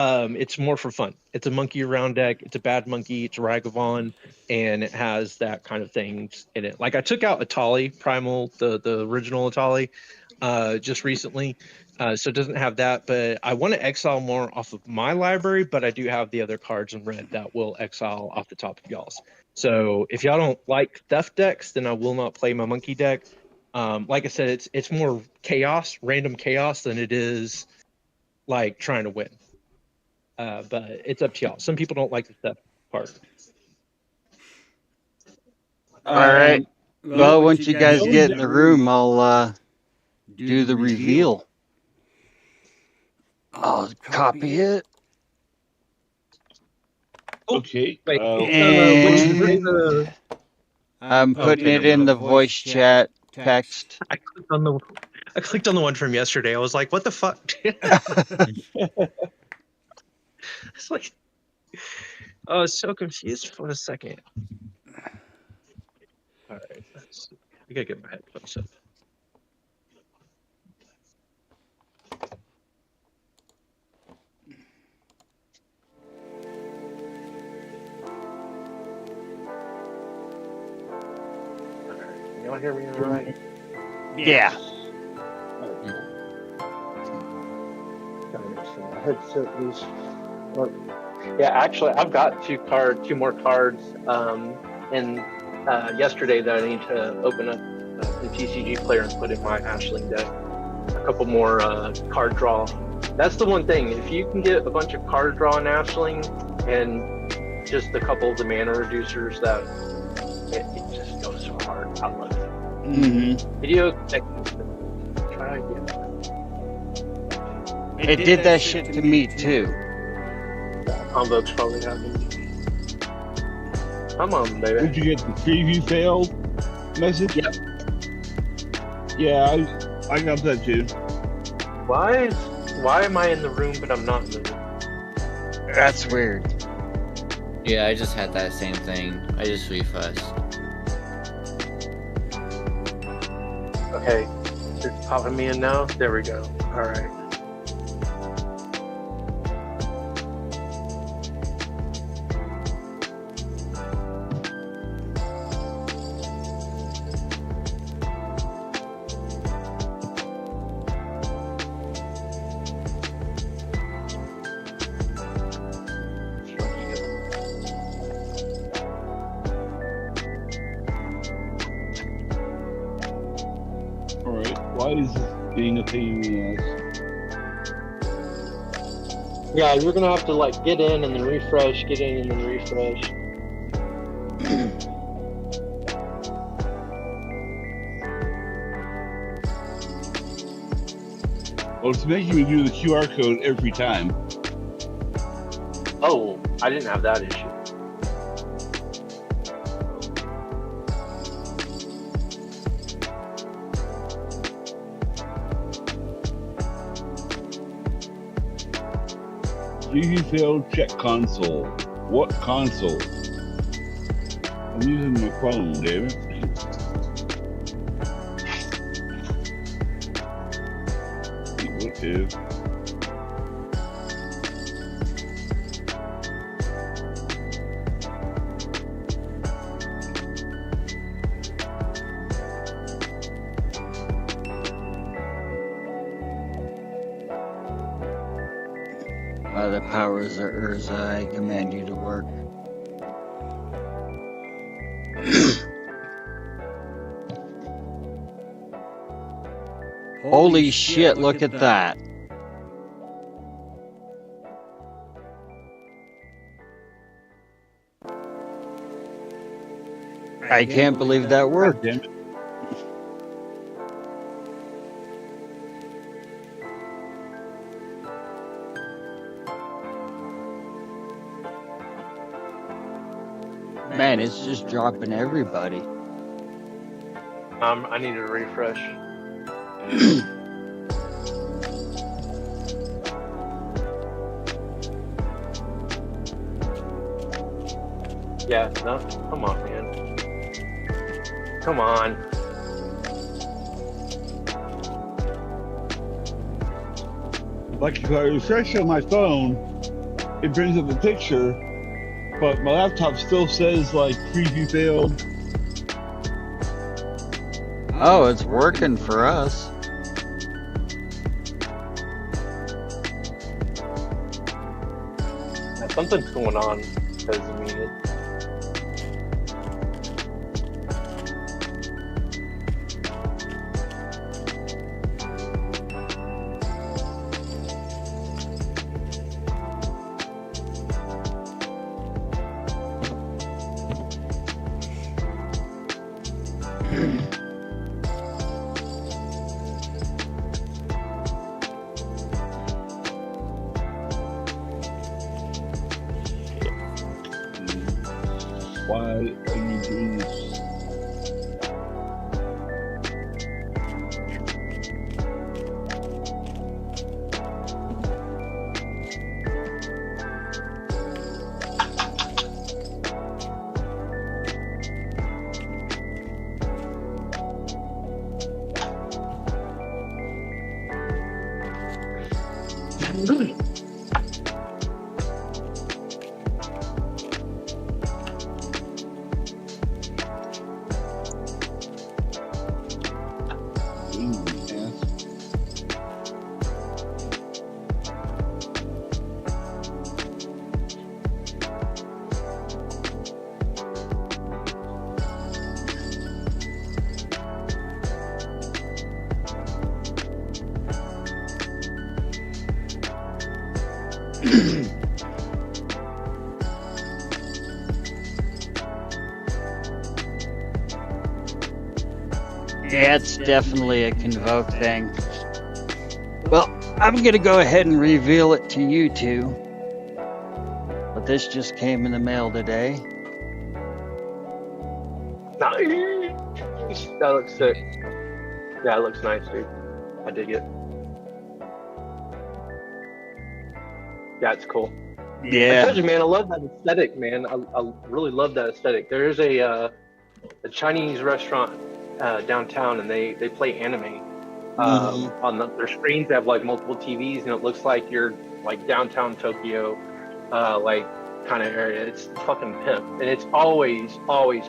It's more for fun. It's a monkey around deck. It's a bad monkey. It's a Ragavan, and it has that kind of things in it. Like I took out Atali Primal, the original Atali, just recently, so it doesn't have that. But I want to exile more off of my library, but I do have the other cards in red that will exile off the top of y'all's. So if y'all don't like theft decks, then I will not play my monkey deck. Like I said, it's more chaos, random chaos, than it is like trying to win. But it's up to y'all. Some people don't like the theft part. All right. Well, once you guys get in the room, I'll do the reveal. I'll copy it. Okay. Wait, And I'm putting it in the voice chat text. I clicked on the one from yesterday. I was like, what the fuck? It's like, I was so confused for a second. All right, I gotta get my headphones up. Can y'all hear me all right? Yeah. My headset loose. Yeah, actually, I've got two more cards, and yesterday that I need to open up the TCG player and put in my Ashling deck. A couple more card draw. That's the one thing. If you can get a bunch of card draw in Ashling and just a couple of the mana reducers, that it just goes so hard. I love it. Mm-hmm. Video techniques. Try again. It did that shit to me too. Convoke's probably happening. Come on, baby. Did you get the preview failed message? Yep. Yeah, I got that too. Why am I in the room but I'm not in the room? That's weird. Yeah, I just had that same thing. I just refreshed. Okay, it's popping me in now. There we go. All right. Why is this being a pain in the ass? Yeah, you're gonna have to like get in and then refresh, get in and then refresh. Well, it's making me do the QR code every time. Oh, I didn't have that issue. Preview failed, check console. What console? I'm using my phone, damn it. What is? By the powers of Urza, I command you to work. Holy shit, look at that. I can't believe that worked. Damn it. Man, it's just dropping everybody. I need to refresh. Yeah, no, come on, man. Come on. Like if I refresh on my phone, it brings up the picture, but my laptop still says like preview failed. Oh, it's working for us. Now, something's going on because I mean it. Why are you doing this? Yeah, it's definitely a Convoke thing. Well, I'm gonna go ahead and reveal it to you two. But this just came in the mail today. Nice. That looks sick. Yeah, it looks nice, dude. I dig it. Yeah, it's cool. I Yeah. told you, man, I love that aesthetic, man. I really love that aesthetic. There's a Chinese restaurant downtown, and they play anime. On their screens, they have like multiple TVs, and it looks like you're like downtown Tokyo, like kind of area. It's fucking pimp, and it's always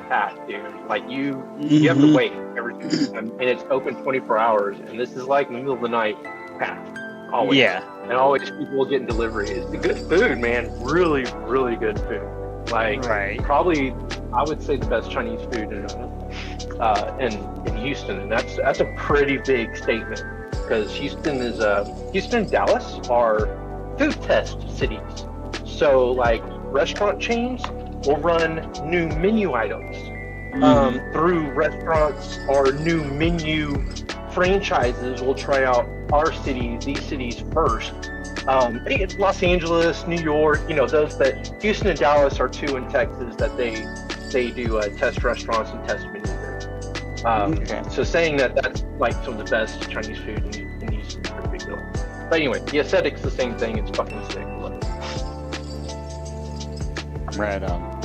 packed, dude. Like you have to wait every time, and it's open 24 hours. And this is like in the middle of the night, packed. Always. Yeah. And always people getting delivery. It's good food, man. Really, really good food. Like probably, I would say the best Chinese food in Houston, and that's a pretty big statement because Houston and Dallas are food test cities. So like restaurant chains will run new menu items through restaurants, or new menu franchises will try out these cities first. Los Angeles, New York, those that Houston and Dallas are two in Texas that they do test restaurants and test menus there. So saying that's like some of the best Chinese food in Houston is a pretty big deal. But anyway, the aesthetic's the same thing. It's fucking sick. Right on.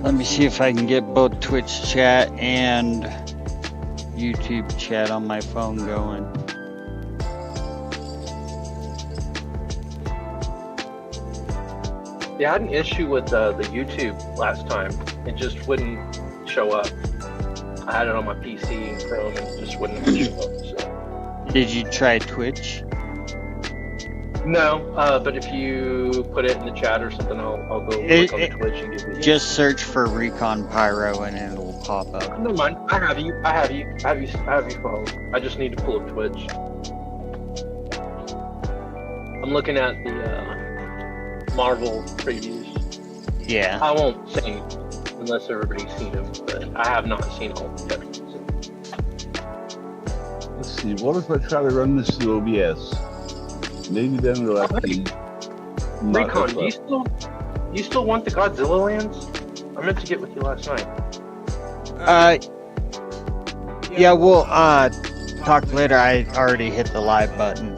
Let me see if I can get both Twitch chat and YouTube chat on my phone going. Yeah, I had an issue with the YouTube last time. It just wouldn't show up. I had it on my PC and Chrome, and it just wouldn't show up. So. Did you try Twitch? No, but if you put it in the chat or something, I'll go look on Twitch and give you. Just search for Recon Pyro and it'll pop up. Never mind. I have you phone. I just need to pull up Twitch. I'm looking at the Marvel previews. Yeah. I won't say anything unless everybody's seen them, but I have not seen all of them yet. Let's see. What if I try to run this through OBS? Maybe then it'll actually. Recon, do you still want the Godzilla lands? I meant to get with you last night. Yeah, we'll talk later. I already hit the live button.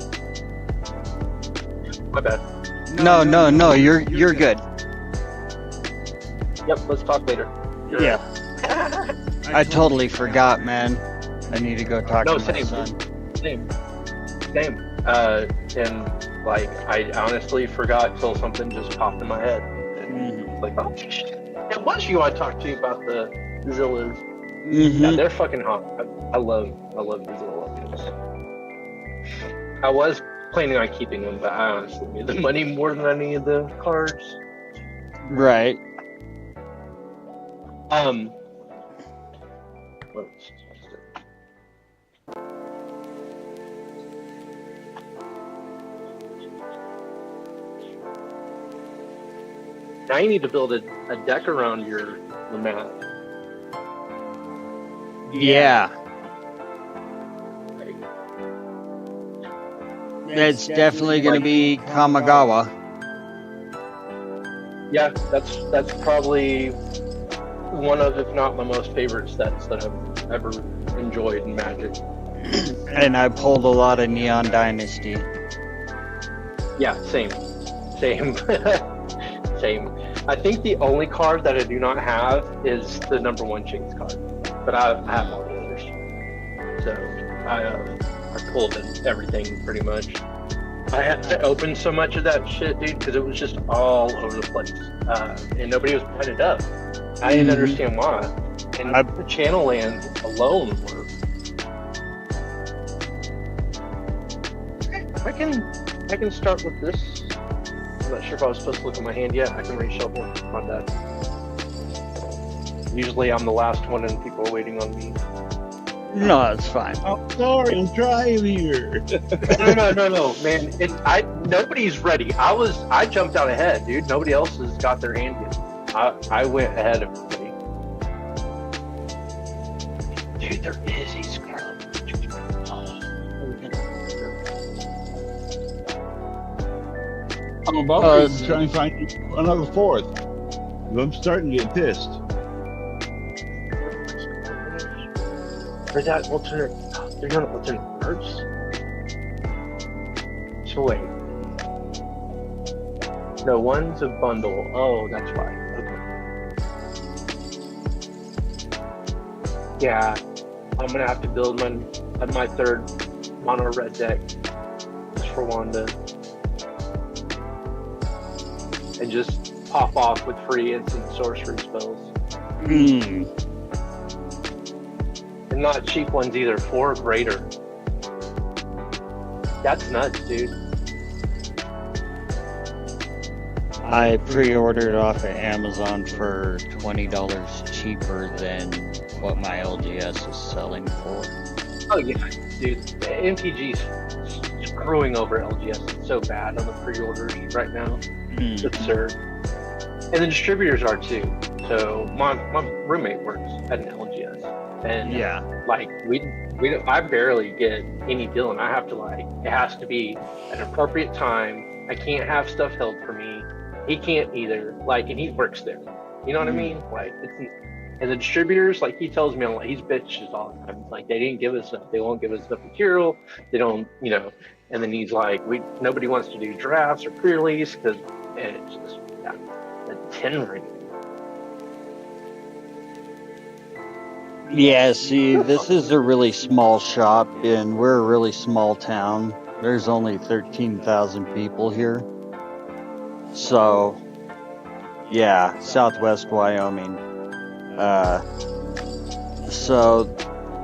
My bad. No, you're good. Yep, let's talk later. Yeah. I totally forgot, man. I need to go talk to my son. Same. And Like, I honestly forgot till something just popped in my head. And like, oh shit, it was you I talked to about the Zillas. Yeah, they're fucking hot. I love the Zilla Legends. I was planning on keeping them, but I honestly need the money more than any of the cards. Right. Now you need to build a deck around the map. Yeah. That's definitely going to be Kamigawa. Yeah, that's probably one of, if not my most favorite sets that I've ever enjoyed in Magic. And I pulled a lot of Neon Dynasty. Yeah, same. Same. I think the only card that I do not have is the #1 Jinx card, but I have all the others. So I pulled in everything pretty much. I had to open so much of that shit, dude, because it was just all over the place, and nobody was playing it up. I didn't understand why. And the channel lands alone were. I can start with this. I'm not sure if I was supposed to look at my hand yet. I can reshuffle. My bad. Usually I'm the last one and people are waiting on me. No, it's fine. Oh, sorry, I'm driving here. No, man. Nobody's ready. I jumped out ahead, dude. Nobody else has got their hand yet. I went ahead of everybody. Dude, there is a Scarlet. I'm about to try and find another 4th. I'm starting to get pissed. Or that alternate. They're not alternate cards. So wait. No, one's a bundle. Oh, that's why. Okay. Yeah, I'm gonna have to build my third mono red deck just for Wanda, and just pop off with free instant sorcery spells. And not cheap ones either, 4 or greater. That's nuts, dude. I pre-ordered off of Amazon for $20 cheaper than what my LGS is selling for. Oh yeah, dude. MTG's screwing over LGS. It's so bad on the pre-orders right now. It's absurd. And the distributors are too. So my roommate works at an LGS. And like I barely get any deal, and I have to it has to be at an appropriate time. I can't have stuff held for me. He can't either. And he works there. You know what I mean? And the distributors, he tells me, he's bitches all the time. They didn't give us enough. They won't give us enough material. They don't, And then he's like, nobody wants to do drafts or pre-release and it's just the 10 ring. Yeah, see, this is a really small shop, and we're a really small town. There's only 13,000 people here. So, yeah, Southwest Wyoming. So,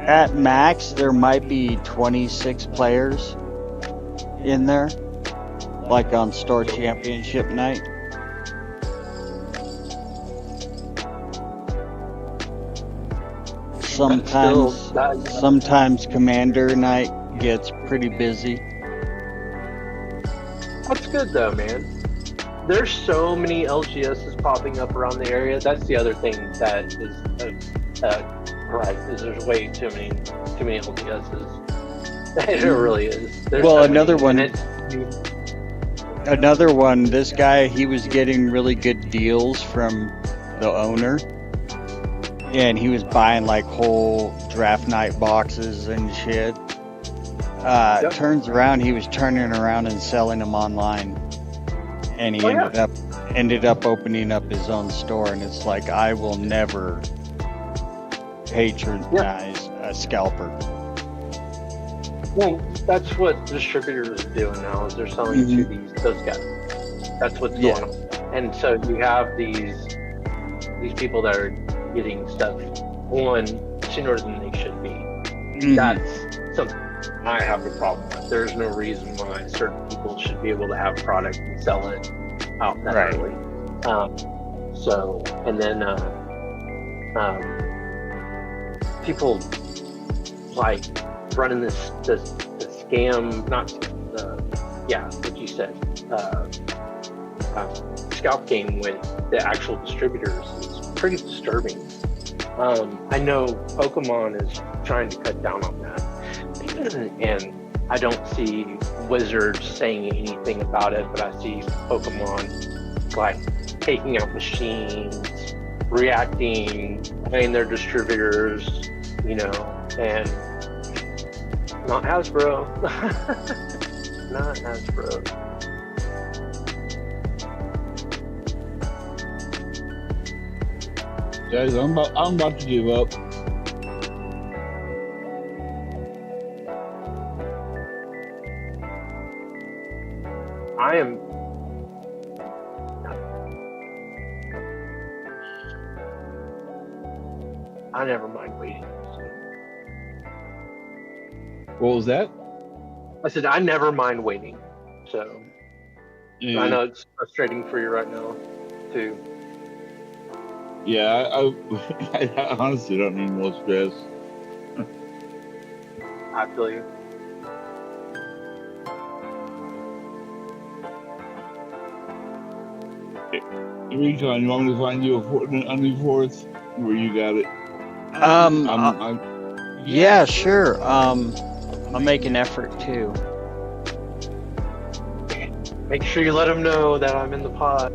at max, there might be 26 players in there, on Store Championship night. Sometimes Commander night gets pretty busy. That's good though, man. There's so many LGSs popping up around the area. That's the other thing that is right. Is there's way too many LGSs. It really is. There's another one. This guy, he was getting really good deals from the owner. And he was buying whole draft night boxes and shit. Turns around, he was turning around and selling them online. And he ended up opening up his own store. And it's I will never patronize a scalper. Well, that's what distributors are doing now. Is they're selling to those guys. That's what's going on. And so you have these people that are getting stuff on sooner than they should be. That's something I have a problem with. There's no reason why certain people should be able to have product and sell it out that early. So, and then people like running this scam, not what you said, scalp game with the actual distributors is pretty disturbing. I know Pokemon is trying to cut down on that, and I don't see Wizards saying anything about it, but I see Pokemon like taking out machines, reacting, paying their distributors, you know, and not Hasbro. Not Hasbro. Guys, I'm about to give up. I never mind waiting. What was that? I said I never mind waiting. So Yeah. I know it's frustrating for you right now, too. Yeah, I honestly don't need more stress. I feel you. Recon, you want me to find you a new fourth where you got it? Yeah, sure. I'll make an effort too. Make sure you let them know that I'm in the pot.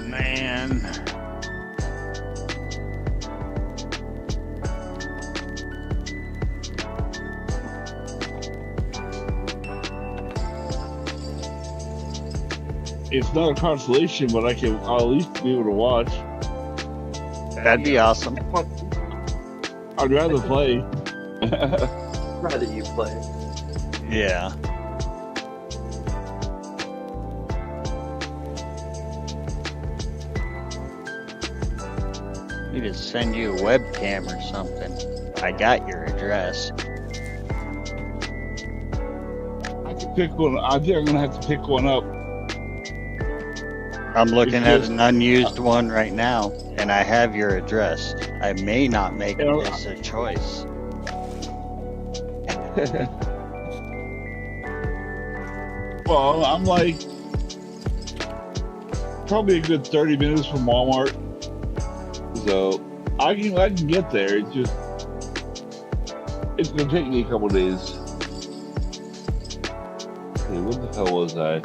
Man. It's not a consolation, but I'll at least be able to watch. That'd be awesome. I'd rather play. Rather you play. Yeah. Need to send you a webcam or something. I got your address. I can pick one. I think I'm gonna have to pick one up. I'm looking at an unused one right now, and I have your address. I may not make this a choice. Well, I'm like probably a good 30 minutes from Walmart, so I can get there. It's gonna take me a couple days. Okay, what the hell was I?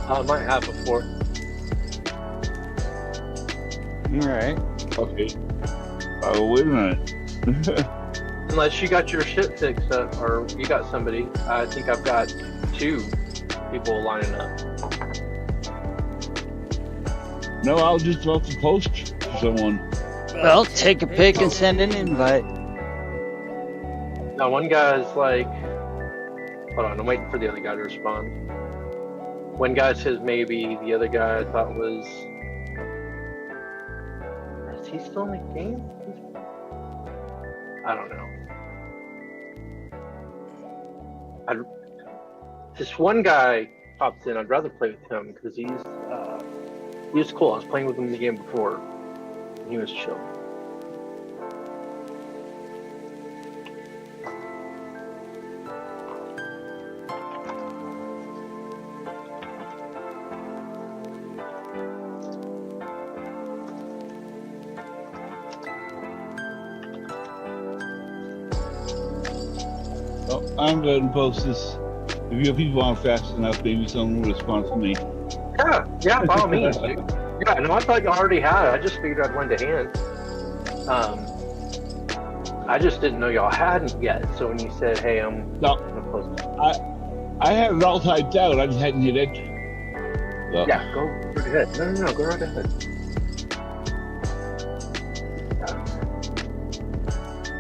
I might have before. Alright. Okay. Oh, wait a minute. Unless you got your shit fixed up, or you got somebody. I think I've got 2 people lining up. No, I was just about to post to someone. Well, take a pic and send an invite. Now one guy's like, hold on, I'm waiting for the other guy to respond. One guy says maybe, the other guy I thought was, is he still in the game? I don't know. This one guy pops in, I'd rather play with him because he was cool. I was playing with him in the game before. He was chill. I'm going to post this. If your people aren't fast enough, maybe someone will respond to me. Yeah, by all means, dude. Yeah, no, I thought you already had it. I just figured I'd lend a hand. I just didn't know y'all hadn't yet. So when you said, "Hey, I'm gonna post it," I had it all typed out. I just hadn't hit enter. So. Yeah, go right ahead. No, go right ahead.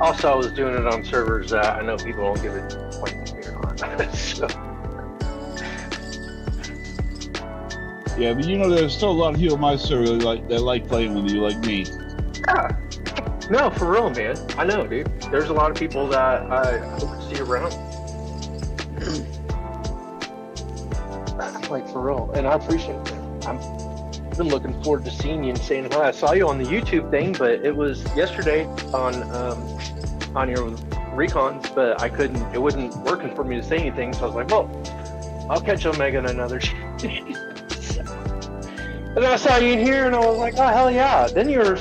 Also, I was doing it on servers that I know people don't give it point to me or not. So. Yeah, but you know, there's still a lot of people on my server that like playing with you, like me. Yeah. No, for real, man. I know, dude. There's a lot of people that I hope to see around. Like, for real. And I appreciate it. I've been looking forward to seeing you and saying hi. I saw you on the YouTube thing, but it was yesterday on your recons, but I couldn't, it wasn't working for me to say anything. So I was like, well, I'll catch Omega in another chance. And I saw you in here, and I was like, oh, hell yeah. Then I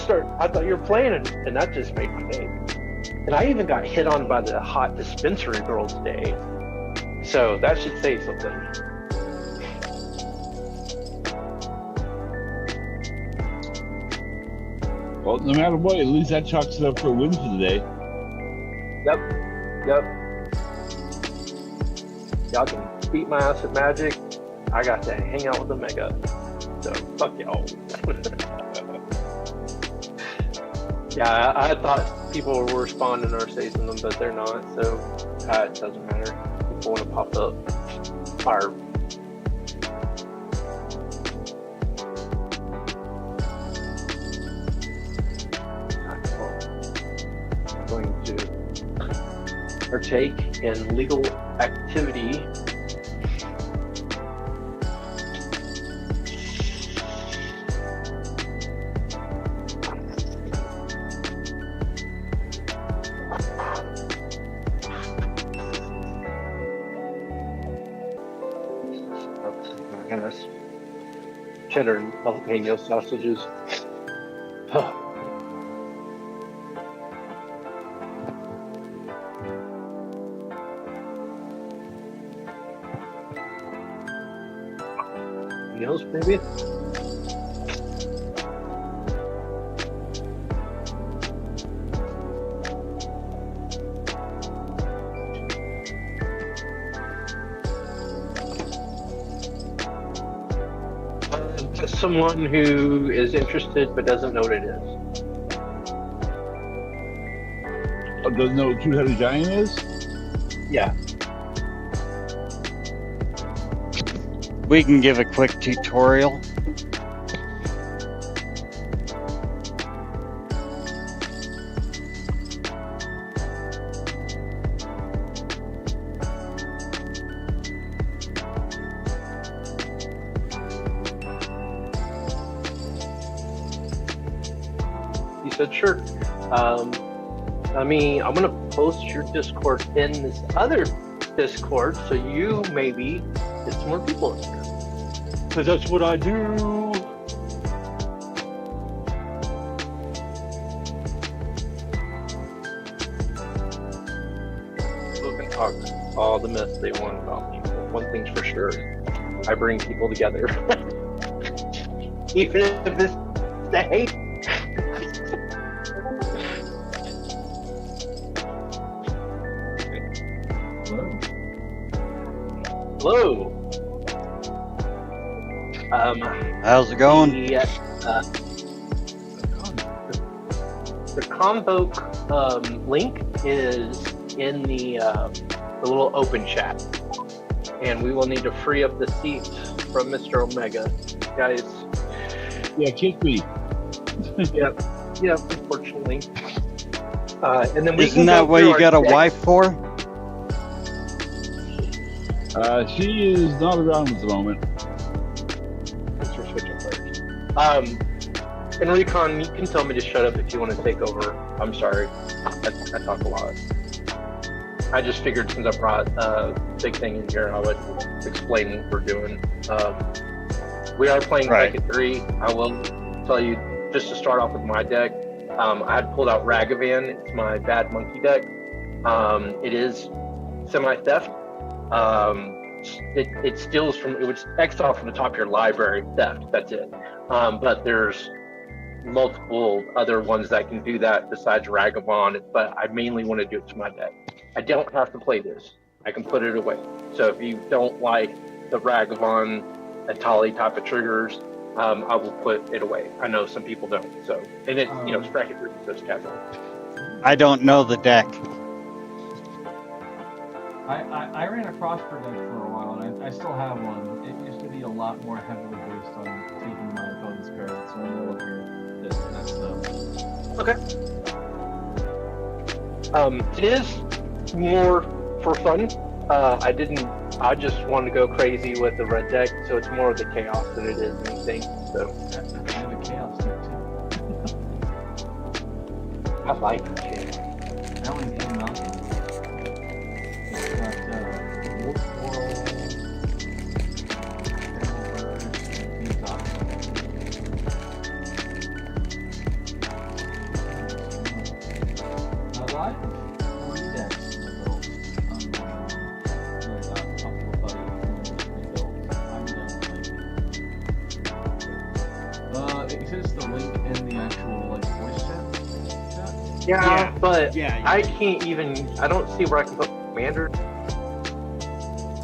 thought you were playing, and that just made my day. And I even got hit on by the hot dispensary girl today. So that should say something. Well, no matter what, at least that chalks it up for a win for the day. Yep. Y'all can beat my ass at Magic. I got to hang out with Omega. So, fuck y'all. Yeah, I thought people were responding or saying something, but they're not, so it doesn't matter. People want to pop up. Our going to partake in legal activity. Cheddar and jalapeno sausages. Meals, maybe? Someone who is interested but doesn't know what it is. Oh, doesn't know what Two-Headed Giant is? Yeah. We can give a quick tutorial. He said, sure. I'm gonna post your Discord in this other Discord, so you maybe get some more people in here. Because that's what I do. People can talk all the mess they want about me. But one thing's for sure, I bring people together. Even if it's the hate. Hello. How's it going? The Convoke link is in the little open chat, and we will need to free up the seats from Mr. Omega, guys. Yeah, kick me. Yep, unfortunately. And then Isn't that what you got a wife for? She is not around at the moment. Thanks for switching players. And Recon, you can tell me to shut up if you want to take over. I'm sorry, I talk a lot. I just figured since I brought a big thing in here, I would explain what we're doing. We are playing Bracket 3. I will tell you, just to start off with my deck, I had pulled out Ragavan. It's my bad monkey deck. It is semi-theft. It steals from, it would exile from the top of your library, theft, that's it. But there's multiple other ones that can do that besides Ragavon, but I mainly want to do it to my deck. I don't have to play this. I can put it away. So if you don't like the Ragavon, Atali type of triggers, I will put it away. I know some people don't. So, and it, you know, Spracket Group says casual. I don't know the deck. I ran a Prosper deck for a while, and I still have one. It used to be a lot more heavily based on taking my opponent's cards, so I know what this and that Okay. stuff. It is more for fun. I just wanted to go crazy with the red deck, so it's more of the chaos than it is anything. So I have a chaos deck too. I like it. That one came out. It's got Wolf Coral, a lot of free decks I built. I got a couple of buddies and rebuilt. I'm done like it says the link in the actual like voice chat. Yeah, but yeah. I can't even. I don't see where I can put Commander.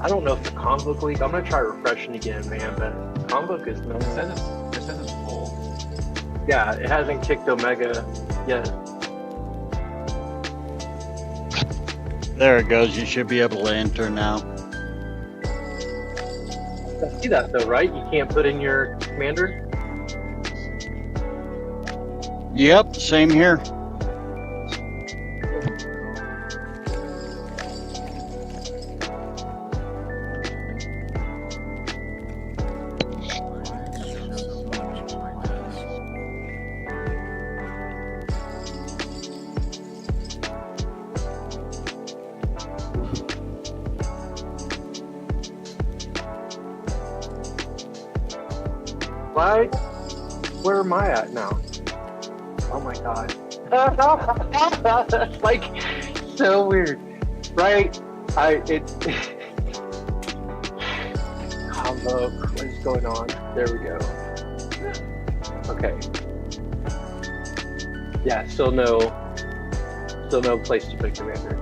I don't know if the Convoke League. I'm gonna try refreshing again, man. But Convoke is no. It says it's full. Yeah, it hasn't kicked Omega yet. There it goes. You should be able to enter now. I see that though, right? You can't put in your Commander. Yep, same here. Why? Where am I at now? Oh my god. That's like so weird. Right? Combo, what is going on? There we go. Okay. Yeah, still no place to pick Commander.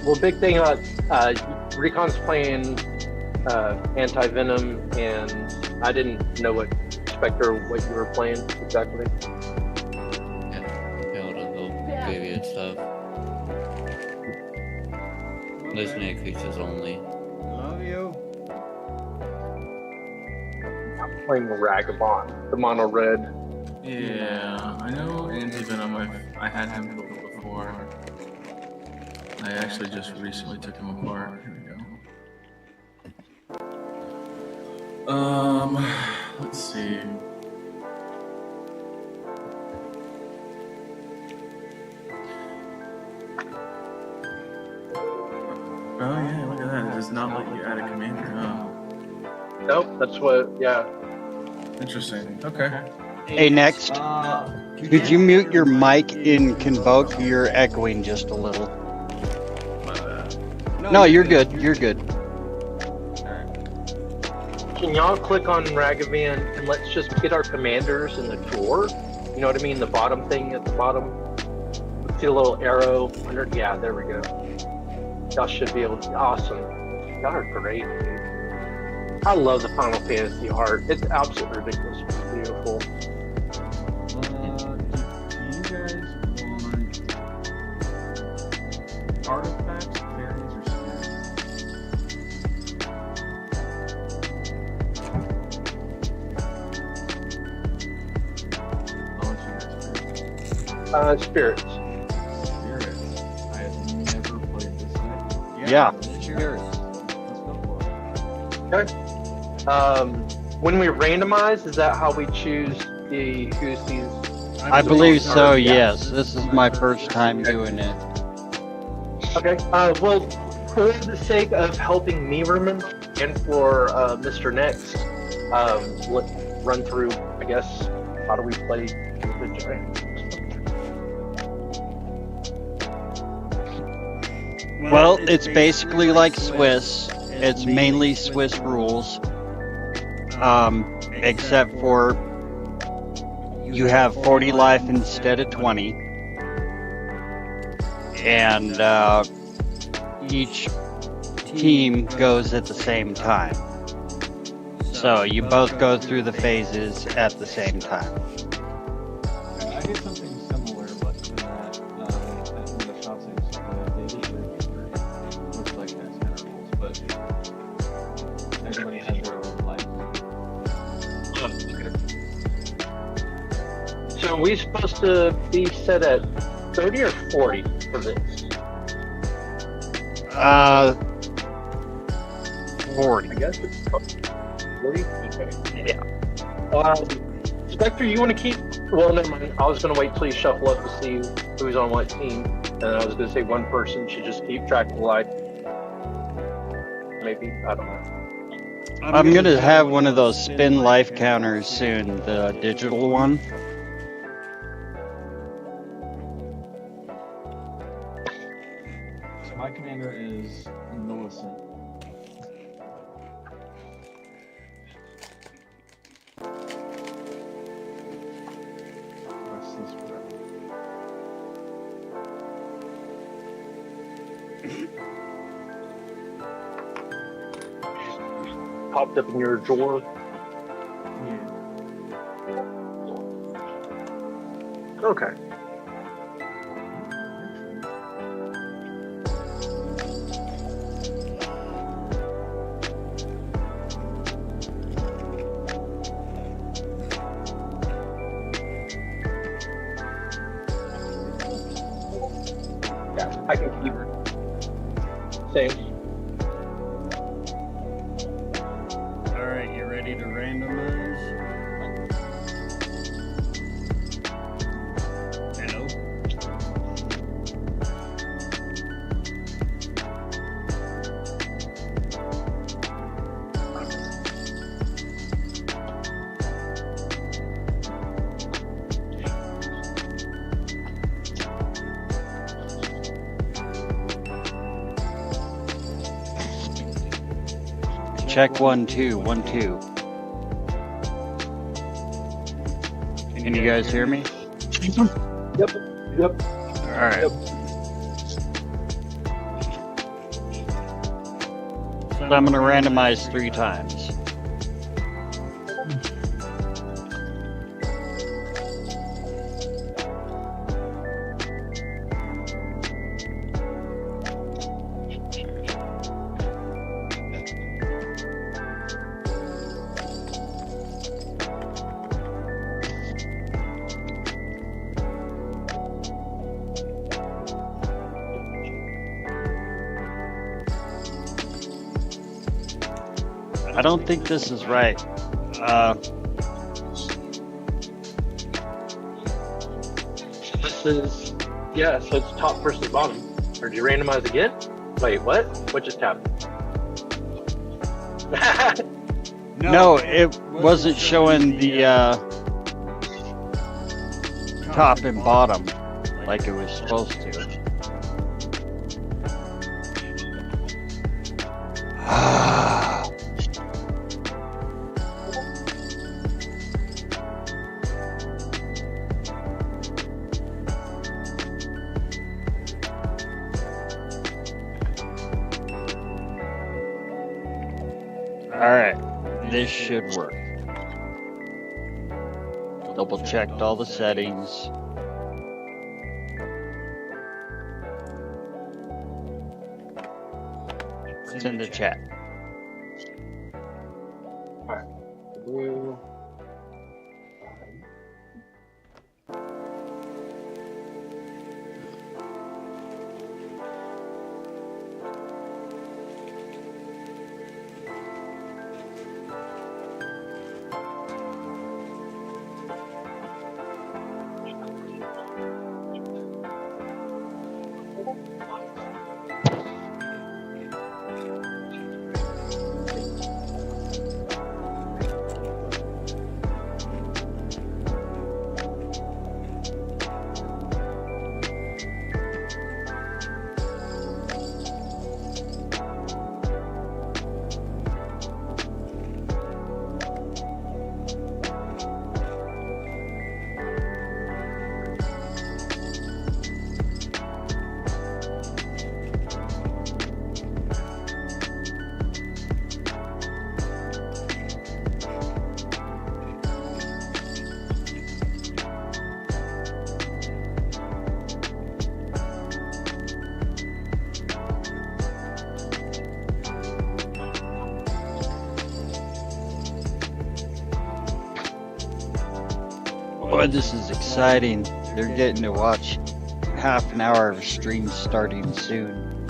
Well, big thing about Recon's playing Anti-Venom, and I didn't know what Spectre, what you were playing exactly. Failed a little baby and stuff. Listening increases only. Love you. I'm playing Ragavon, the mono red. Yeah, I know Anti-Venom. I had him built before. I actually just recently took him apart. Here we go. Let's see. Oh yeah, look at that. It does not let you add a commander, huh? Nope, that's what, yeah. Interesting. Okay. Hey, next. Could you mute your mic in Convoke? You're echoing just a little. My bad. No, you're good. You're good. Can y'all click on Ragavan and let's just get our commanders in the drawer? You know what I mean? The bottom thing at the bottom. See a little arrow under, yeah, there we go. Y'all should be able to, awesome. Y'all are great, dude. I love the Final Fantasy art. It's absolutely ridiculous. It's beautiful. Do you guys want artifacts, fairies, or spirits? I'll let you guys pick. Spirits. Spirits. I have never played this deck. Yeah. Spirits. Let's go for it. Okay. When we randomize, is that how we choose who's these? I believe so, Yeah. yes. This is my first time doing it. Okay. Well, for the sake of helping me remember, and for Mr. Next, let's run through, I guess, how do we play the giant? Well, it's basically like Swiss. It's mainly Swiss rules, except for you have 40 life instead of 20, and each team goes at the same time. So you both go through the phases at the same time. I did something similar, but to that, at one of the shops I used to play, they did looks like that kind of rules, but everybody has their own life. So are we supposed to be set at 30 or 40 for this? 40. I guess it's 40. Okay. Yeah. Spectre, you want to keep? Well, never mind. I was going to wait till you shuffle up to see who's on what team, and I was going to say one person should just keep track of the life. Maybe, I don't know. I'm gonna have one of those spin life counters soon, the digital one. So my commander is Millicent. What's this for? Popped up in your drawer. Yeah. Okay. Yeah, I can keep her. Same. Alright, you ready to randomize? Hello? Check 1 2 1 2. Can you guys hear me? Yep. Yep. Alright. Yep. So I'm gonna randomize 3 times. I don't think this is right. This is, yeah, so it's top versus bottom. Or did you randomize again? Wait, what? What just happened? No, it wasn't showing the top and bottom like it was supposed to. Alright, this should work. Double checked all the settings. It's in the chat. Blue. Boy, this is exciting. They're getting to watch half an hour of stream starting soon.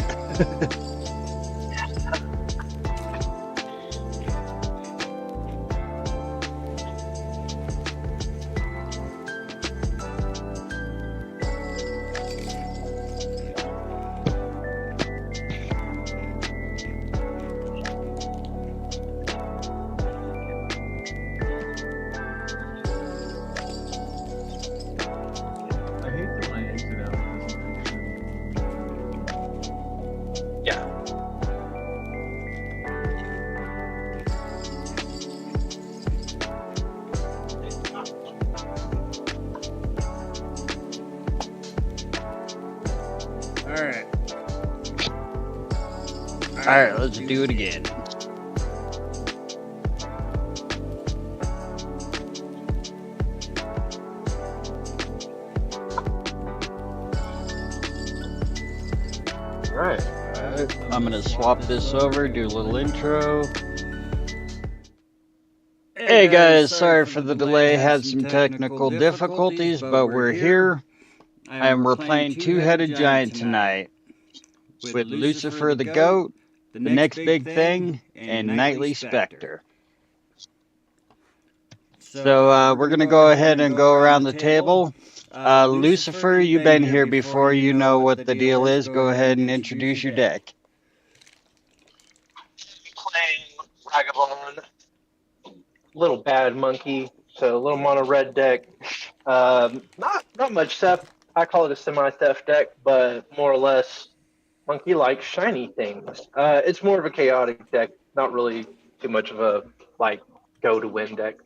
I hate that when I exit out, it doesn't actually. Yeah. Alright. Alright, let's do it again. All right. Alright, I'm gonna swap this over, do a little intro. Hey guys, sorry for the delay, had some technical difficulties, but we're here. And we're playing Two-Headed Giant tonight. With Lucifer the Goat, the Next Big Thing, and Nightly Spectre. So we're gonna go ahead and go around the table. Lucifer, you've been here before, you know what the deal is. Go ahead and introduce your deck. Playing Ragavon, little bad monkey, so a little mono red deck. Not much theft. I call it a semi-theft deck, but more or less monkey likes shiny things. It's more of a chaotic deck, not really too much of a like go to win deck.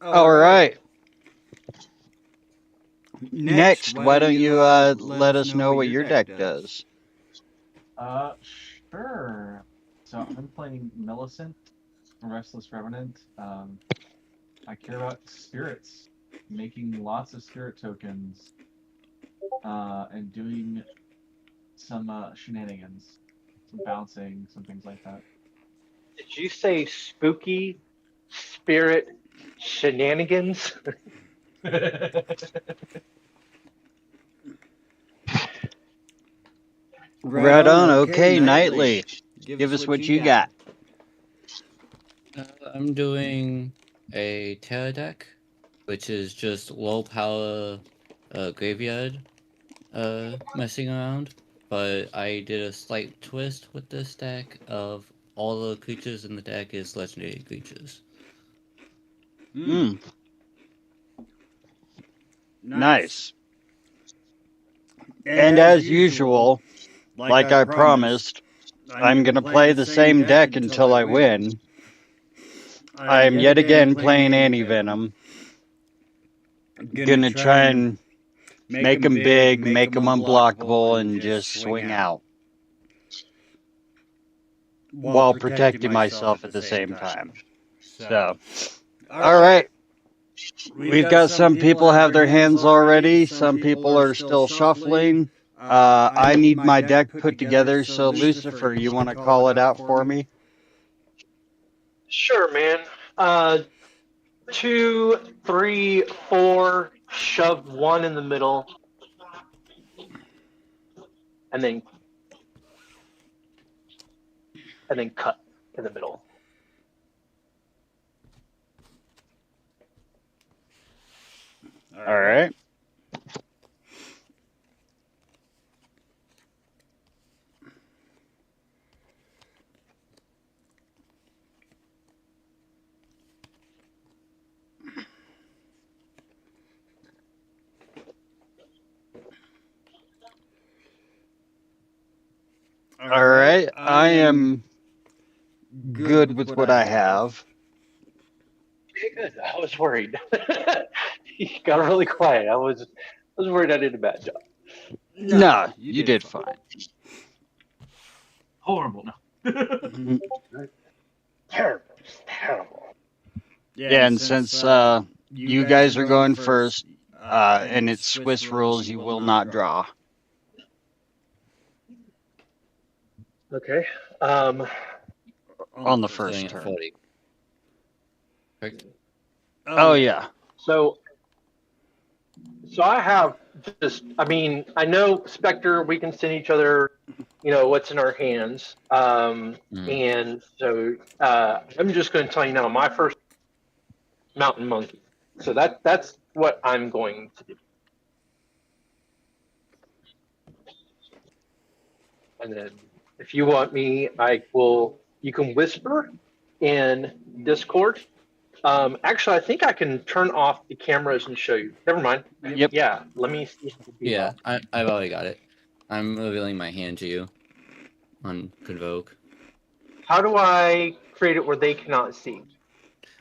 All right. Next, why don't you let us know what your deck does? Sure. So I'm playing Millicent, Restless Revenant. I care about spirits, making lots of spirit tokens, and doing some shenanigans, some bouncing, some things like that. Did you say spooky spirit shenanigans? Right on. Okay, Nightly. Give us what you got. I'm doing a Terra deck, which is just low power graveyard messing around. But I did a slight twist with this deck of all the creatures in the deck is legendary creatures. Hmm. Nice. And as usual, like I promised, I'm going to play the same deck until I win. I am yet again playing Anti-Venom. Gonna try and make them big, make them unblockable, and just swing out. While protecting myself at the same time. So, alright. We've got some people have their hands already. Some people are still shuffling. I need my deck put together. So, Lucifer, you want to call it out for me? Sure, man. 2, 3, 4, shove 1 in the middle, and then cut in the middle. All right. All right. I am good with what I have. Okay, good. I was worried. You got really quiet. I was worried I did a bad job. No, you did fine. Horrible. No. Terrible. Yeah, and since you guys are going first, and it's Swiss rules, you will not draw. Okay. on the Sitting first at turn. 40. Correct? Oh yeah. So I have just, I mean, I know Spectre, we can send each other, what's in our hands. And so I'm just going to tell you now, my first mountain monkey. So that's what I'm going to do. And then if you want me, you can whisper in Discord. Actually, I think I can turn off the cameras and show you. Never mind. Yep. Yeah, let me see. Yeah, I've already got it. I'm revealing my hand to you on Convoke. How do I create it where they cannot see?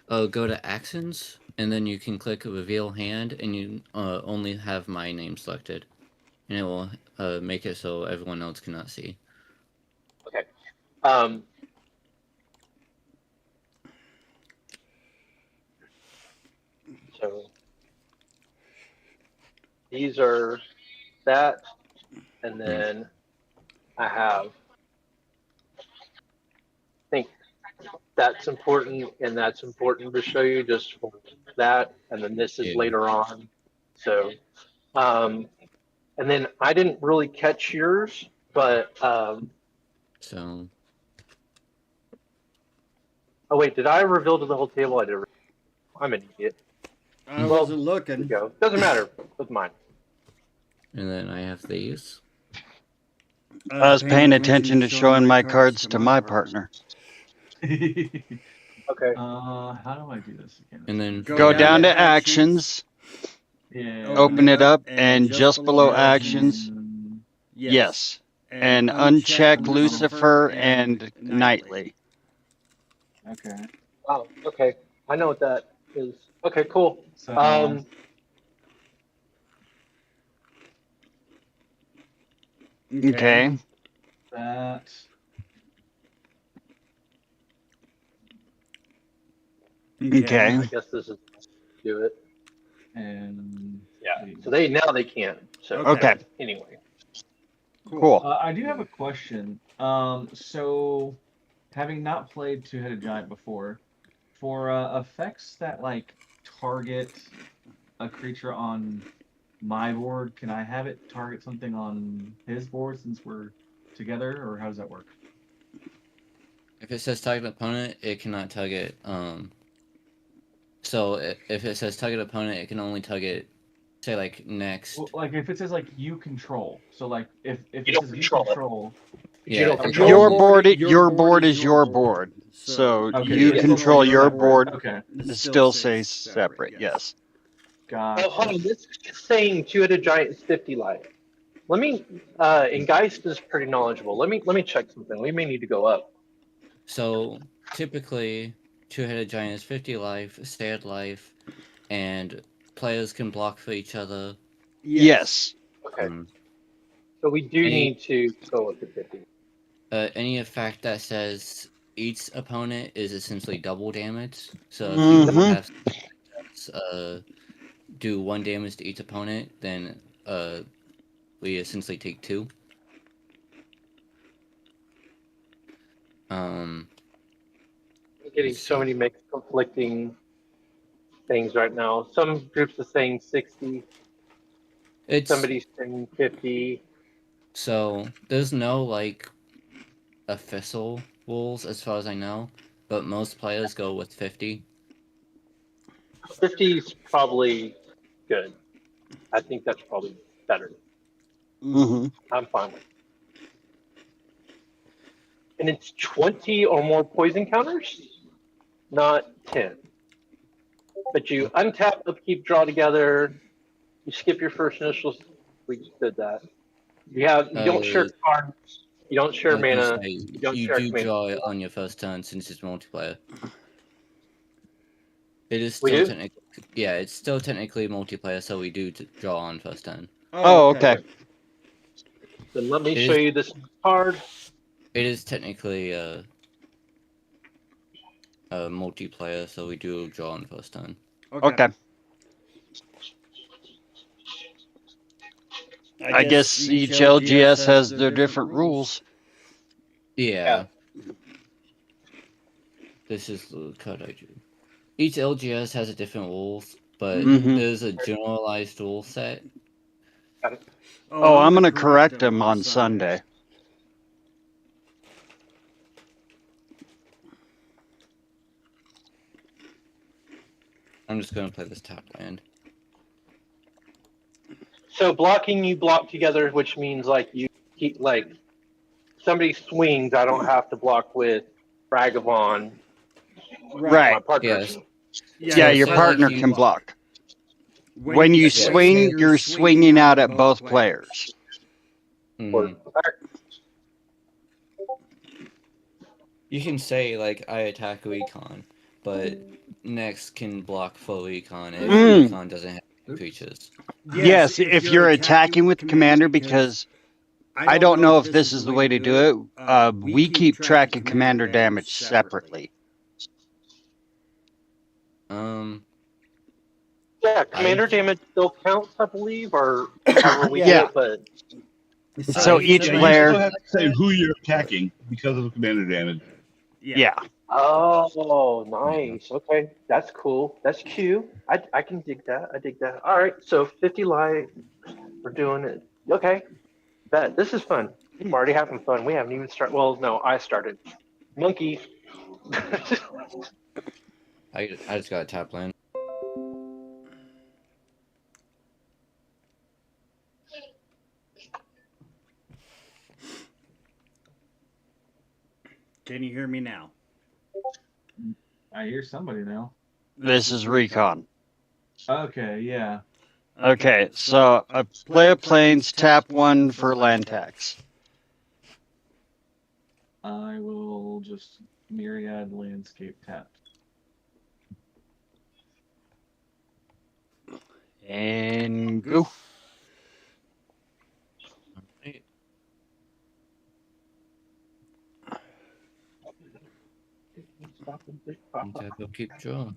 Go to Actions, and then you can click Reveal Hand, and you only have my name selected. And it will make it so everyone else cannot see. Okay. So these are that, and then I have. I think that's important, and that's important to show you just for that, and then this is Yeah. later on. So, and then I didn't really catch yours, but So. oh wait, did I reveal to the whole table? I did. I'm an idiot. I wasn't looking. Go. Doesn't matter with mine. And then I have these. I was paying attention to showing my cards to my partner. Okay. How do I do this again? And then Go down to Actions, Yeah. open it up, and just below Actions, yes. And uncheck Lucifer and Nightly. Okay. Oh, okay. I know what that is. Okay, cool. So, Okay. that. Okay. I guess this is do it. And Yeah. So they can't. So Okay. Anyway. Cool. I do have a question. So having not played Two-Headed Giant before, for effects that like target a creature on my board, can I have it target something on his board since we're together, or how does that work? if it says target opponent, it cannot target. So if it says target opponent, it can only target, say like next. Well, like if it says like you control, so like if You it don't says control you it. control, You don't Okay. control Your it. board is your board. So Okay, you yeah, control so your board. Okay, It still stays separate, yes. got Oh, hold on. This is saying Two-Headed Giant is 50 life. Let me. And Geist is pretty knowledgeable. Let me check something. We may need to go up. So typically, Two-Headed Giant is 50 life, stay at life, and players can block for each other. Yes. Okay. Mm. So we do need to go up to 50. Any effect that says each opponent is essentially double damage. So if Mhm. you have do 1 damage to each opponent, then we essentially take 2. I'm getting so many mixed conflicting things right now. Some groups are saying 60. Somebody's saying 50. So there's no like official rules as far as I know, but most players go with 50. 50 is probably good. I think that's probably better. Mm-hmm. I'm fine with it. And it's 20 or more poison counters, not 10. But you untap, upkeep, draw together. You skip your first initial. We just did that. You don't share cards. You don't share mana. You do draw it on your first turn since it's multiplayer. It is still technically, yeah, it's still technically multiplayer, so we do draw on first turn. Oh, okay. Then let me show you this card. It is technically a multiplayer, so we do draw on first turn. Okay. I guess each LGS has their different rules. Yeah. this is the code I do. Each LGS has a different rules, but Mhm. there's a generalized rule set. Oh, I'm gonna correct him on Sunday. I'm just gonna play this top land. So blocking, you block together, which means like you keep like somebody swings. I don't have to block with Ragavon. Right. My partner. Yes. Yeah, your say, partner like, you- can block. When you swing, you're swinging out at both players. Mhm. You can say like I attack recon, but next can block full recon if recon doesn't have creatures. Yes, if you're attacking with commander, because I don't know if this is the way to do it. We keep track of commander damage separately. Yeah, commander damage still counts, I believe, or however we do Yeah. it, but So each Yeah, you player. still have to say who you're attacking because of the commander damage. Yeah. oh, nice. Okay, that's cool. That's cute. I can dig that. I dig that. All right, so 50 light. We're doing it. Okay, bet this is fun. I'm already having fun. We haven't even started. Well, no, I started. Monkey. I just got a tap land. Can you hear me now? I hear somebody now. This is recon. Okay, yeah. Okay, so a player planes tap 1 for land tax. I will just myriad landscape tap. And go. Tap will keep drawing.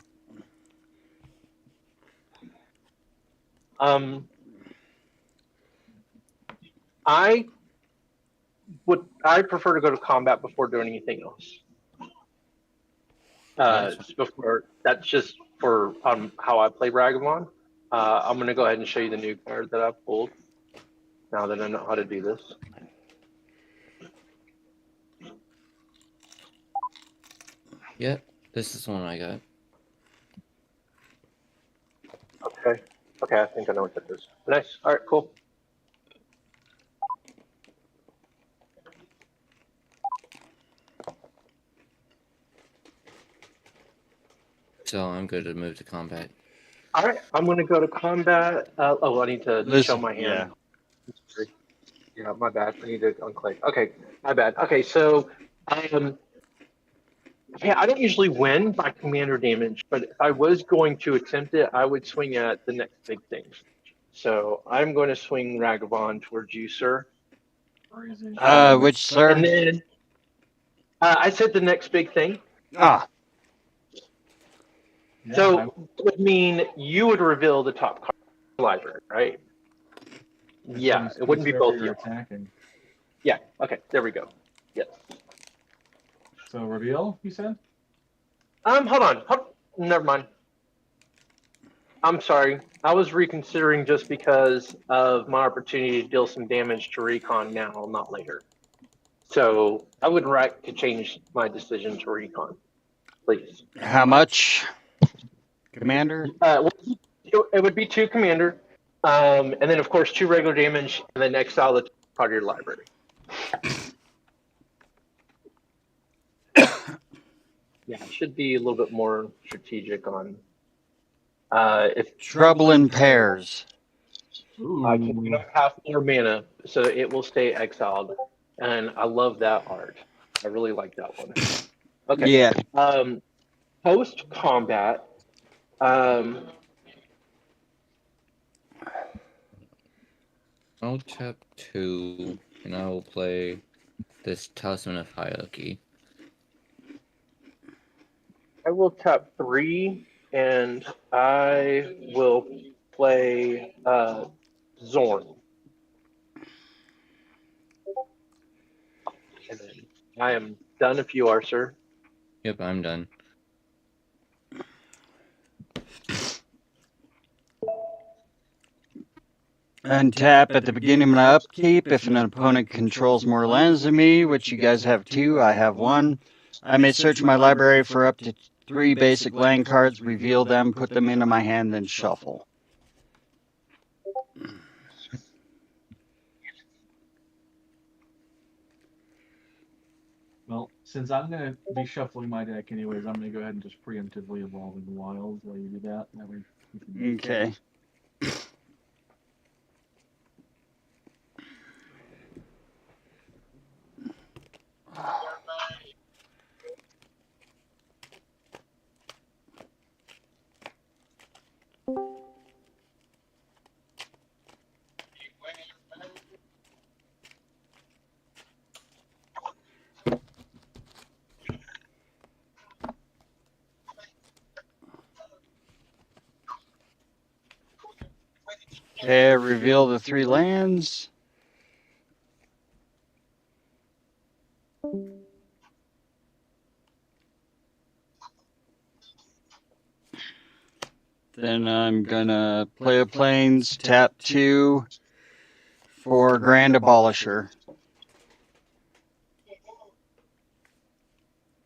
I prefer to go to combat before doing anything else. That's just for how I play Ragavon. I'm gonna go ahead and show you the new card that I pulled. Now that I know how to do this. Yep, this is one I got. Okay. Okay, I think I know what that is. Nice. All right, cool. So I'm good to move to combat. All right, I'm gonna go to combat. I need to show my hand. Yeah, my bad. I need to unclick. Okay, my bad. Okay, so yeah, I don't usually win by commander damage, but if I was going to attempt it, I would swing at the next big thing. So I'm going to swing Ragavon towards you, sir. Which sir? And then I said the next big thing. Ah. Yeah, So it would mean you would reveal the top card of the library, right? Yeah, it wouldn't be both of you. Attacking. Yeah, okay, there we go. Yes. So reveal, you said? Hold on. Never mind. I'm sorry. I was reconsidering just because of my opportunity to deal some damage to recon now, not later. So I would like to change my decision to recon, please. How much? Commander? It would be 2 commander, and then of course 2 regular damage, and then exile the part of your library. Yeah, it should be a little bit more strategic on if Trouble in pairs. I can have 4 mana, so it will stay exiled, and I love that art. I really like that one. Okay. Yeah. Post combat. I'll tap 2, and I will play this Talisman of Hierarchy. I will tap 3, and I will play Zorn. And then I am done if you are, sir. Yep, I'm done. Untap at the beginning of my upkeep. If an opponent controls more lands than me, which you guys have 2, I have 1, I may search my library for up to 3 basic land cards, reveal them, put them into my hand, then shuffle. Well, since I'm gonna be shuffling my deck anyways, I'm gonna go ahead and just preemptively evolve in the wild while you do that. That way we can- Okay. Okay, reveal the 3 lands. Then I'm gonna play a plains, tap 2 for Grand Abolisher.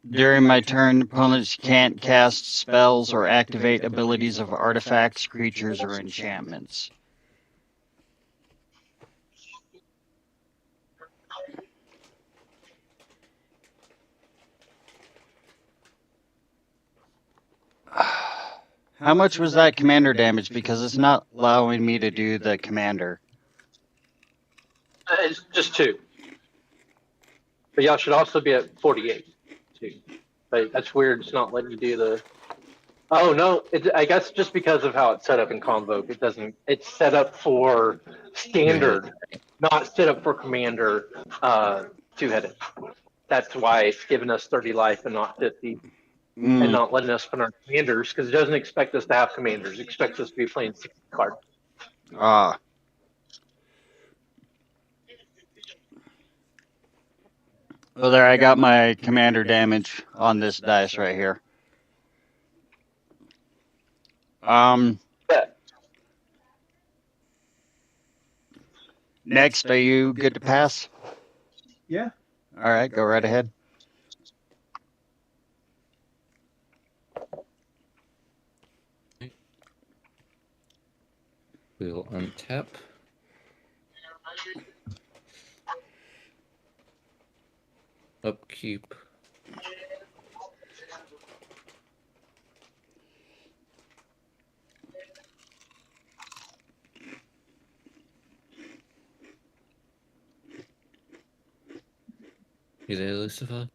During my turn, opponents can't cast spells or activate abilities of artifacts, creatures, or enchantments. How much was that commander damage? Because it's not allowing me to do the commander. It's just 2. But y'all should also be at 48 too. But that's weird. It's not letting you do the. Oh no! I guess just because of how it's set up in Convoke, it doesn't. It's set up for standard, not set up for commander. 2-headed. That's why it's giving us 30 life and not 50, and not letting us put our commanders because it doesn't expect us to have commanders. It expects us to be playing 60 cards. Ah. Well, there, I got my commander damage on this dice right here. Next, are you good to pass? Yeah. All right, go right ahead. We'll untap. Upkeep. You there, Lucifer?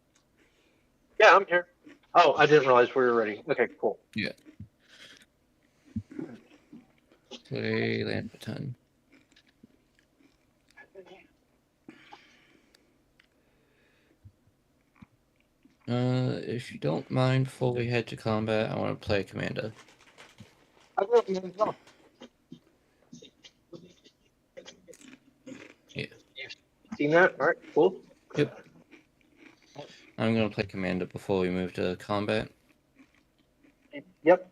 Yeah, I'm here. Oh, I didn't realize we were ready. Okay, cool. Yeah. Play land button. If you don't mind, before we head to combat, I want to play commander. I don't know. Yeah. Seen that? All right, cool. Yep. I'm gonna play commander before we move to combat. Yep.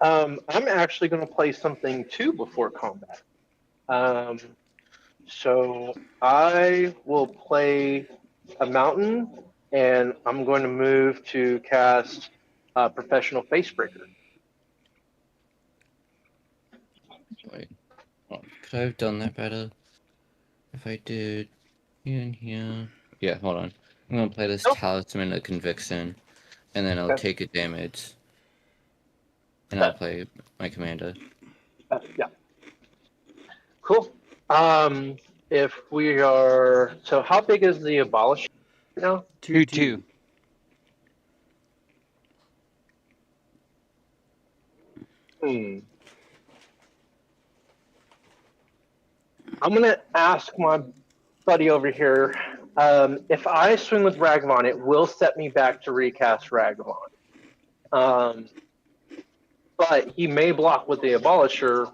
I'm actually going to play something too before combat. So I will play a mountain, and I'm going to move to cast Professional Facebreaker. Wait. Oh, could I have done that better? If I did here and here. Yeah, hold on. I'm gonna play this Talisman of Conviction, and then I'll take a damage. And I'll play my commander. Yeah. Cool. If we are, so how big is the Abolish right now? 2/2. I'm gonna ask my buddy over here. If I swing with Ragavon, it will set me back to recast Ragavon. But he may block with the Abolisher,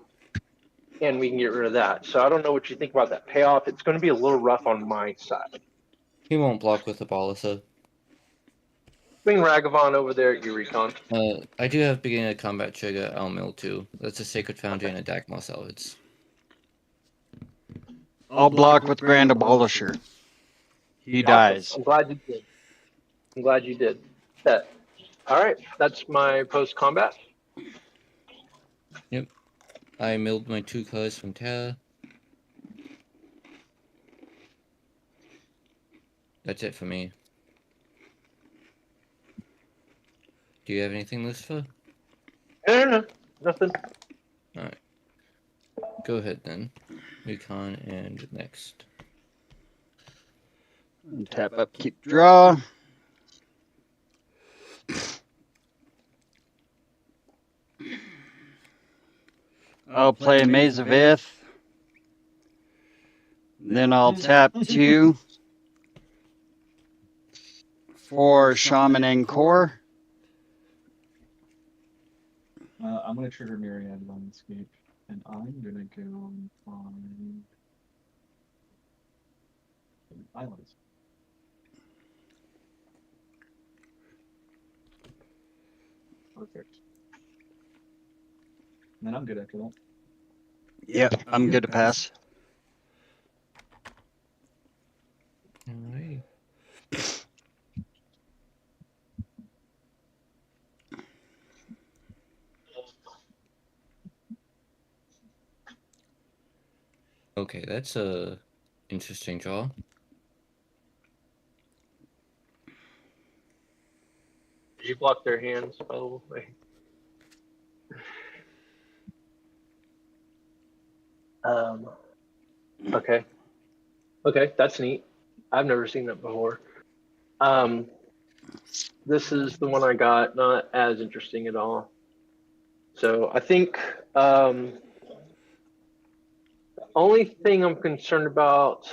and we can get rid of that. So I don't know what you think about that payoff. It's going to be a little rough on my side. He won't block with Abolisher. Swing Ragavon over there at your recon. I do have beginning of combat trigger Mill too. That's a Sacred Foundry and a Dakmar Salads. I'll block with Grand Abolisher. He dies. I'm glad you did. I'm glad you did. That. All right, that's my post combat. Yep. I milled my 2 cards from Terra. That's it for me. Do you have anything, Lucifer? No, nothing. Alright. Go ahead then. Recon and next. Tap up, keep draw. I'll play Maze of Ith. Then I'll tap 2 for Shaman and Core. I'm gonna trigger Myriad Landscape, and I'm gonna go and find islands. Perfect. And then I'm good after that. Yep, I'm good to pass. Alright. Okay, that's a interesting draw. Did you block their hands, by the way? Okay. Okay, that's neat. I've never seen that before. This is the one I got, not as interesting at all. So I think the only thing I'm concerned about,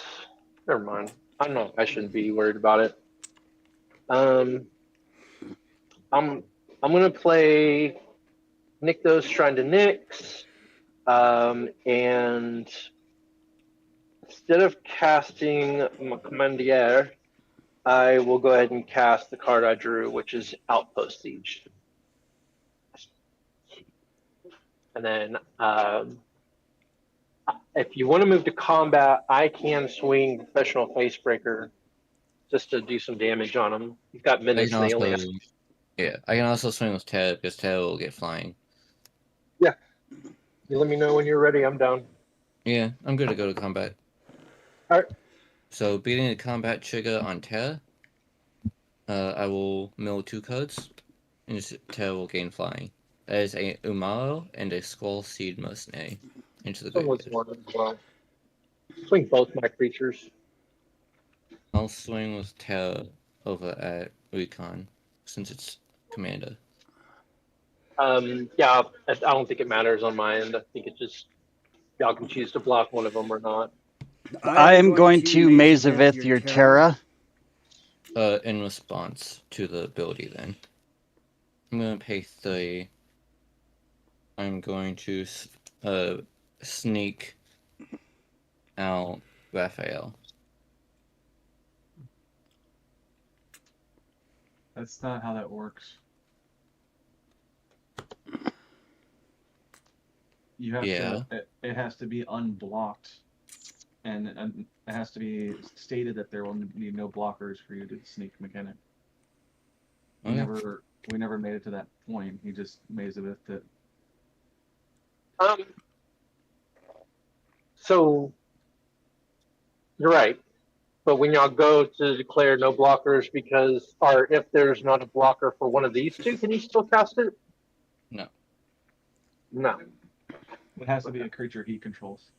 never mind. I don't know. I shouldn't be worried about it. I'm gonna play Nykthos Shrine to Nyx, and instead of casting my Commandier, I will go ahead and cast the card I drew, which is Outpost Siege. And then if you want to move to combat, I can swing Professional Facebreaker just to do some damage on him. He's got I minutes can and they only also, have... I can also swing with Terra because Terra will get flying. You let me know when you're ready. I'm down. Yeah, I'm good to go to combat. Alright. So, beating the combat trigger on Terra, I will mill 2 cards, and Terra will gain flying. That is a Umaro and a Skull Seed Mercenary into the Someone's graveyard. one as well. Swing both my creatures. I'll swing with Terra over at Recon, since it's commander. Yeah, I don't think it matters on my end. I think it just, y'all can choose to block one of them or not. I am going to Maze of Ith your Terra. In response to the ability then. I'm going to pay 3. I'm going to sneak out Raphael. That's not how that works. You have to. It has to be unblocked, and it has to be stated that there will be no blockers for you to sneak McKinnon. Okay. We never made it to that point. He just Maze of Ith it. So you're right, but when y'all go to declare no blockers because, or if there's not a blocker for one of these two, can you still cast it? No. No. It has to be a creature he controls.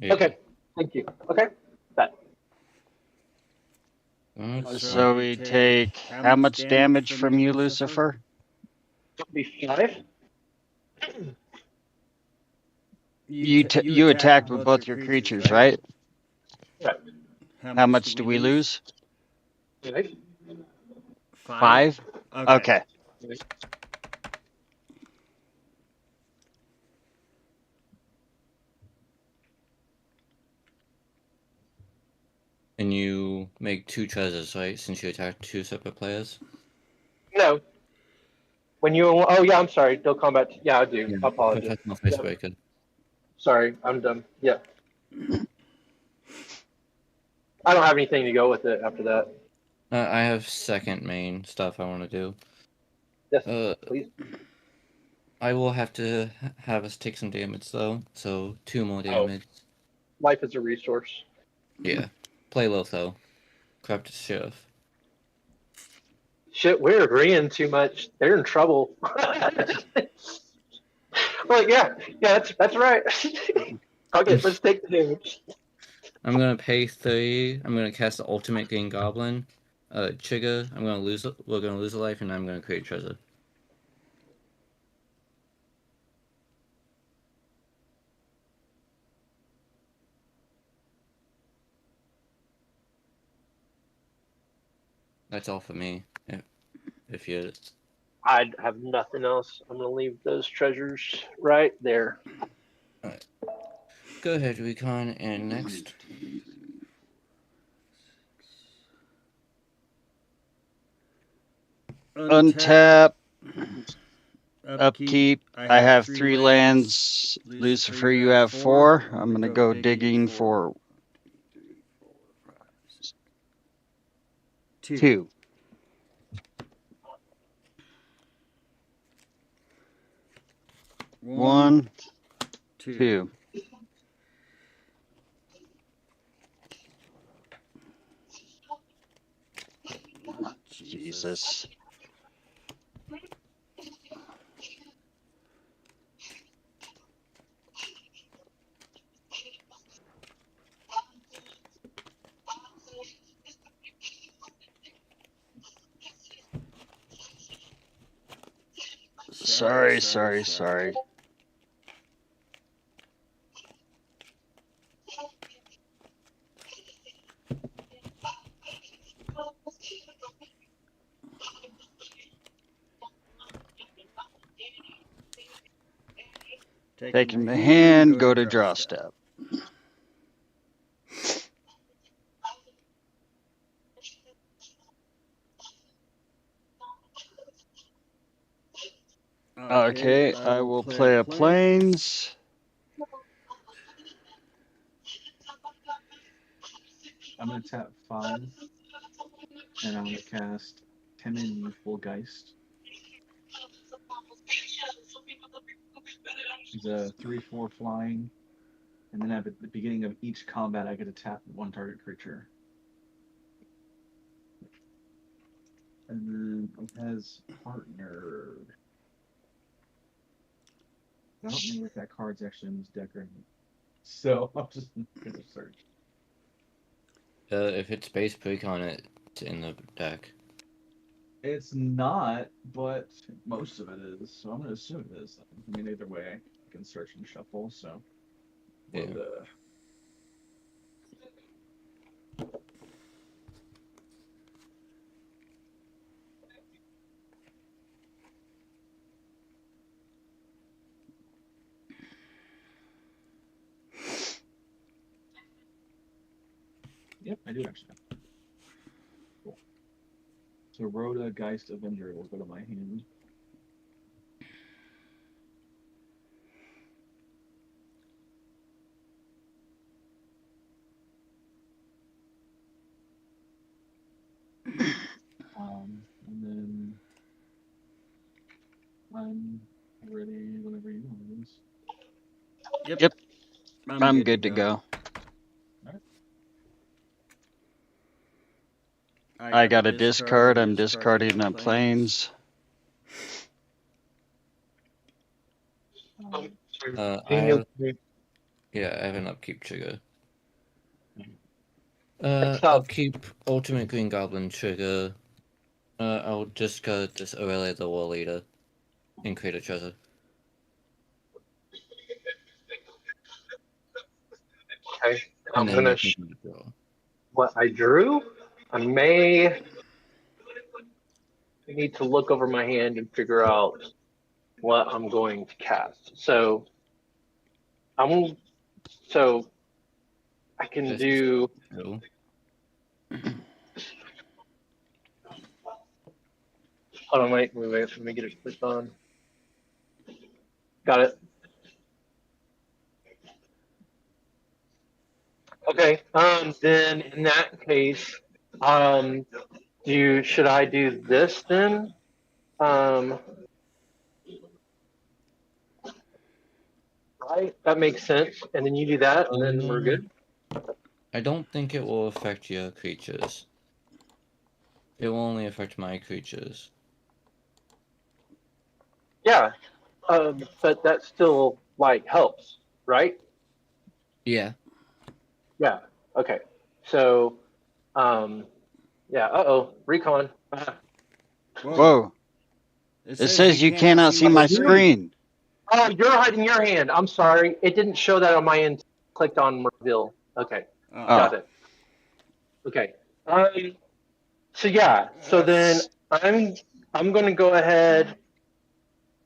Yeah. Okay. Thank you. Okay. That. So we take how much damage from you, Lucifer? Be 5. You attacked with both your creatures, right? Right. How much do we lose? 5? 5? Okay. And you make 2 treasures, right? Since you attacked 2 separate players? No. When you, oh yeah, I'm sorry. No combat. Yeah, I do. Yeah. I apologize. Professional Facebreaker. Sorry, I'm dumb. Yeah. I don't have anything to go with it after that. I have second main stuff I want to do. Yes, please. I will have to have us take some damage though, so 2 more damage. Life is a resource. Yeah. Play low though. Corrupted Sheriff. Shit, we're agreeing too much. They're in trouble. Well, yeah, that's right. Okay, let's take the damage. I'm gonna pay 3. I'm gonna cast the Ultimate Green Goblin. Trigger. We're gonna lose a life, and I'm gonna create treasure. That's all for me. If you. I have nothing else. I'm gonna leave those treasures right there. Alright. Go ahead, Recon, and next. Untap. Upkeep. I have 3 lands. Lucifer, you have 4. I'm gonna go digging for 2. 1, 2. Jesus. Sorry. Taking the hand, go to draw step. Okay, I will play a plains. I'm gonna tap 5, and I'm gonna cast Timid Youthful Geist. He's a 3/4 flying, and then at the beginning of each combat, I get to tap 1 target creature. And then it has partner. I don't remember if that card's actually in this deck or not. So I'm just gonna search. If it's base Recon, it's in the deck. It's not, but most of it is. So I'm gonna assume it is. I mean, either way, I can search and shuffle. So. Yeah. Yep, I do actually. Cool. So Rhoda, Geist, Avenger will go to my hand. And then I'm ready whenever you want. Yep. I'm good to go. I got a discard. I'm discarding the plains. I have an upkeep trigger. Upkeep Ultimate Green Goblin trigger. I'll discard this Aurelia the War Leader and create a treasure. Okay, I'm gonna. What I drew, I may need to look over my hand and figure out what I'm going to cast. So I can do. Hold on, wait. Let me get it clicked on. Got it. Okay. Okay. Then in that case, should I do this then? Right. That makes sense. And then you do that, and then we're good. I don't think it will affect your creatures. It will only affect my creatures. Yeah. But that still like helps, right? Yeah. Yeah. Okay. So, yeah. Recon. Whoa. It says you cannot see my screen. Oh, you're hiding your hand. I'm sorry. It didn't show that on my end. Clicked on reveal. Okay. Got it. Okay. So yeah. So then I'm going to go ahead.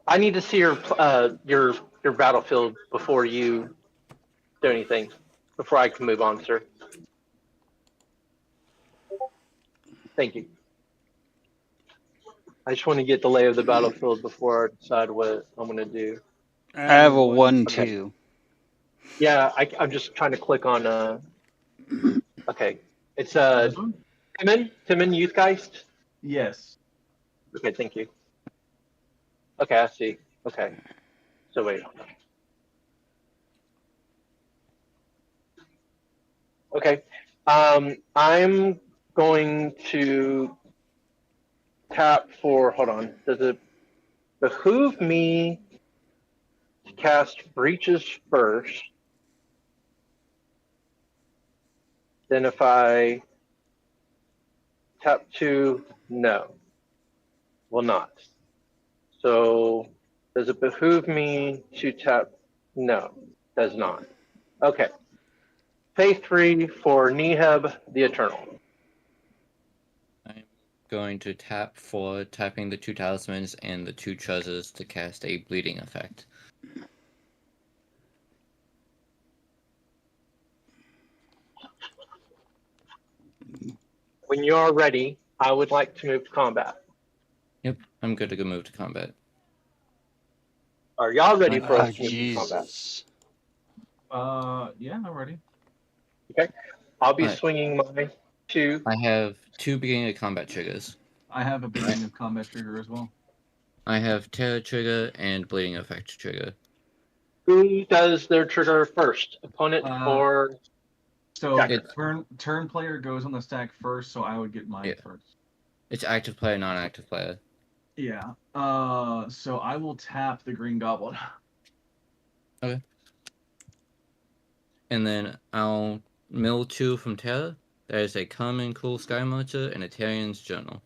I need to see your battlefield before you do anything. Before I can move on, sir. Thank you. I just want to get the lay of the battlefield before I decide what I'm going to do. I have a 1-2. Okay. Yeah, I'm just trying to click on. Okay, it's Timon Youthgeist. Yes. Okay, thank you. Okay, I see. Okay, so wait. Okay, I'm going to tap for. Hold on. Does it behoove me to cast Breaches first? Then if I tap 2, no, will not. So does it behoove me to tap? No, does not. Okay. Pay 3 for Neheb the Eternal. I'm going to tap for tapping the 2 talismans and the 2 treasures to cast a bleeding effect. When you are ready, I would like to move to combat. Yep, I'm good to go move to combat. Are y'all ready for Oh, us to move to combat? Jesus. Yeah, I'm ready. Okay. I'll be Alright. swinging my 2. I have 2 beginning of combat triggers. I have a beginning of combat trigger as well. I have terror trigger and bleeding effect trigger. Who does their trigger first? Opponent or So Jacker? turn player goes on the stack first, so I would get mine first. It's active player, non-active player. Yeah. So I will tap the Green Goblin. Okay. And then I'll mill 2 from Terra. That is a common Cool Sky Marcher and a Terrian's Journal.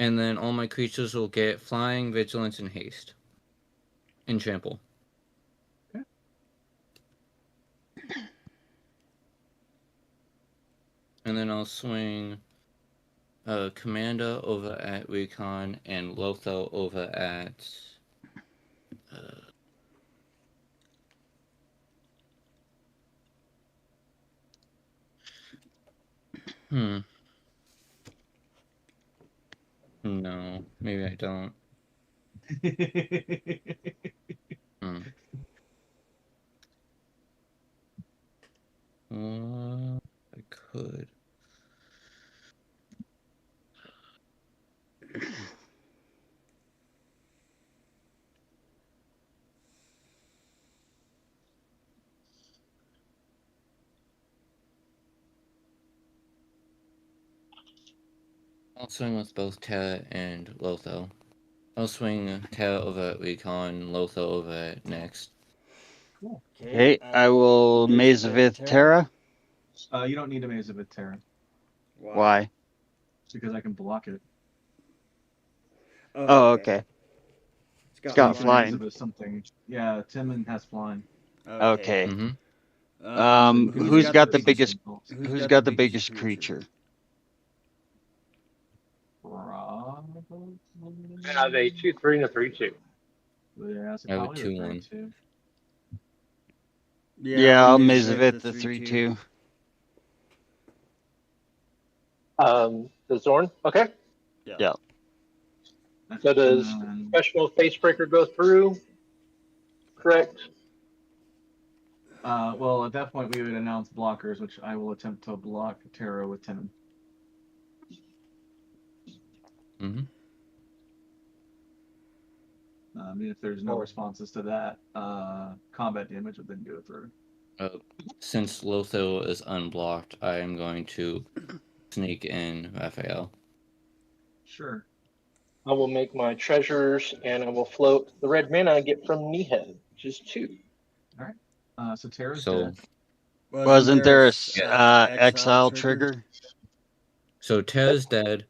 And then all my creatures will get Flying, Vigilance, and Haste. And Trample. Okay. And then I'll swing Commander over at Recon and Lotho over at... No, maybe I don't. I could. I'll swing with both Terra and Lotho. I'll swing Terra over at Recon, Lotho over at next. Cool. Okay, I will Mazavith Terra. You don't need a Mazavith Terra. Why? Because I can block it. Oh, okay. It's got flying. Something. Yeah, Timon has flying. Okay. Mm-hmm. Who's got the biggest? Who's got the biggest creature? Probably. I have a 2/3 and a 3/2. Yeah, it's I have a probably 2/1. Yeah, I'll Mazavith the 3/2. The Zorn. Okay. Yeah. So does Professional Facebreaker go through? Correct. Well, at that point, we would announce blockers, which I will attempt to block Terra with 10. Mm-hmm. If there's no responses to that, combat damage would then go through. Since Lothal is unblocked, I am going to sneak in Raphael. Sure. I will make my treasures and I will float the red mana I get from Kneehead, which is 2. So Terra's So- dead. Wasn't there a a exile trigger? So Terra's dead.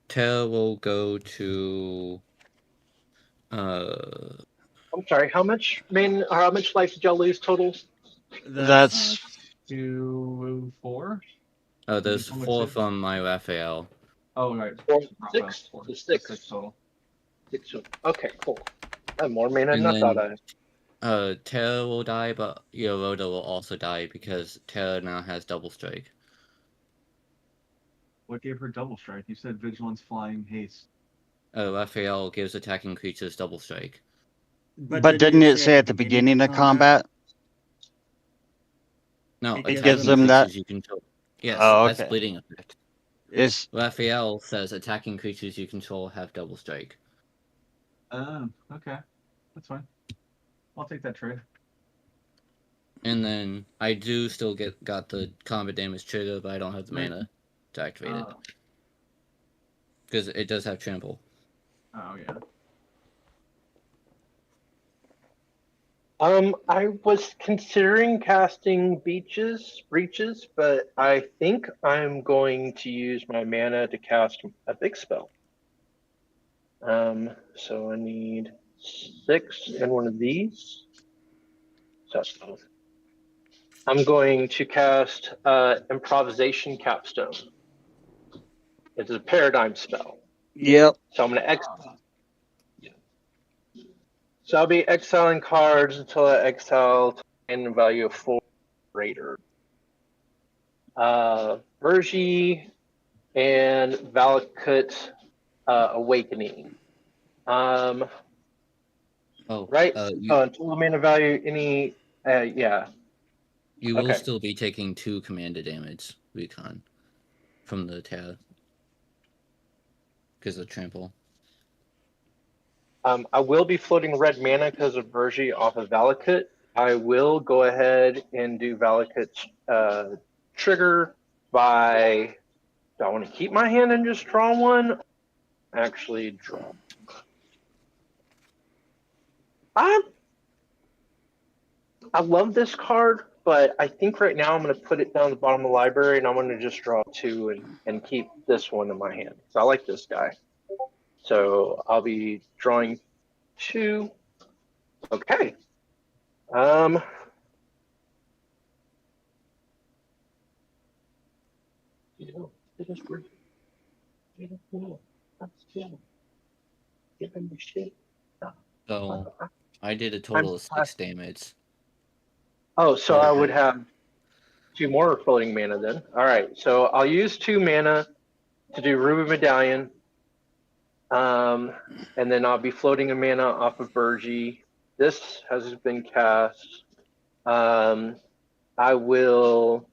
Terra will go to I'm sorry, how much life did y'all lose total? That's 2, 4? there's How much 4 is- from my Raphael. Oh, right. 6? Four. It's 6. 6 total. 6. Okay, cool. I have more mana And than I thought then- I had. Terra will die, but Yoroda will also die because Terra now has double strike. What gave her double strike? You said vigilance, flying, haste. Raphael gives attacking creatures double strike. but didn't it say at the beginning of combat? No, It attacking gives them that? creatures you control. Yes, Oh, that's okay. bleeding effect. Is Raphael says attacking creatures you control have double strike. Okay. That's fine. I'll take that trade. And then I do still got the combat damage trigger, but I don't have the mana to activate it. Because it does have trample. Oh, yeah. I was considering casting breaches, but I think I'm going to use my mana to cast a big spell. So I need 6 and one of these. So that's both. I'm going to cast Improvisation Capstone. It's a paradigm spell. yep. So I'm going to So I'll be exiling cards until I exile in value of 4 greater. Vergi and Valakut Awakening. Oh, Right? you Total mana value, any, yeah. you will okay. still be taking 2 commander damage, Recon, from the Terra. Because of trample. I will be floating red mana because of Vergi off of Valakut. I will go ahead and do Valakut's trigger by. Do I want to keep my hand and just draw one? Actually, draw. I love this card, but I think right now I'm going to put it down the bottom of the library and I'm going to just draw 2 and keep this one in my hand. So I like this guy. So I'll be drawing 2. Okay. So I did a total of 6 damage. Oh, so I would have 2 more floating mana then. All right, so I'll use 2 mana to do Ruby Medallion. And then I'll be floating a mana off of Vergi. This has been cast. I will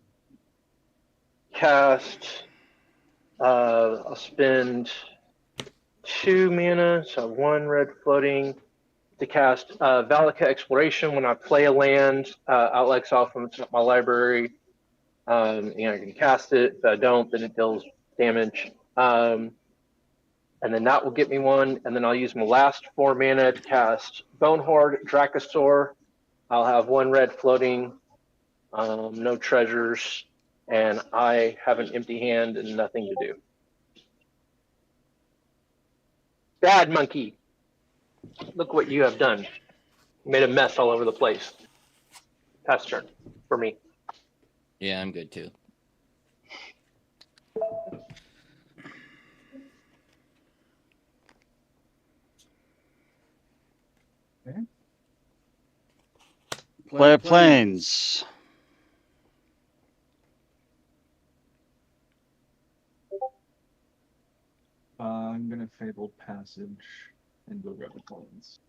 cast. I'll spend 2 mana, so 1 red floating to cast Valakut Exploration. When I play a land, I'll exile from my library. I can cast it. If I don't, then it deals damage. And then that will get me 1. And then I'll use my last 4 mana to cast Bonehorde Dracosaur. I'll have 1 red floating, no treasures, and I have an empty hand and nothing to do. Bad monkey. Look what you have done. You made a mess all over the place. Pass turn for me. Yeah, I'm good too. Play planes. I'm gonna Fabled Passage and go grab the coins.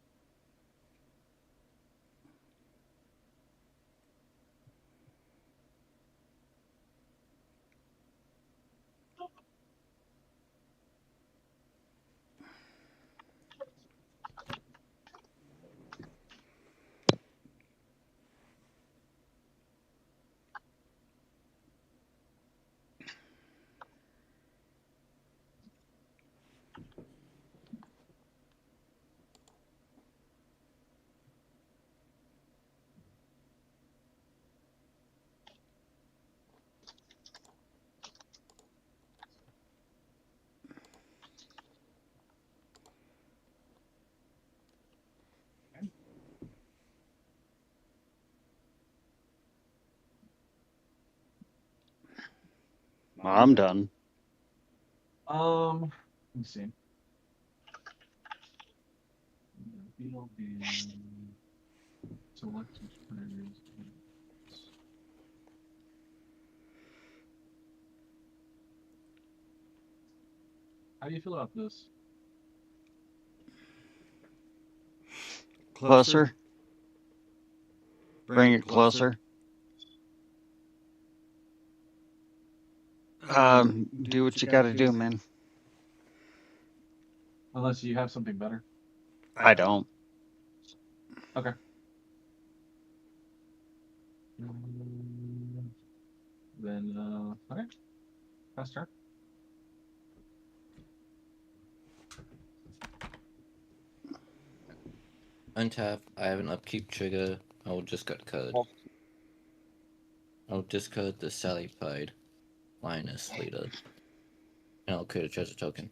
I'm done. Let me see. Beetle and select which players. How do you feel about this? Closer. Bring it closer. Do what you gotta do, man. Unless you have something better. I don't. Okay. Then, okay. Pass turn. Untap. I have an upkeep trigger. I will discard card. I'll discard the Sally Pride Lioness leader. And I'll create a treasure token.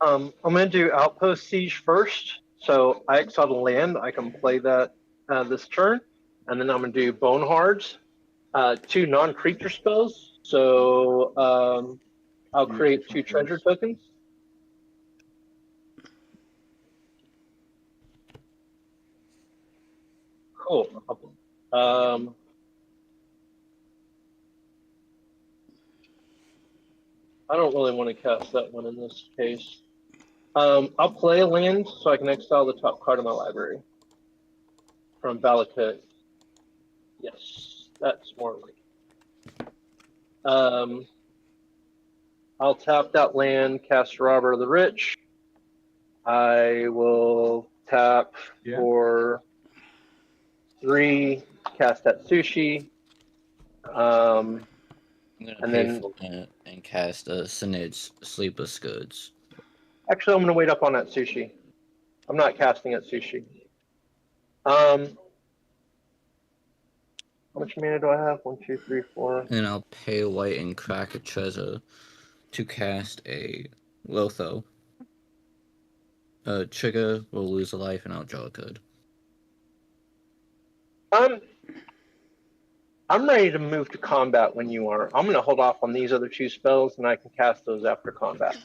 I'm going to do Outpost Siege first. So I exiled a land. I can play that this turn. And then I'm going to do Bonehards, 2 non-creature spells. So I'll create 2 treasure tokens. Cool. I don't really want to cast that one in this case. I'll play a land so I can exile the top card of my library from Valakut. Yes, that's more like. I'll tap that land, cast Robber of the Rich. I will tap for 3, cast that Sushi. I'm gonna And pay then for it and cast Synod's Sleeper Scourge. actually, I'm going to wait up on that Sushi. I'm not casting at Sushi. How much mana do I have? 1, 2, 3, 4. And then I'll pay white and crack a treasure to cast a Lotho. Trigger will lose a life and I'll draw a card. I'm ready to move to combat when you are. I'm going to hold off on these other 2 spells, and I can cast those after combat.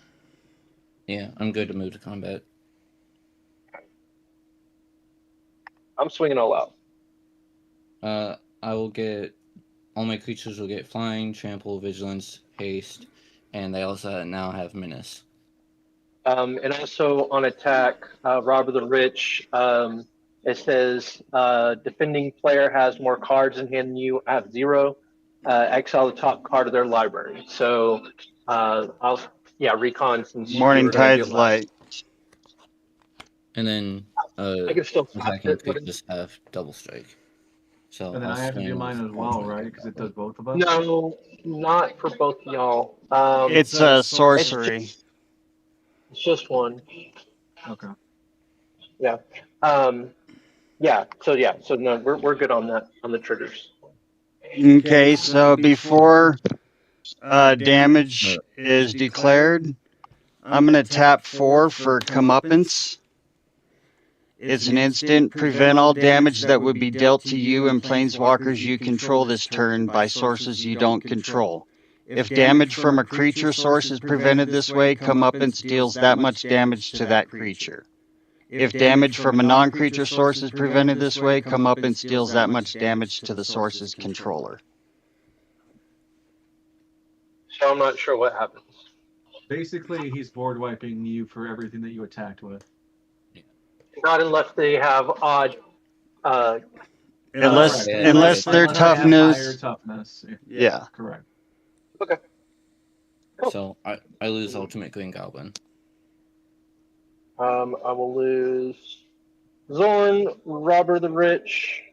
Yeah, I'm good to move to combat. I'm swinging all out. I will get... All my creatures will get Flying, Trample, Vigilance, Haste, and they also now have Menace. And also on attack, Robber the Rich, it says defending player has more cards in hand than you. I have 0. Exile the top card of their library. So recon since Morning Tide's light. And then I can still attacking creatures have double strike. So And then I have to do mine as well, right? Because it does both of us? No, not for both of y'all. It's a sorcery. It's just 1. Okay. Yeah. So no, we're good on that, on the triggers. Okay, so before damage is declared, I'm going to tap 4 for Comeuppance. It's an instant. Prevent all damage that would be dealt to you and planeswalkers you control this turn by sources you don't control. If damage from a creature source is prevented this way, Comeuppance deals that much damage to that creature. If damage from a non-creature source is prevented this way, Comeuppance deals that much damage to the source's controller. So I'm not sure what happens. Basically, he's board wiping you for everything that you attacked with. Not unless they have odd. Unless Correct. unless their Unless they have toughness. higher toughness. Yeah. Correct. Okay. Cool. So I lose Ultimate Green Goblin. I will lose Zorn, Robber the Rich,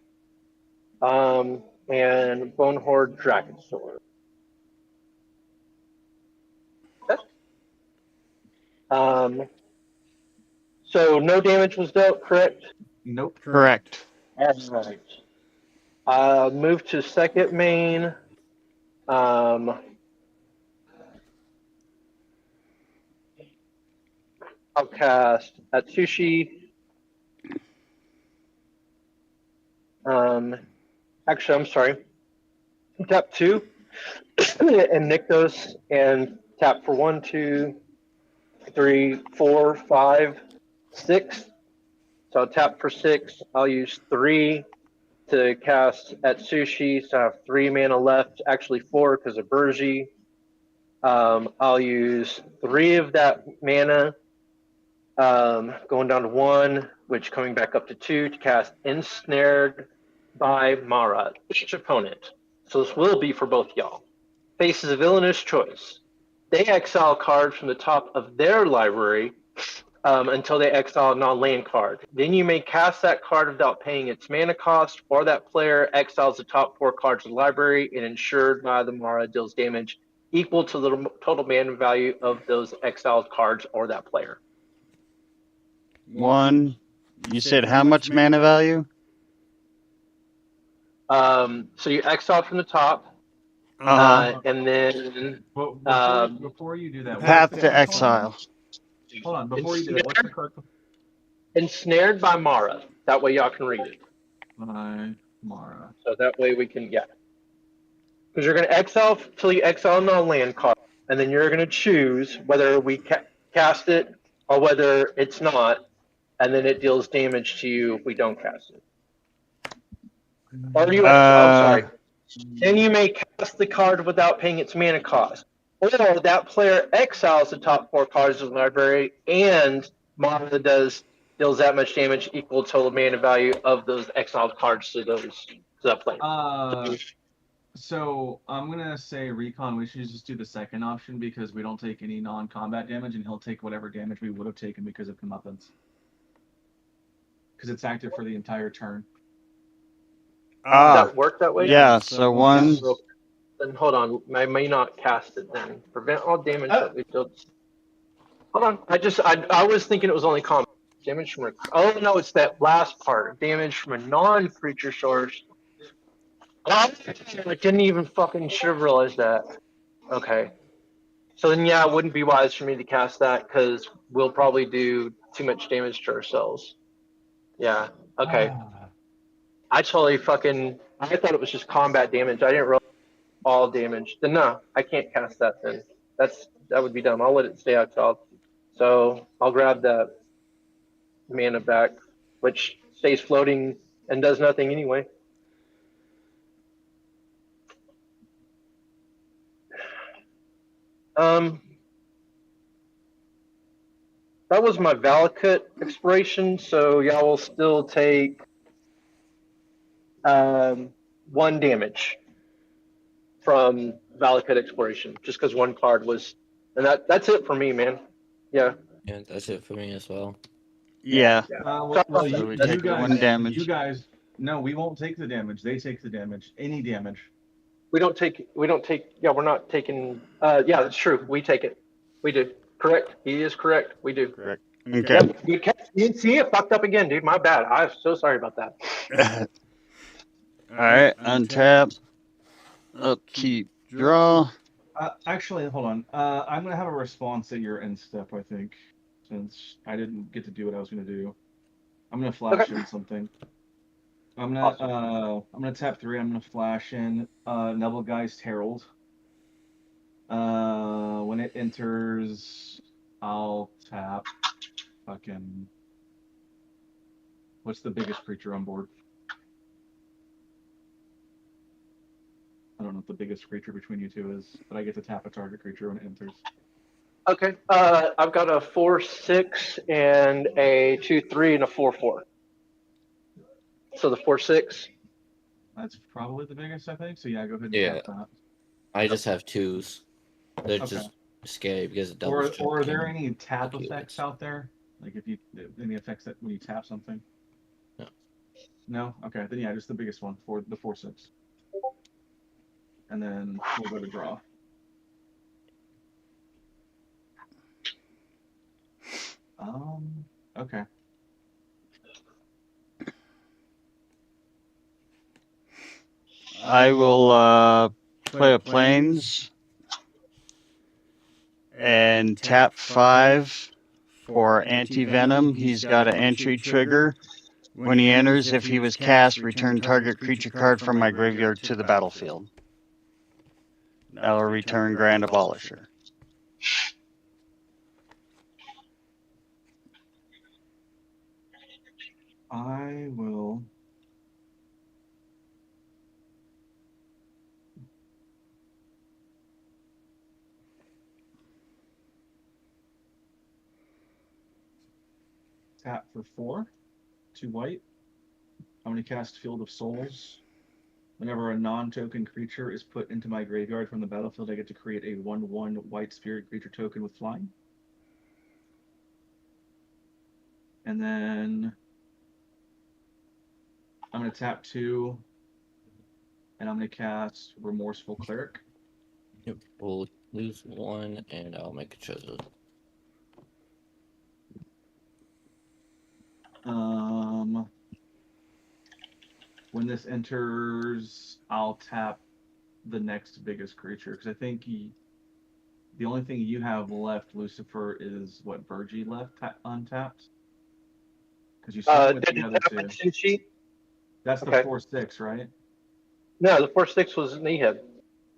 and Bonehorde Dragon Sword. Okay. So no damage was dealt, correct? Nope. Correct. Alright. Move to second main. I'll cast Atsushi. Actually, I'm sorry. tap 2, and Nykthos, and tap for 1, 2, 3, 4, 5, 6. So I'll tap for 6. I'll use 3 to cast at Sushi, so I have 3 mana left. Actually 4 because of Burji. I'll use 3 of that mana, going down to 1, which coming back up to 2 to cast Ensnared by Mara, each opponent. So this will be for both y'all. Faces a villainous choice. They exile cards from the top of their library until they exile a non-land card. Then you may cast that card without paying its mana cost, or that player exiles the top 4 cards of the library and ensured by the Mara deals damage equal to the total mana value of those exiled cards or that player. 1. You said how much mana value? So you exile from the top, and then Before you do that, Path what's to the- exile. Hold on, before you do that, what's the card? Ensnared by Mara. That way y'all can read it. By Mara. So that way we can, Because you're going to exile till you exile a non-land card, and then you're going to choose whether we cast it or whether it's not, and then it deals damage to you if we don't cast it. Or you I'm sorry. Then you may cast the card without paying its mana cost. Or that player exiles the top 4 cards of the library, and Mara deals that much damage equal to total mana value of those exiled cards to that player. So I'm gonna say Recon. We should just do the second option because we don't take any non-combat damage, and he'll take whatever damage we would have taken because of comeuppance. Because it's active for the entire turn. Does that work that way? Yeah, so 1. Then hold on, I may not cast it then. Prevent all damage that we deal. Hold on, I was thinking it was only combat damage from. Oh no, it's that last part. Damage from a non-creature source. I didn't even fucking should have realized that. Okay, so then yeah, it wouldn't be wise for me to cast that because we'll probably do too much damage to ourselves. Yeah. Okay. I totally fucking. I thought it was just combat damage. I didn't realize all damage. Then no, I can't cast that. Then that would be dumb. I'll let it stay exiled. So I'll grab that mana back, which stays floating and does nothing anyway. That was my Valakut expiration, so y'all will still take 1 damage from Valakut exploration, just because 1 card was, and that's it for me, man. Yeah. Yeah, that's it for me as well. Yeah. Well, So we take 1 damage. You guys, no, we won't take the damage. They take the damage. Any damage. We don't take. Yeah, we're not taking. Yeah, that's true. We take it. We do. Correct. He is correct. We do. Correct. Okay. Yep. You didn't see it. Fucked up again, dude. My bad. I'm so sorry about that. All right, untap. Upkeep. Draw. Actually, hold on. I'm gonna have a response at your end step, I think, since I didn't get to do what I was gonna do. I'm gonna flash in something. I'm gonna tap 3. I'm gonna flash in Nebelgeist Herald. When it enters, I'll tap fucking. What's the biggest creature on board? I don't know what the biggest creature between you two is, but I get to tap a target creature when it enters. Okay. I've got a 4/6 and a 2/3 and a 4/4. So the 4/6. That's probably the biggest, I think. So yeah, go ahead and Yeah. tap that. I just have 2s. They're Okay. just scary because it doubles. Or are there check any tap Okay, effects out there? Like any effects that when you tap something? No. No? Okay, then yeah, just the biggest one for the 4/6. And then we'll go to draw. Okay. I will play a Plains and tap 5 for anti-venom. He's got an entry trigger. When he enters, if he was cast, return target creature card from my graveyard to the battlefield. I'll return Grand Abolisher. I will. Tap for 4, 2 white. I'm going to cast Field of Souls. Whenever a non-token creature is put into my graveyard from the battlefield, I get to create a 1/1 white spirit creature token with flying. And then I'm going to tap 2, and I'm going to cast Remorseful Cleric. Yep. We'll lose 1, and I'll make a treasure. When this enters, I'll tap the next biggest creature, because I think the only thing you have left, Lucifer, is what, Virgie left untapped? Because you start with Did the it other have a two. tin sheet? That's the Okay. 4/6, right? No, the 4/6 was Neheb.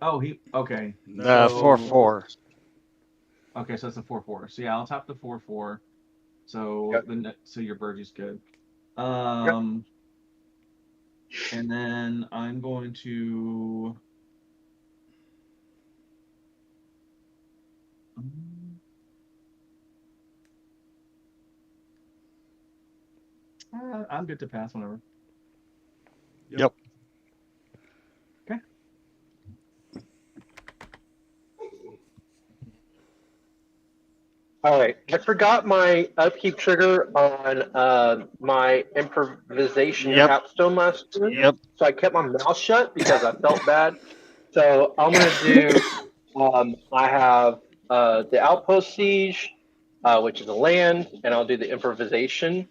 Oh, okay. 4/4. Okay, so that's a 4/4. So yeah, I'll tap the 4/4. So Okay. so your Virgie's good. And then I'm going to. I'm good to pass whenever. Yep. Okay. All right. I forgot my upkeep trigger on my improvisation capstone last turn. Yep. So I kept my mouth shut because I felt bad. So I'm gonna do. I have the Outpost Siege, which is a land, and I'll do the improvisation.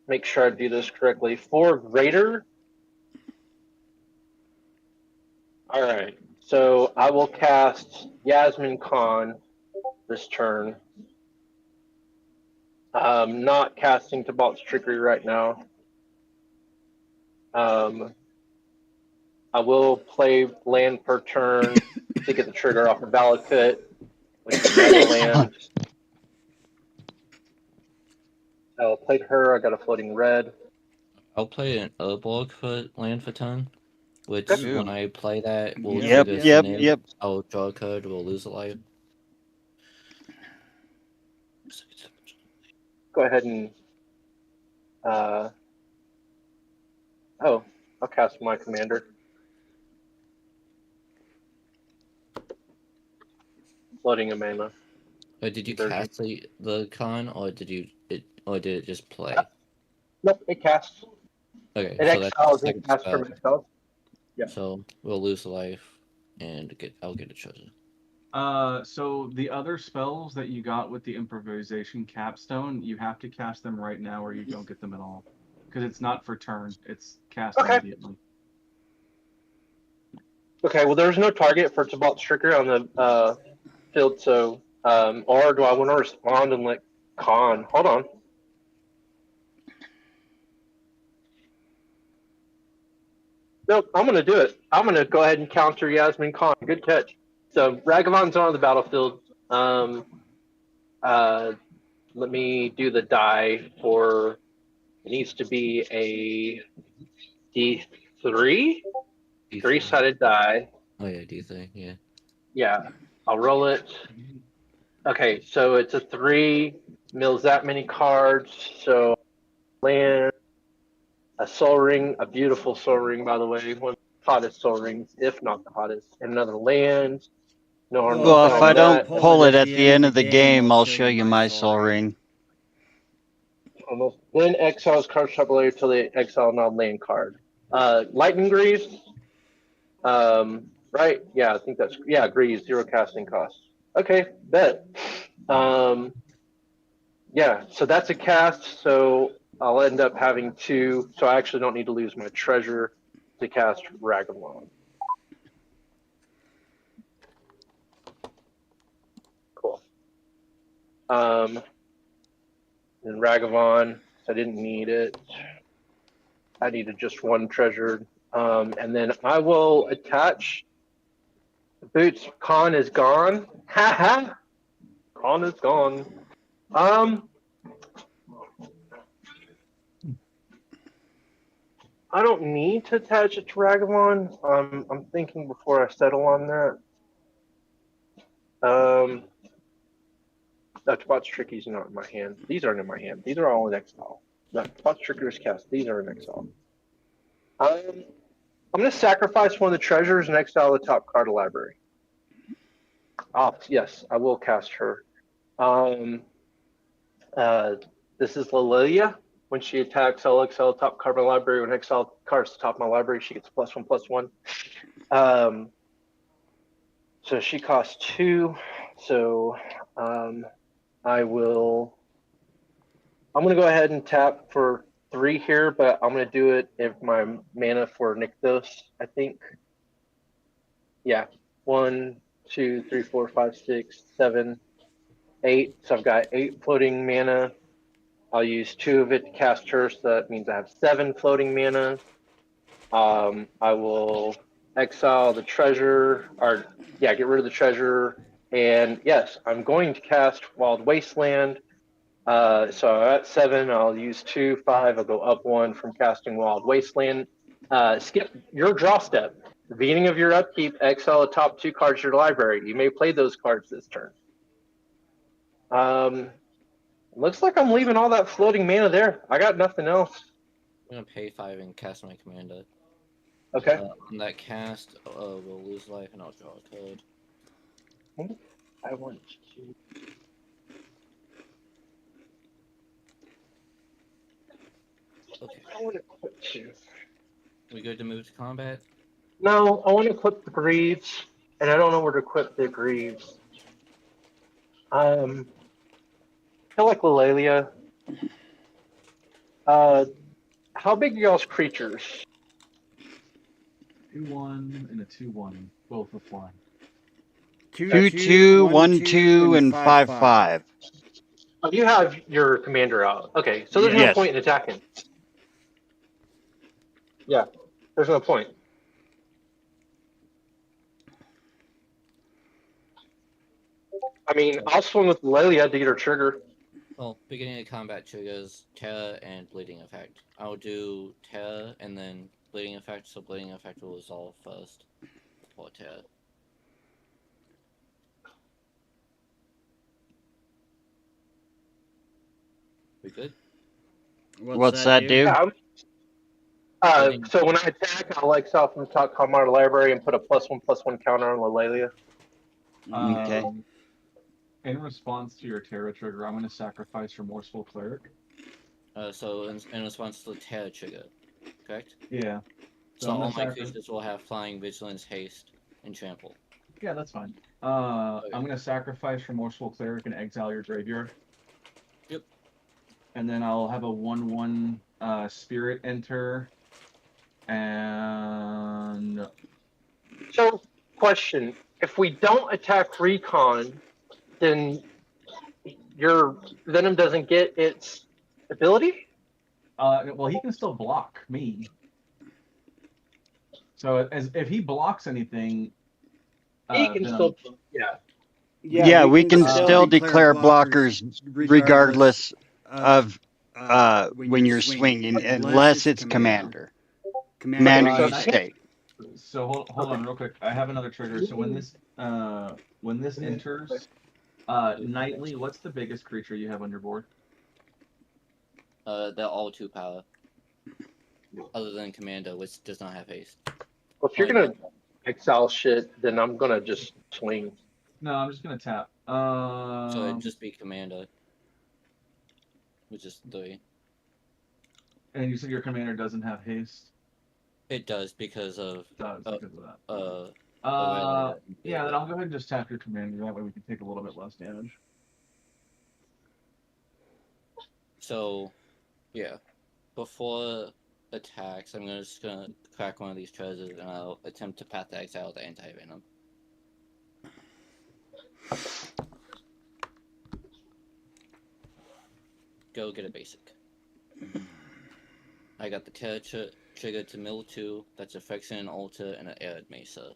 Make sure I do this correctly. 4 greater. All right. So I will cast Yasmin Khan this turn. Not casting Tibalt's Trickery right now. I will play land per turn to get the trigger off of Valakut, which is another land. I'll play her. I got a floating red. I'll play an Urborg for land for 10, which Ooh. when I play that will Yep, trigger yep, Snib. yep. I'll draw a card, we'll lose a life. Go ahead and I'll cast my commander. Floating a mana. Did you Version. cast the con, or did it just play? Nope, it casts. Okay, It so that's the exiles and second casts spell. from itself. Yeah. So we'll lose a life, and I'll get a treasure. So the other spells that you got with the improvisation capstone, you have to cast them right now, or you don't get them at all, because it's not for turn. It's cast immediately. Okay. Well, there's no target for Tibalt's Trigger on the field, so or do I want to respond and let Khan? Hold on. Nope, I'm going to do it. I'm going to go ahead and counter Yasmin Khan. Good catch. So Ragavon's on the battlefield. Let me do the die for. It needs to be a D3, 3-sided die. Oh yeah, D3, yeah. Yeah, I'll roll it. Okay, so it's a 3, mills that many cards. So land, a Soul Ring, a beautiful Soul Ring, by the way, one of the hottest Soul Rings, if not the hottest, and another land. No harm, no Well, if foul I with don't that. pull it at the end of the game, I'll show you my Soul Ring. Almost. Then exiles card shuffle later till they exile non-land card. Lightning Greaves. Right? Yeah, I think that's Greaves, 0 casting cost. Okay, bet. Yeah, so that's a cast. So I'll end up having 2. So I actually don't need to lose my treasure to cast Ragavon. Cool. And Ragavon, I didn't need it. I needed just 1 treasure. And then I will attach Boots, Con is gone. Haha. Con is gone. I don't need to attach it to Ragavon. I'm thinking before I settle on that. That Spot's Tricky's not in my hand. These aren't in my hand. These are all in exile. That Spot's Tricker's cast. These are in exile. I'm going to sacrifice one of the treasures and exile the top card of library. Ah, yes, I will cast her. This is Lilia. When she attacks, I'll exile top card of my library. When exile card's the top of my library, she gets +1/+1. So she costs 2. So I'm going to go ahead and tap for 3 here, but I'm going to do it if my mana for Nykthos, I think. Yeah. 1, 2, 3, 4, 5, 6, 7, 8. So I've got 8 floating mana. I'll use 2 of it to cast her, so that means I have 7 floating mana. I will exile the treasure, or yeah, get rid of the treasure. And yes, I'm going to cast Wild Wasteland. So at 7, I'll use 2, 5. I'll go up 1 from casting Wild Wasteland. Skip your draw step. Beginning of your upkeep, exile the top 2 cards of your library. You may play those cards this turn. Looks like I'm leaving all that floating mana there. I got nothing else. I'm gonna pay 5 and cast my commander. Okay. On that cast, we'll lose life and I'll draw a card. I want to. Okay. I want to equip 2. We good to move to combat? No, I want to equip the Greaves, and I don't know where to equip the Greaves. I feel like Lilia. How big are y'all's creatures? 2/1 and a 2/1, both with flying. 2/2, 1/2, and 5/5. Oh, you have your commander out. Okay, so there's no Yes. point in attacking. Yeah, there's no point. I mean, I'll swing with Lilia to get her trigger. Well, beginning of combat triggers Terror and Bleeding Effect. I'll do Terror and then Bleeding Effect, so Bleeding Effect will resolve first before Terror. We good? What's that do? Yeah, so when I attack, I'll exile from the top card of the library and put a +1/+1 counter on Lilia. Okay. In response to your Terra trigger, I'm going to sacrifice Remorseful Cleric. So in response to the Terror trigger, correct? Yeah. So I'm all gonna my creatures will have Flying, Vigilance, Haste, and Trample. Yeah, that's fine. I'm going to sacrifice Remorseful Cleric and exile your graveyard. Yep. And then I'll have a 1/1 Spirit enter. And So, question: if we don't attack Recon, then your Venom doesn't get its ability? well, he can still block me. So if he blocks anything, He can then still, yeah. Yeah, we can still declare blockers regardless of when you're swinging, unless it's commander. Commander Okay, use so- state. So hold on real quick. I have another trigger. So when this enters, nightly, what's the biggest creature you have on your board? They're all 2 power. Other than Commander, which does not have haste. Well, if you're gonna exile shit, then I'm gonna just swing. No, I'm just gonna tap. So it'd just be Commander. Which is 3. And you said your commander doesn't have haste. It does because of Does because of that. Yeah, then I'll go ahead and just tap your commander. That way we can take a little bit less damage. So, yeah. Before attacks, I'm just gonna crack one of these treasures and I'll attempt to path the exile the anti-venom. Go get a basic. I got the Terror trigger to mill 2, that's Affection and Altar, and an Arid Mesa.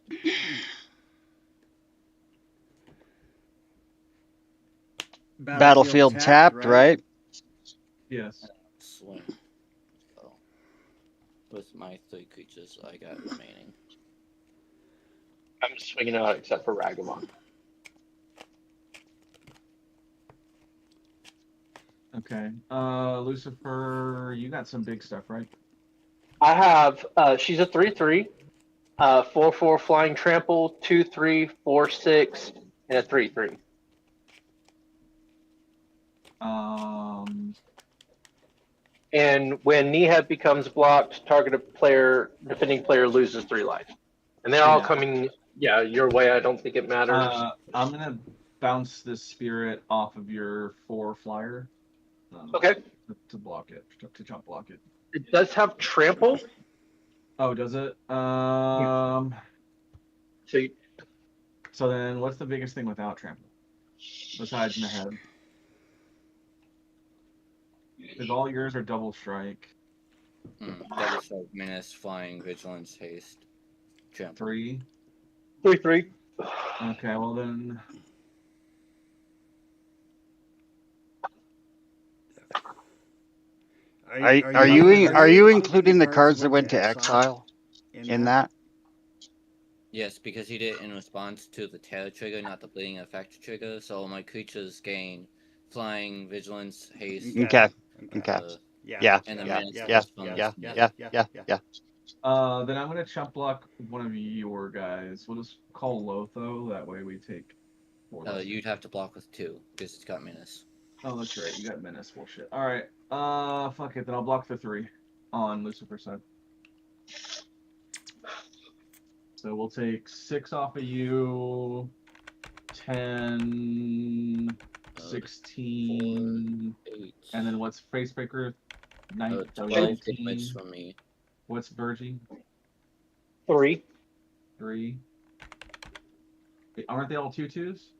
Battlefield tapped, right? Yes. Swing. So, with my 3 creatures I got remaining. I'm swinging out except for Ragavon. Okay. Lucifer, you got some big stuff, right? I have she's a 3/3, 4/4 flying trample, 2/3, 4/6, and a 3/3. And when Neheb becomes blocked, defending player loses 3 life. And they're all coming, your way. I don't think it matters. I'm gonna bounce this spirit off of your 4 flyer. Okay. To block it, to jump block it. It does have trample. Oh, does it? So then, what's the biggest thing without trample? Besides Neheb? Because all yours are double strike. Double strike, menace, flying, vigilance, haste, trample. 3. 3/3. Okay, well then. Are you including the cards that went to exile in that? Yes, because he did it in response to the terror trigger, not the bleeding effect trigger. So my creatures gain flying, vigilance, haste. Okay. Yeah. And the Yeah. menace Yeah. comes from Yeah. this. Yeah. Then I'm gonna chump block one of your guys. We'll just call Lotho. That way we take 4. You'd have to block with 2 because it's got menace. Oh, that's right. You got menace bullshit. All right. Fuck it. Then I'll block the 3 on Lucifer's side. So we'll take 6 off of you. 10, 16, 8. and then what's Facebreaker? 12 19. damage from me. What's Virgie? 3. 3. Wait, aren't they all 2/2s?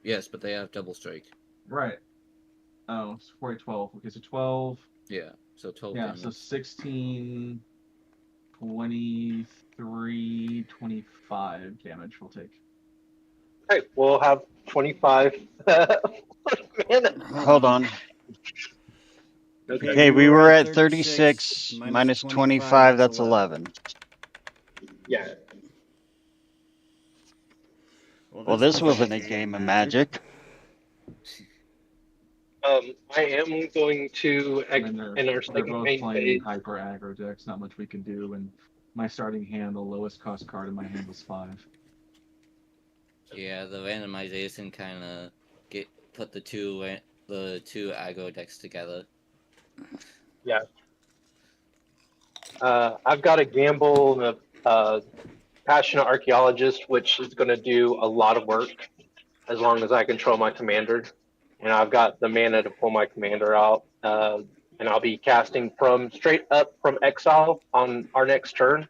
Yes, but they have double strike. Right. Oh, it's 4, 12. Okay, so 12. Yeah, so 12 Yeah, damage. so 16, 23, 25 damage we'll take. Okay, we'll have 25. Man. Hold on. Okay, we were at 36 minus 25. That's 11. Yeah. Well, this wasn't a game of Magic. I am going to in our They're second both main playing phase. hyper aggro decks. Not much we can do. And my starting hand, the lowest cost card in my hand was 5. Yeah, the randomization kind of put the two aggro decks together. Yeah. I've got a gamble and a passionate archaeologist, which is going to do a lot of work as long as I control my commander. And I've got the mana to pull my commander out. And I'll be casting straight up from exile on our next turn.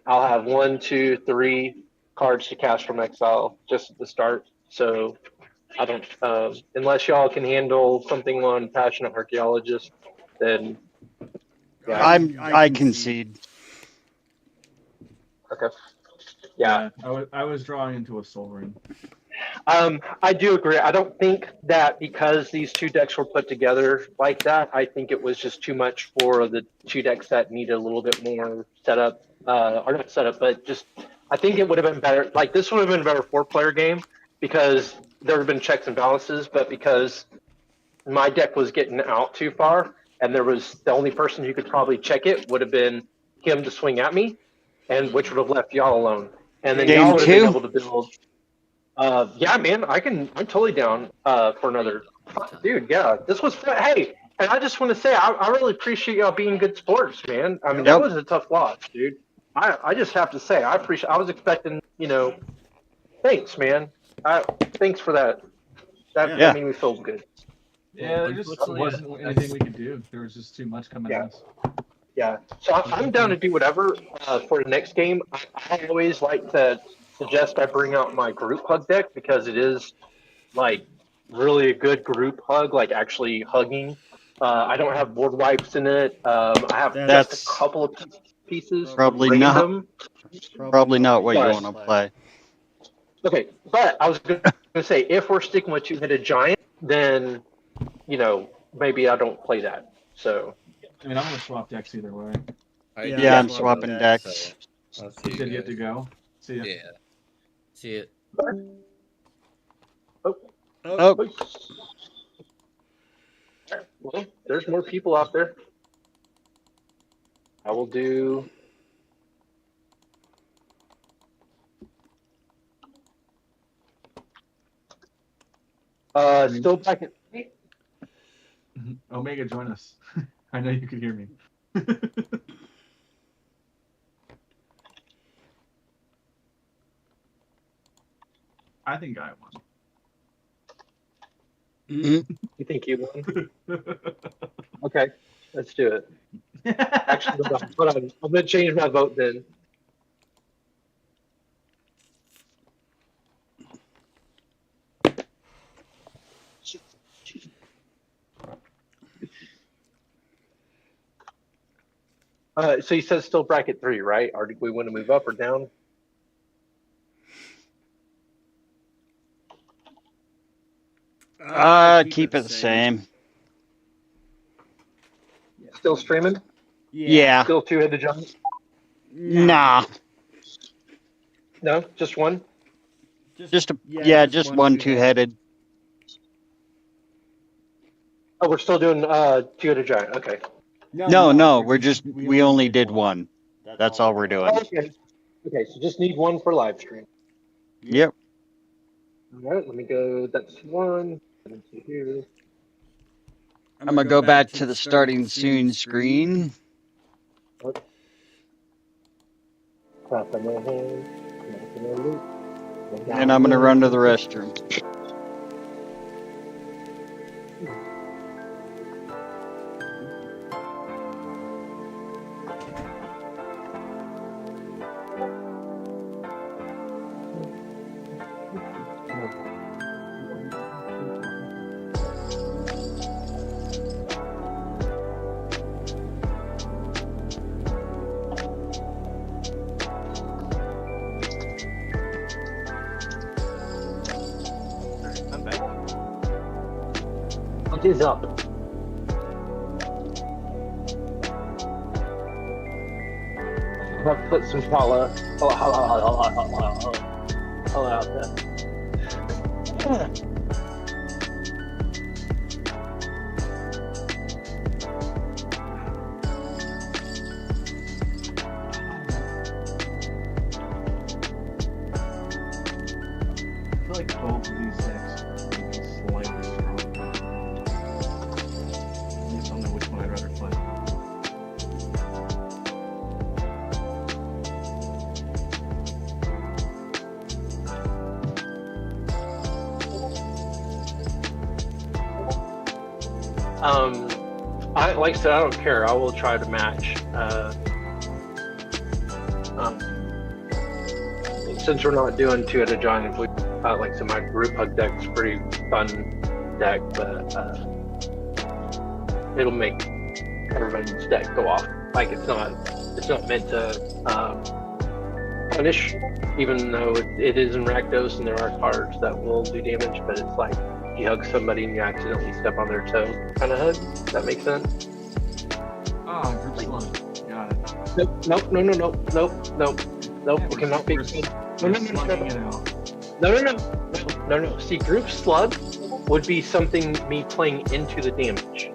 I'll have 1, 2, 3 cards to cast from exile just at the start. So I don't, unless y'all can handle something on passionate archaeologist, then yeah. I concede. Okay. Yeah. I was drawing into a Soul Ring. I do agree. I don't think that because these 2 decks were put together like that, I think it was just too much for the 2 decks that needed a little bit more setup, or not setup, but just, I think it would have been better. Like, this would have been a better 4-player game because there would have been checks and balances, but because my deck was getting out too far, and there was the only person who could probably check it would have been him to swing at me, and which would have left y'all alone. And then y'all would have been able to build. Yeah, man, I'm totally down for another. Dude, yeah, this was fun. Hey, and I just want to say, I really appreciate y'all being good sports, man. I mean, that was a tough loss, dude. I just have to say, I was expecting, thanks, man. Thanks for that. That made me feel good. Yeah, there just wasn't anything we could do. There was just too much coming at us. Yeah, so I'm down to do whatever for the next game. I always like to suggest I bring out my group hug deck because it is like really a good group hug, like actually hugging. I don't have board wipes in it. I have just a couple of pieces. Probably not what you want to play. Okay, but I was going to gonna say if we're sticking with two-headed giant, then maybe I don't play that. So I mean, I'm gonna swap decks either way. Yeah, I'm swapping decks. So I'll see You you said you have guys. to go. See ya. Yeah. See it. Oh, well, there's more people out there. I will do. Still back at. Omega, join us. I know you could hear me. I think I won. You think you won? Okay, let's do it. Actually, hold on. I'm gonna change my vote then. So you said still bracket 3, right? Or do we want to move up or down? keep it the same. Still streaming? Yeah. Still two-headed giant? Nah. No, just one. Just one two-headed. Oh, we're still doing two-headed giant. Okay. No, we only did one. That's all we're doing. Okay. Okay, so just need one for live stream. Yep. All right, let me go. That's one. Here. I'm gonna go back to the starting soon screen. And I'm gonna run to the restroom. What is up? I'll put some holla out there. I feel like both of these decks would be slightly stronger. I just don't know which one I'd rather play. Like I said, I don't care. I will try to match. Since we're not doing two-headed giant, we like I said, my group hug deck's pretty fun deck, but it'll make everybody's deck go off. Like it's not meant to punish, even though it is in Rakdos and there are cards that will do damage. But it's like you hug somebody and you accidentally step on their toe, kind of hug. Does that make sense? Oh, group slug. Got it. Nope. It cannot be. No. See, group slug would be something me playing into the damage.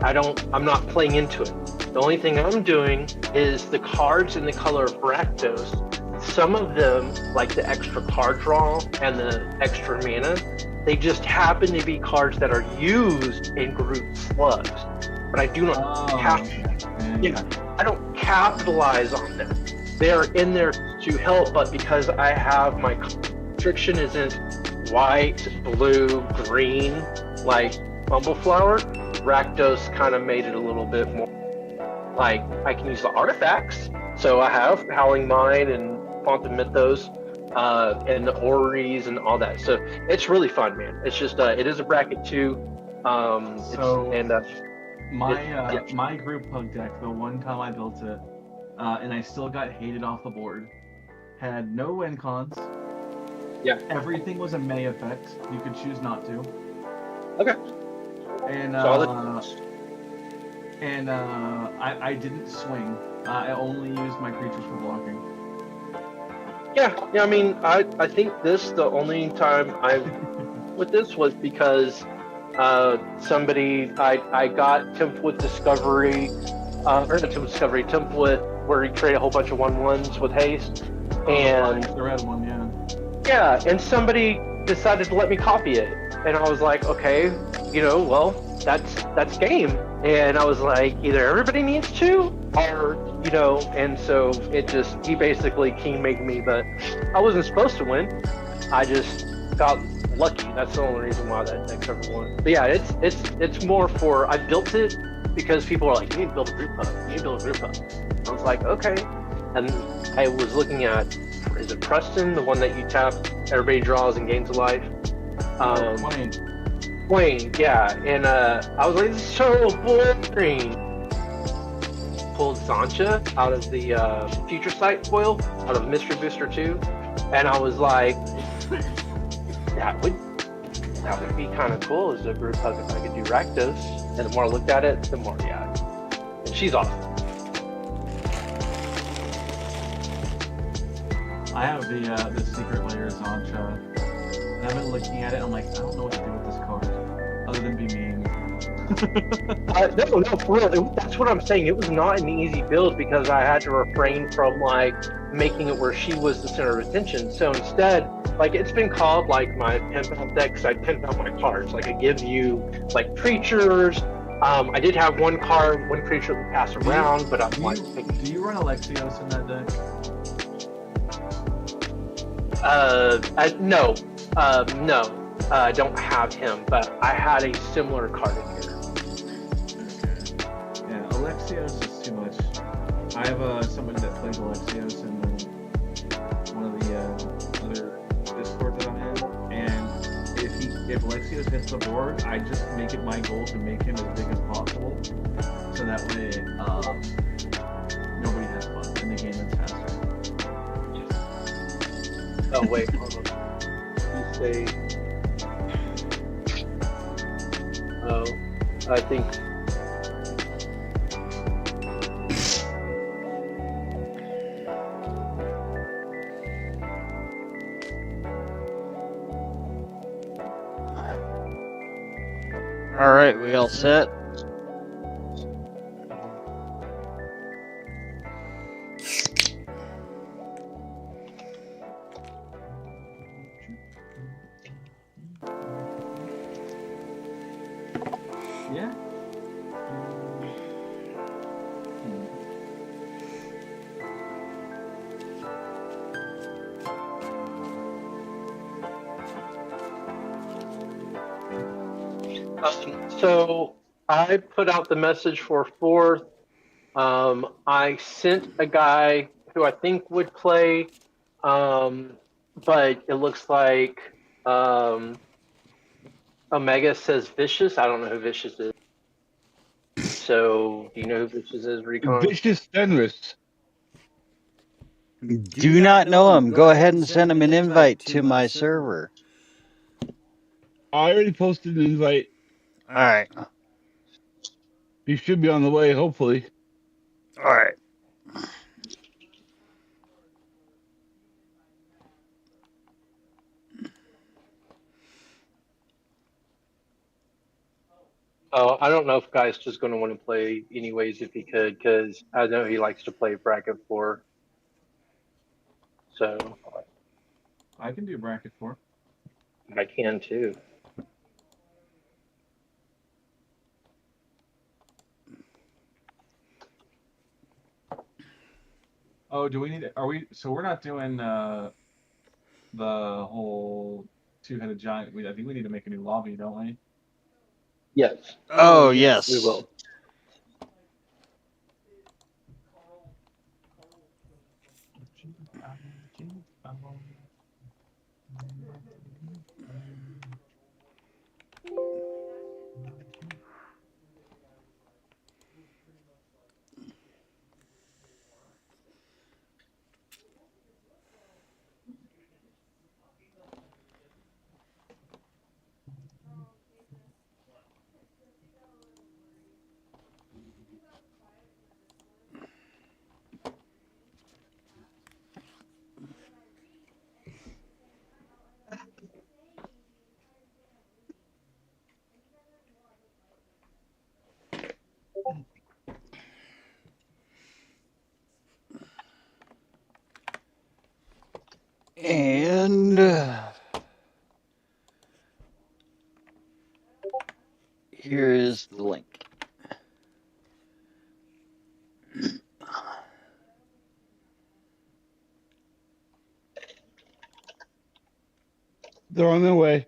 I'm not playing into it. The only thing I'm doing is the cards in the color of Rakdos. Some of them, like the extra card draw and the extra mana, they just happen to be cards that are used in group slugs. But I do not I don't capitalize on them. They are in there to help, but because I have my restriction isn't white, blue, green, like Bumbleflower, Rakdos kind of made it a little bit more like I can use the artifacts. So I have Howling Mine and Font of Mythos, and the Orreries and all that. So it's really fun, man. It's just it is a bracket 2. My group hug deck, the one time I built it, and I still got hated off the board, had no win cons, Yeah. Everything was a May effect. You could choose not to. Okay. And Solid. I didn't swing. I only used my creatures for blocking. Yeah. I mean, I think the only time I with this was because somebody I got Temp with Discovery, or not Temp with Discovery, Temp with where you trade a whole bunch of 1/1s with haste, and The red one, yeah. and somebody decided to let me copy it, and I was like, okay, well, that's game, and I was like, either everybody needs to, or and so he basically king made me, but I wasn't supposed to win. I just got lucky. That's the only reason why that deck's ever won. But yeah, it's more for, I built it because people are like, you need to build a group hub. You need to build a group hub. I was like, okay. And I was looking at, is it Preston, the one that you tap, everybody draws and gains a life? Wayne, yeah. And I was like, this is so boring. Pulled Zancha out of the Future Sight foil, out of Mystery Booster 2. And I was like, that would be kind of cool as a group hug if I could do Rakdos. And the more I looked at it, the more, yeah. And she's awesome. I have the secret layer Zancha, and I've been looking at it. I'm like, I don't know what to do with this card, other than be mean. No, for real. That's what I'm saying. It was not an easy build because I had to refrain from making it where she was the center of attention. So instead, it's been called my pimp out deck because I pimp out my cards. I give you creatures. I did have one creature that pass around, but I'm do you run Alexios in that deck? No. I don't have him, but I had a similar card in here. Okay. Yeah, Alexios is too much. I have somebody that plays Alexios in one of the other Discord that I'm in, and if Alexios hits the board, I just make it my goal to make him as big as possible, so that way nobody has fun and the game is faster. Oh wait, hold on. You say? Oh, I think. All right, we all set? Yeah. So I put out the message for fourth. I sent a guy who I think would play, but it looks like Omega says Vicious. I don't know who Vicious is. So do you know who Vicious is, Recon? Vicious Fenris. Do not know him. Go ahead and send him an invite to my server. I already posted an invite. All right. He should be on the way, hopefully. All right. Oh, I don't know if Guy's just going to want to play anyways if he could, because I know he likes to play bracket 4. So I can do bracket 4. I can too. Oh, do we need? So we're not doing the whole two-headed giant. I think we need to make a new lobby, don't we? Yes. Oh, yes. We will. And here is the link. They're on their way.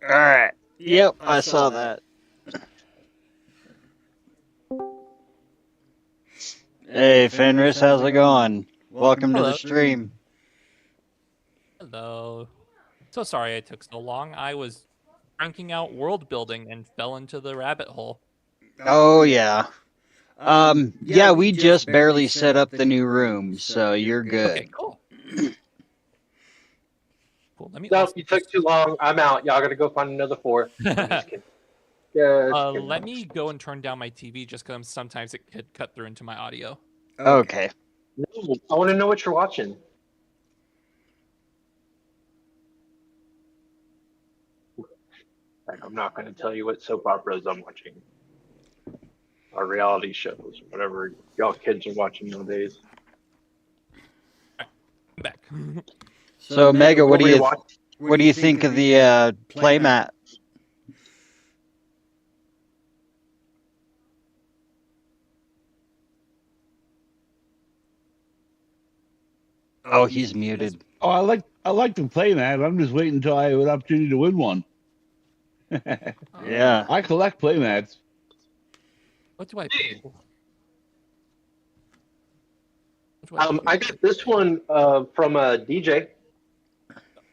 All right. Yep, I saw that. Hey, Fenris, how's it going? Welcome to the stream. Hello. So sorry I took so long. I was cranking out world building and fell into the rabbit hole. Oh, yeah. Yeah, we just barely set up the new room, so you're good. Okay, cool. Cool. Let me. No, you took too long. I'm out. Y'all gotta go find another 4. I'm just kidding. Just kidding. Let me go and turn down my TV just because sometimes it could cut through into my audio. Okay. No, I want to know what you're watching. Like, I'm not going to tell you what soap operas I'm watching. Or reality shows, whatever y'all kids are watching nowadays. I'm back. So, Mega, what do What you think of the playmat? Oh, he's muted. Oh, I like to play that. I'm just waiting until I have an opportunity to win one. Yeah. I collect playmats. What do I? I got this one from a DJ.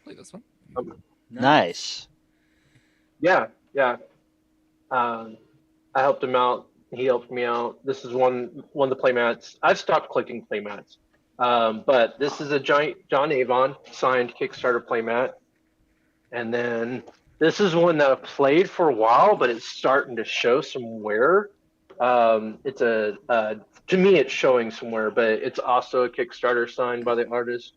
Play this one. Nice. Yeah. I helped him out. He helped me out. This is one of the playmats. I've stopped collecting playmats, but this is a giant John Avon signed Kickstarter playmat. And then this is one that I've played for a while, but it's starting to show some wear. It's to me, it's showing somewhere, but it's also a Kickstarter signed by the artist.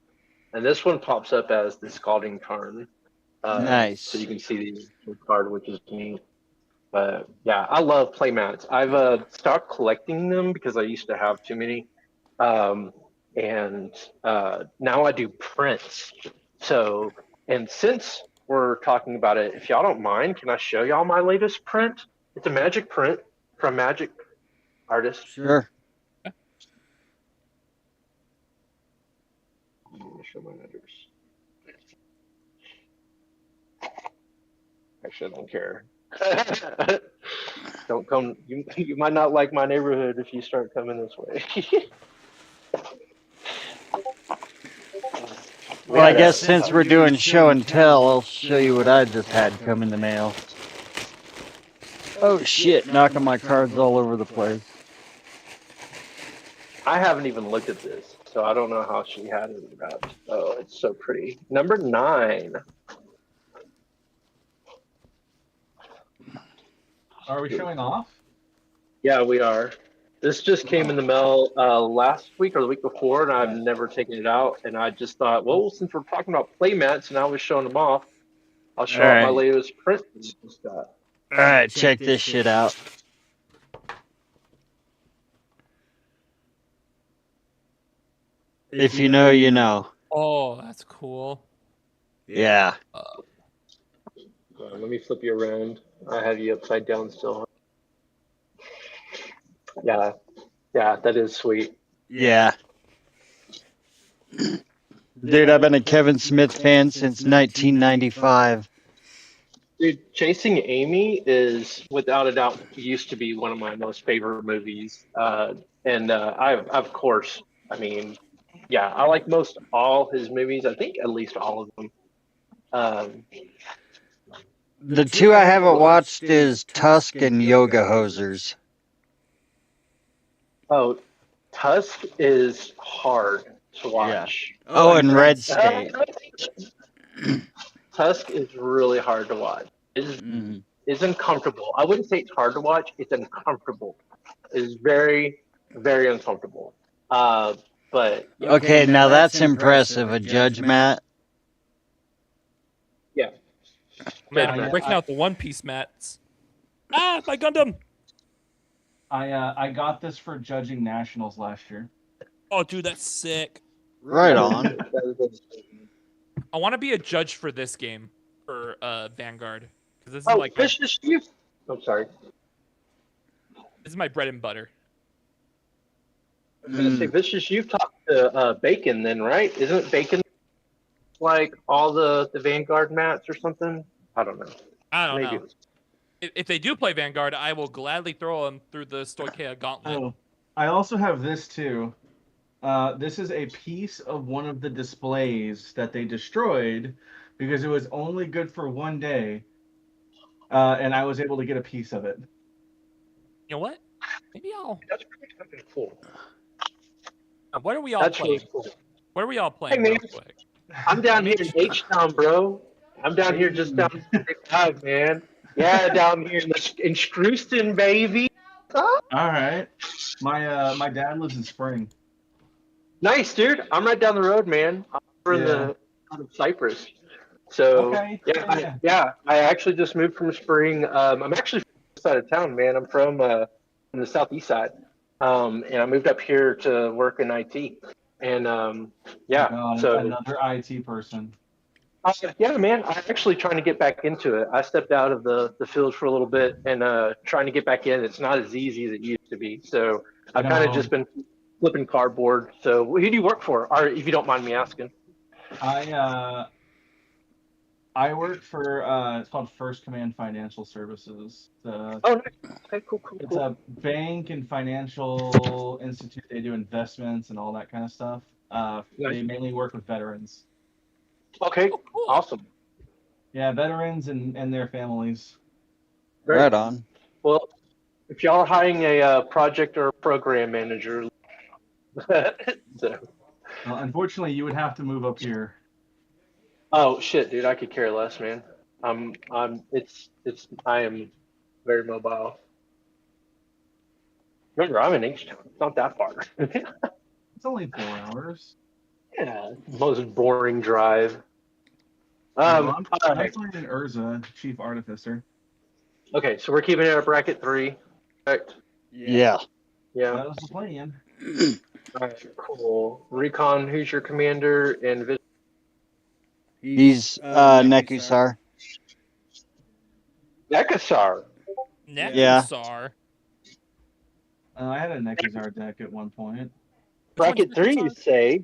And this one pops up as the Scalding Tarn. Nice. So you can see the card, which is neat. But yeah, I love playmats. I've stopped collecting them because I used to have too many. And now I do prints. So, and since we're talking about it, if y'all don't mind, can I show y'all my latest print? It's a magic print from Magic Artist. Sure. I'm gonna show my address. Actually, I don't care. Don't come. You might not like my neighborhood if you start coming this way. Well, I guess since we're doing show and tell, I'll show you what I just had come in the mail. Oh shit, knocking my cards all over the place. I haven't even looked at this, so I don't know how she had it wrapped. Oh, it's so pretty. Number 9. Are we showing off? Yeah, we are. This just came in the mail last week or the week before, and I've never taken it out. And I just thought, well, since we're talking about playmats and I was showing them off, I'll show off my latest print. All right, check this shit out. If you know, you know. Oh, that's cool. Yeah. Let me flip you around. I have you upside down still. Yeah, that is sweet. Yeah. Dude, I've been a Kevin Smith fan since 1995. Dude, Chasing Amy is without a doubt used to be one of my most favorite movies. And I of course, I mean, yeah, I like most all his movies. I think at least all of them. The two I haven't watched is Tusk and Yoga Hosers. Oh, Tusk is hard to watch. Yeah. Oh, and Red State. Tusk is really hard to watch. It's uncomfortable. I wouldn't say it's hard to watch. It's uncomfortable. It's very, very uncomfortable. But okay, now that's impressive. A judge, Matt. Yeah. Man, you're breaking out the One Piece mats. Ah, my Gundam! I got this for judging nationals last year. Oh, dude, that's sick. Right on. I want to be a judge for this game for Vanguard because this is like Vicious Youth. I'm sorry. this is my bread and butter. I was gonna say Vicious Youth talked to Bacon then, right? Isn't Bacon like all the Vanguard mats or something? I don't know. I don't Maybe. know. If they do play Vanguard, I will gladly throw them through the Stoicheia Gauntlet. Oh, I also have this too. This is a piece of one of the displays that they destroyed because it was only good for one day, and I was able to get a piece of it. You know what? Maybe I'll. That's pretty fucking cool. What are we all That's playing? really cool. What are we all playing? man. Real quick. I'm down here in H-Town, bro. I'm down here just down 35, man. Yeah, down here in Screwston, baby. All right, my dad lives in Spring. Nice, dude. I'm right down the road, man. I'm over in the out of Cyprus. So Okay. I actually just moved from Spring. I'm actually from the side of town, man. I'm from the southeast side, and I moved up here to work in IT. And God, so another IT person. yeah, man. I'm actually trying to get back into it. I stepped out of the field for a little bit and trying to get back in. It's not as easy as it used to be. So I've kind of just been flipping cardboard. So who do you work for? Or if you don't mind me asking. I work for it's called First Command Financial Services. Oh, nice. Okay, cool. It's a bank and financial institute. They do investments and all that kind of stuff. They mainly work with veterans. Okay, Cool. awesome. Yeah, veterans and their families. Great. Right on. Well, if y'all are hiring a project or a program manager, so. Unfortunately, you would have to move up here. Oh shit, dude, I could care less, man. I am very mobile. Remember, I'm in H-Town. It's not that far. It's only 4 hours. Yeah, most boring drive. I'm Alright. playing in Urza, Chief Artificer. Okay, so we're keeping it at bracket 3, correct? Yeah. Yeah. That was the plan. Alright, cool. Recon, who's your commander? And He's Nekusar. Nekasar. Nekusar. I had a Nekuzar deck at one point. Bracket 3, you say?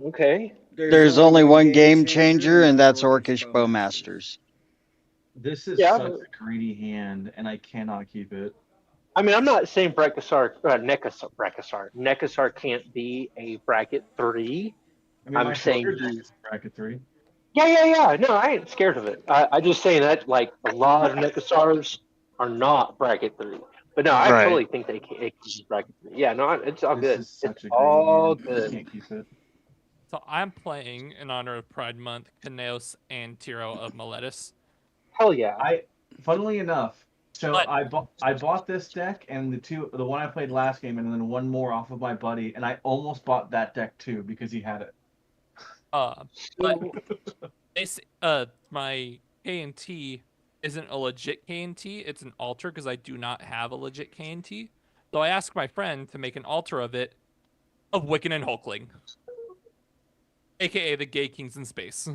Okay. There's only one game changer, and that's Orcish Bowmasters. This is Yeah, such a greedy hand, and I cannot keep it. I mean, I'm not saying Nekasar can't be a bracket 3. I mean, I'm my saying Shulker deck is bracket 3. Yeah. No, I ain't scared of it. I just saying that like a lot of Nekasars are not bracket 3. But no, I totally think they can be bracket 3. Yeah, no, it's all good. This is such It's a all greedy hand. I good. can't keep it. So I'm playing in honor of Pride Month, Kaneos and Tiro of Meletis. Hell yeah. Funnily enough, so But- I bought this deck and the one I played last game, and then one more off of my buddy, and I almost bought that deck too because he had it. But my K&T isn't a legit K&T. It's an altar because I do not have a legit K&T. So I asked my friend to make an altar of it of Wiccan and Hulkling, aka the Gay Kings in Space.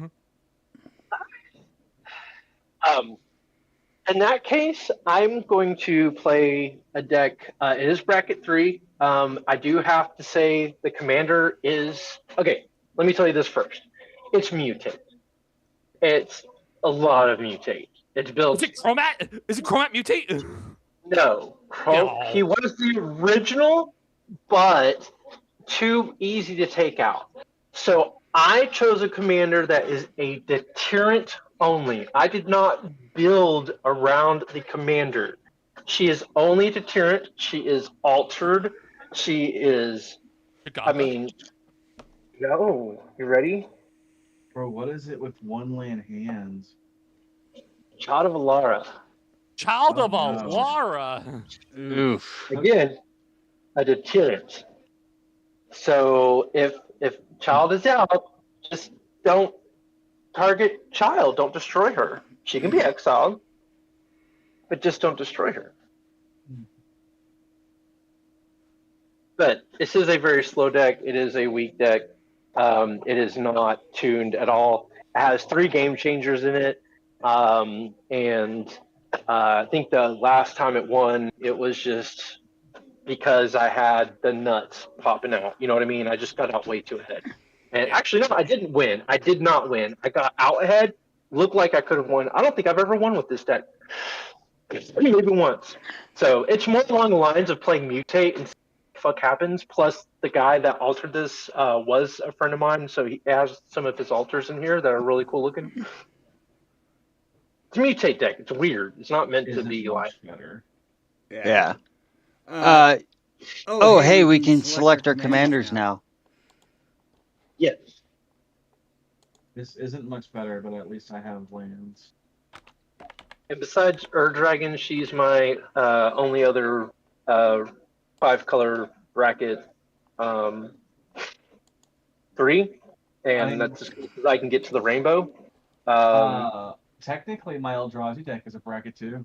In that case, I'm going to play a deck. It is bracket 3. I do have to say the commander is okay. Let me tell you this first. It's mutate. It's a lot of mutate. It's built. Is it Chromat? Is it Chromat Mutate? No. He was the original, but too easy to take out. So I chose a commander that is a deterrent only. I did not build around the commander. She is only deterrent. She is altered. She is. I mean, no. You ready? Bro, what is it with one land hands? Child of Alara. Child of Oh, no. Alara. Oof. Again, a deterrent. So if Child is out, just don't target Child. Don't destroy her. She can be exiled, but just don't destroy her. But this is a very slow deck. It is a weak deck. It is not tuned at all. has 3 game changers in it, and I think the last time it won, it was just because I had the nuts popping out. You know what I mean? I just got out way too ahead. And actually, no, I didn't win. I did not win. I got out ahead. Looked like I could have won. I don't think I've ever won with this deck. Maybe once. So it's more along the lines of playing Mutate and see what the fuck happens. Plus, the guy that altered this was a friend of mine, so he has some of his alters in here that are really cool looking. It's a Mutate deck. It's weird. It's not meant to Isn't be much like. better. Yeah. Uh, Oh, hey, we can select our commanders now. Yes. This isn't much better, but at least I have lands. And besides Dragon, she's my only other 5-color bracket 3, and that's just because I can get to the rainbow. Technically, my Eldrazi deck is a bracket 2.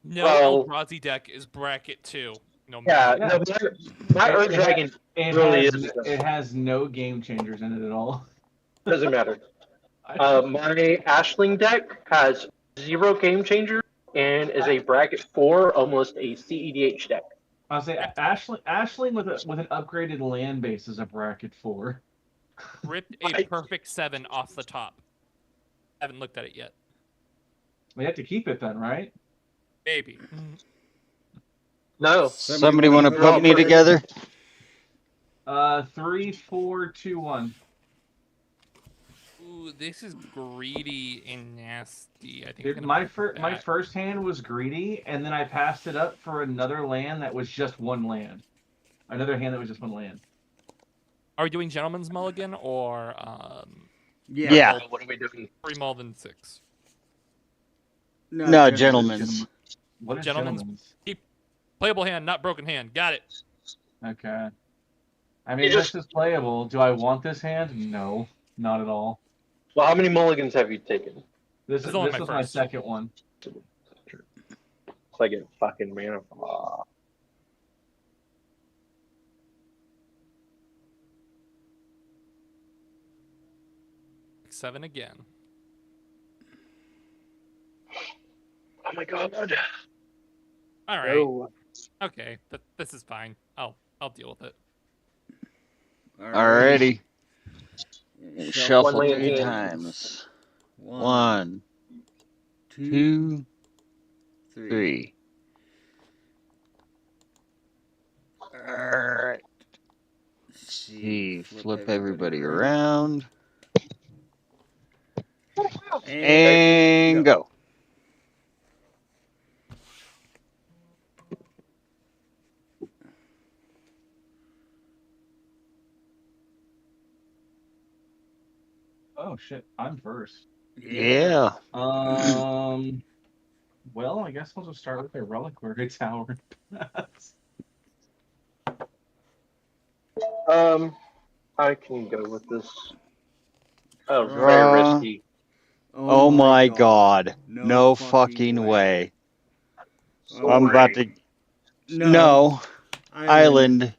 No, Well- Eldrazi deck is bracket 2. No Yeah, matter. no, my Dragon really is. It has no game changers in it at all. Doesn't matter. My Ashling deck has 0 game changer and is a bracket 4, almost a CEDH deck. I'll say Ashling with an upgraded land base is a bracket 4. Ripped a perfect 7 off the top. Haven't looked at it yet. We have to keep it then, right? Maybe. No. Somebody want to put me together? 3, 4, 2, 1. Ooh, this is greedy and nasty. I think Dude, I'm my gonna put my that. first hand was greedy, and then I passed it up for another land that was just 1 land. Another hand that was just 1 land. Are we doing Gentleman's Mulligan or Yeah. What are we doing? 3 more than 6? No, gentlemen's. What is Gentleman's- gentleman's? Playable hand, not broken hand. Got it. Okay. I mean, this is playable. Do I want this hand? No, not at all. Well, how many mulligans have you taken? This It's only was my my first. second one. It's like a fucking mana. Aw. Seven again. Oh my god. All right. Oh. Okay. This is fine. I'll deal with it. Alrighty. Shuffle One 3 land. times. 1, 2, 3. Alright. See, flip everybody around. And go. Oh shit, I'm first. Yeah. Well, I guess I'll just start with a Reliquary Tower. I can go with this. Oh, Draw. very risky. Oh my god. No fucking way. I'm about to. No. Island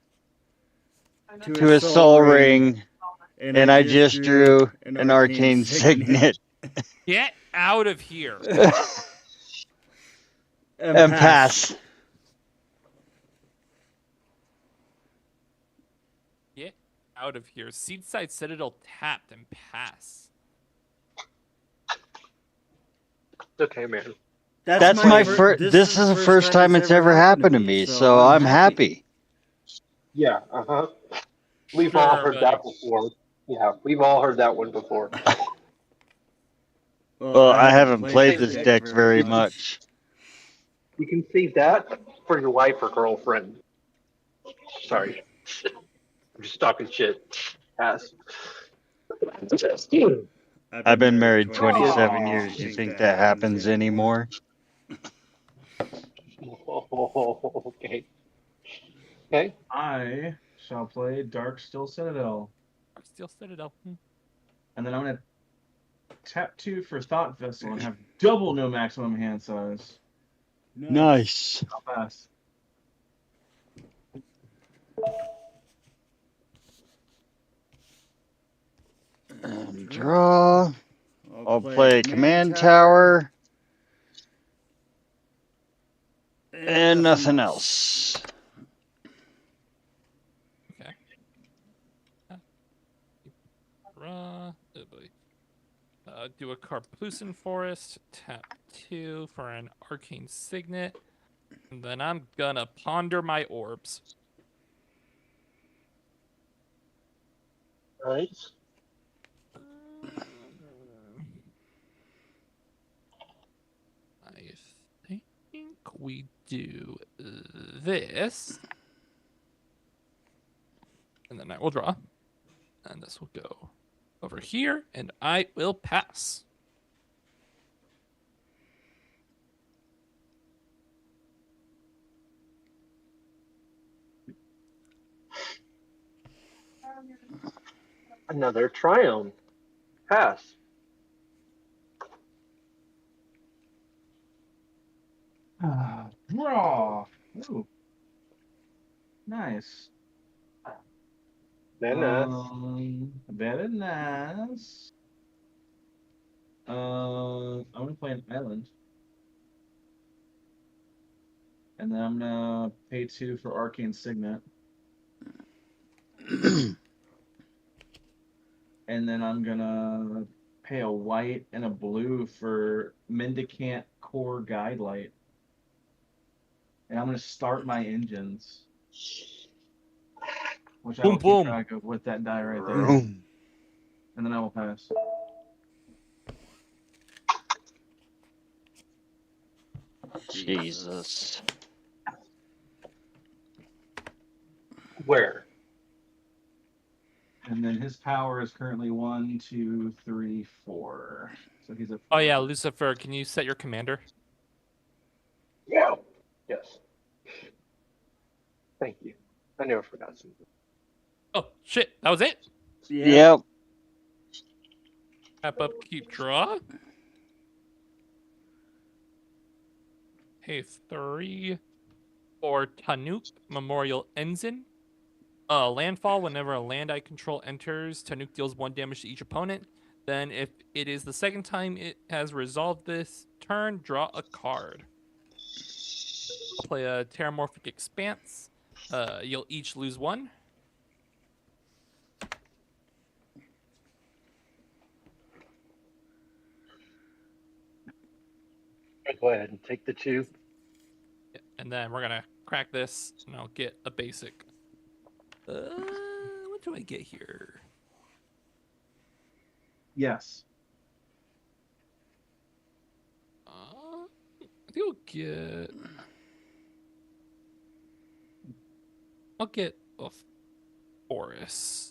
to a soul ring. And I just drew an arcane signet. Get out of here. And pass. Get out of here. Seedside Citadel tapped and pass. It's okay, man. That's my first. This is the first time it's ever happened to me, so I'm happy. Yeah, We've all Sure, heard buddy. that before. Yeah, we've all heard that one before. Well, I haven't played this deck very much. You can save that for your wife or girlfriend. Sorry. I'm just talking shit. Ass. I've been married 27 years. You think that happens anymore? Okay. Okay. I shall play Darksteel Citadel. Steel Citadel. And then I'm going to tap 2 for Thought Vessel and have double no maximum hand size. Nice. I'll pass. Draw. I'll play Command Tower. And nothing else. Okay. Draw. Oh boy. Do a Carplucin Forest. Tap 2 for an Arcane Signet. And then I'm gonna ponder my orbs. Right. I think we do this. And then I will draw. And this will go over here. And I will pass. Another Triumph. Pass. Draw. Ooh. Nice. Very nice. Very nice. I'm gonna play an island. And then I'm gonna pay 2 for Arcane Signet. And then I'm gonna pay a white and a blue for Mendicant Core Guidelight. And I'm gonna start my engines. Which I will keep track of with that die right there. And then I will pass. Jesus. Where? And then his power is currently 1, 2, 3, 4. So he's a. Oh yeah, Lucifer, can you set your commander? Yeah. Yes. Thank you. I never forgot something. Oh shit, that was it. Yep. Tap up, keep draw. Pay 3 for Tanuk Memorial Ensign. Landfall, whenever a land I control enters, Tanuk deals 1 damage to each opponent. Then if it is the second time it has resolved this turn, draw a card. I'll play a Terramorphic Expanse. You'll each lose 1. Go ahead and take the 2. And then we're gonna crack this, and I'll get a basic. What do I get here? Yes. I think I'll get a forest.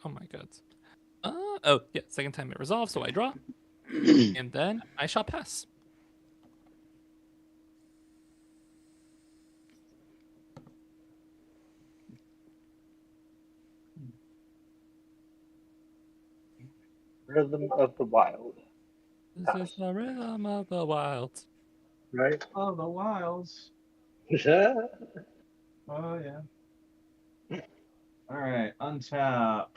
Oh my god. Oh yeah, second time it resolves, so I draw. And then I shall pass. Rhythm of the Wild. This is the rhythm of the wild. Right? Oh, the wilds. Yeah. Oh, yeah. All right, untap.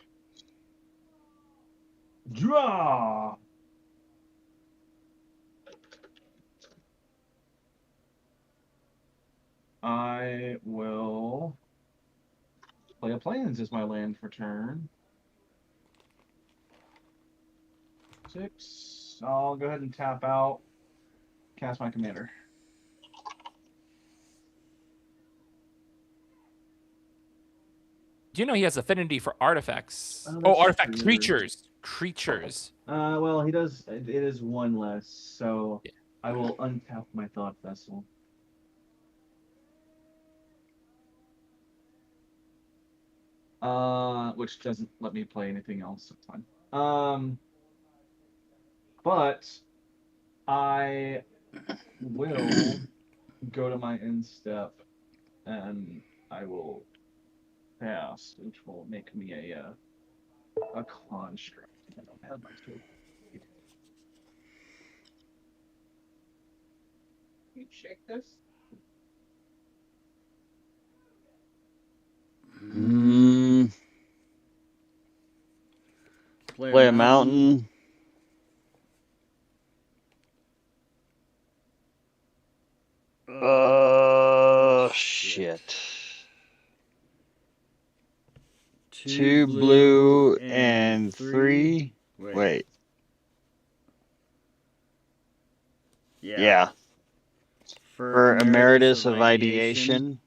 Draw. I will play a Plains as my land for turn. 6. I'll go ahead and tap out. Cast my commander. Do you know he has affinity for artifacts? Oh, Oh, that's artifact true. creatures. Well, he does. It is 1 less, so Yeah. I will untap my Thought Vessel. Which doesn't let me play anything else. That's fine. but I will go to my end step and I will pass, which will make me a construct. I don't have my tool. Can you check this? Play a mountain. Shit. 2 blue and 3. Wait. Yeah. For Emeritus of Ideation.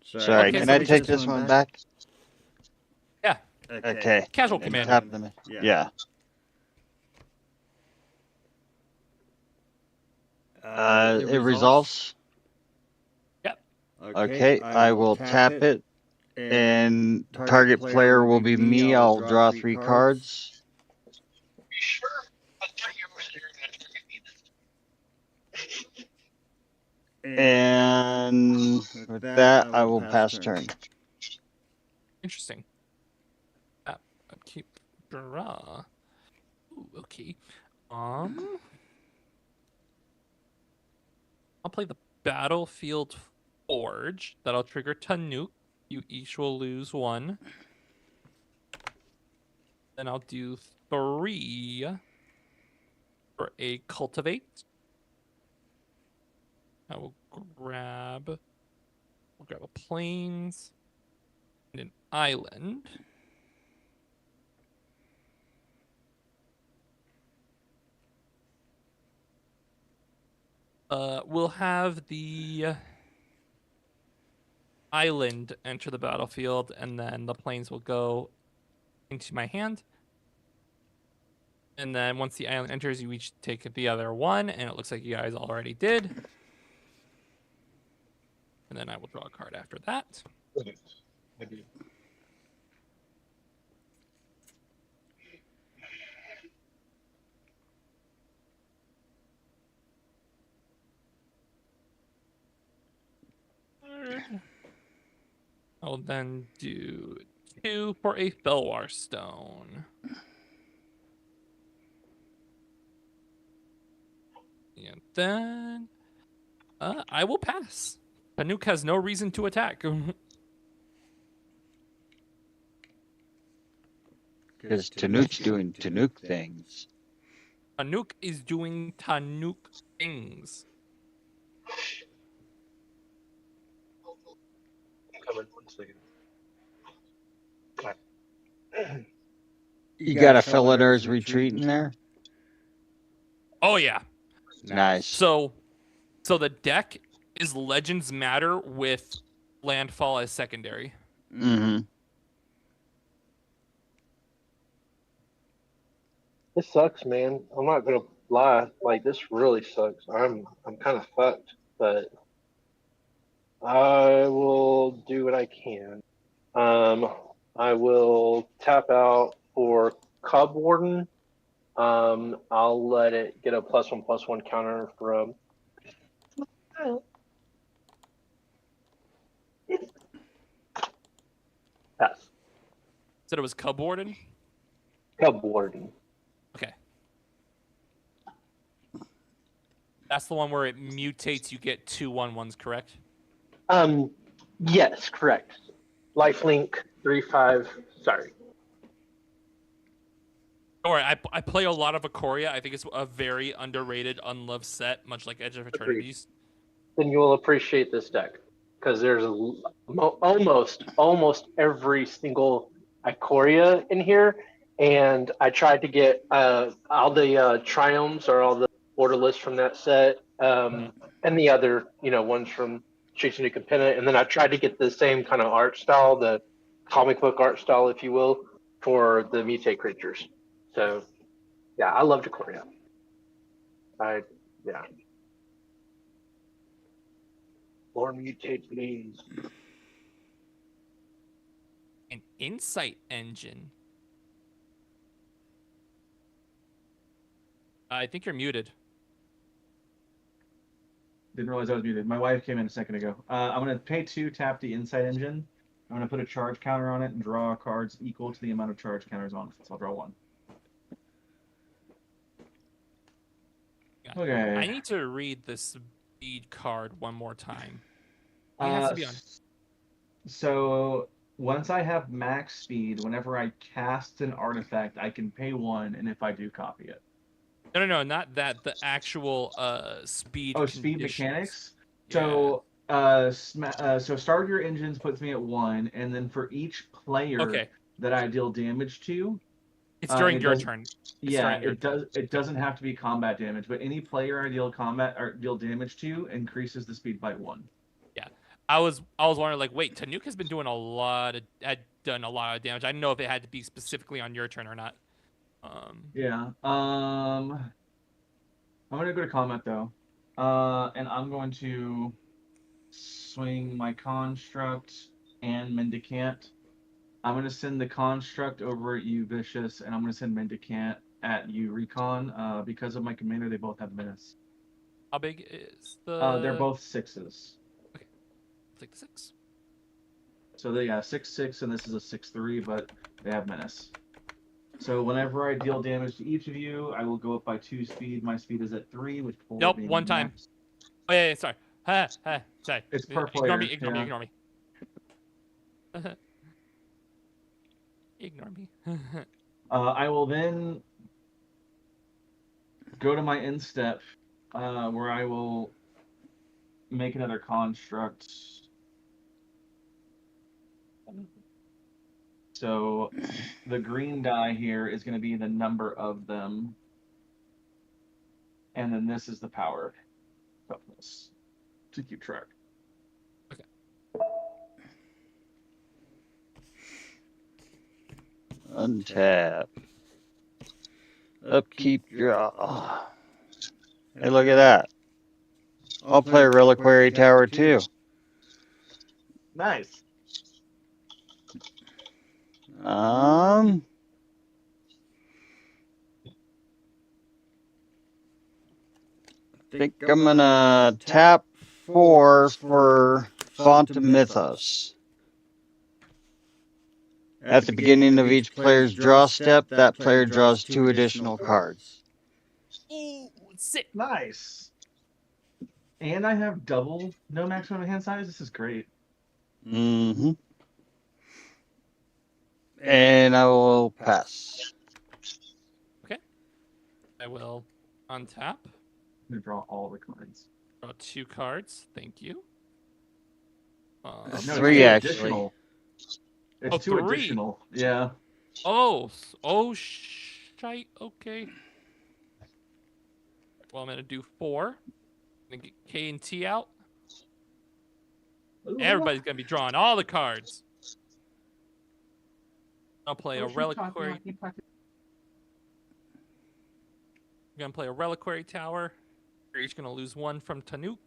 Sorry, Okay, can so I we take this one back? Yeah. Okay. Casual And commander. tap them. Yeah. It resolves. Yep. Okay, I will tap it, and target player will be me. I'll draw 3 cards. Sure. I thought you were going to And with that, I will pass turn. Interesting. Upkeep draw. Ooh, okay. I'll play the Battlefield Forge. That'll trigger Tanuk. You each will lose 1. Then I'll do 3 for a Cultivate. I will grab a Plains and an Island. We'll have the Island enter the battlefield, and then the Plains will go into my hand. And then once the island enters, you each take the other one, and it looks like you guys already did. And then I will draw a card after that. I'll then do 2 for a Felwar Stone. And then I will pass. Tanuk has no reason to attack. Because Tanuk's doing Tanuk things. Tanuk is doing Tanuk things. Coming 1 second. You got a Felidor's Retreat in there? Oh yeah. Nice. So the deck is Legends Matter with Landfall as secondary. Mm-hmm. This sucks, man. I'm not gonna lie. Like, this really sucks. I'm kind of fucked, but I will do what I can. I will tap out for Cub Warden. I'll let it get a +1/+1 counter from. Pass. Said it was Cub Warden? Cub Warden. Okay. That's the one where it mutates, you get 2 1/1s, correct? Yes, correct. Lifelink 3/5. Sorry. All right, I play a lot of Ikoria. I think it's a very underrated, unloved set, much like Edge of Eternities. Then you will appreciate this deck because there's almost every single Ikoria in here, and I tried to get all the Triumphs or all the borderless from that set, and the other ones from Chasing Nuke and Pennant, and then I tried to get the same kind of art style, the comic book art style, if you will, for the mutate creatures. So, yeah, I loved Ikoria. Yeah. More mutate, please. An Insight Engine. I think you're muted. Didn't realize I was muted. My wife came in a second ago. I'm going to pay 2, tap the Insight Engine. I'm going to put a charge counter on it and draw cards equal to the amount of charge counters on it. So I'll draw 1. Okay. I need to read the speed card one more time. It has to be on. So once I have max speed, whenever I cast an artifact, I can pay 1, and if I do, copy it. No, not that. The actual speed. Oh, speed conditions. mechanics. Yeah. So start of your engines puts me at 1, and then for each player that I deal damage to, it's during your turn. It doesn't have to be combat damage, but any player I deal damage to increases the speed by 1. Yeah, I was wondering, like, wait, Tanuk has been doing had done a lot of damage. I didn't know if it had to be specifically on your turn or not. Yeah. I'm gonna go to combat though, and I'm going to swing my construct and mendicant. I'm gonna send the construct over at you, Vicious, and I'm gonna send mendicant at you, Recon. Because of my commander, they both have menace. How big is the? They're both 6s. Okay, I'll take the 6. So they 6/6, and this is a 6/3, but they have menace. So whenever I deal damage to each of you, I will go up by 2 speed. My speed is at 3, with 4 Nope, being 1 time. max. Oh yeah, sorry. Sorry. It's per player. Ignore me. Ignore me. I will then go to my end step, where I will make another construct. So the green die here is going to be the number of them. And then this is the power toughness to keep track. Okay. Untap. Upkeep draw. Hey, look at that. I'll play a Reliquary Tower too. Nice. Think I'm gonna tap 4 for Font of Mythos. At the beginning of each player's draw step, that player draws 2 additional cards. Ooh, sick. Nice. And I have double no maximum hand size. This is great. Mm-hmm. And I will pass. Okay. I will untap. I'm going to draw all the cards. Draw 2 cards. Thank you. No, 3 actually. Additional. It's 2 3. additional. Yeah. Oh, shite. Okay. Well, I'm going to do 4. I'm going to get K and T out. Everybody's going to be drawing all the cards. I'll play a Reliquary. I'm going to play a Reliquary Tower. You're each going to lose 1 from Tanuk.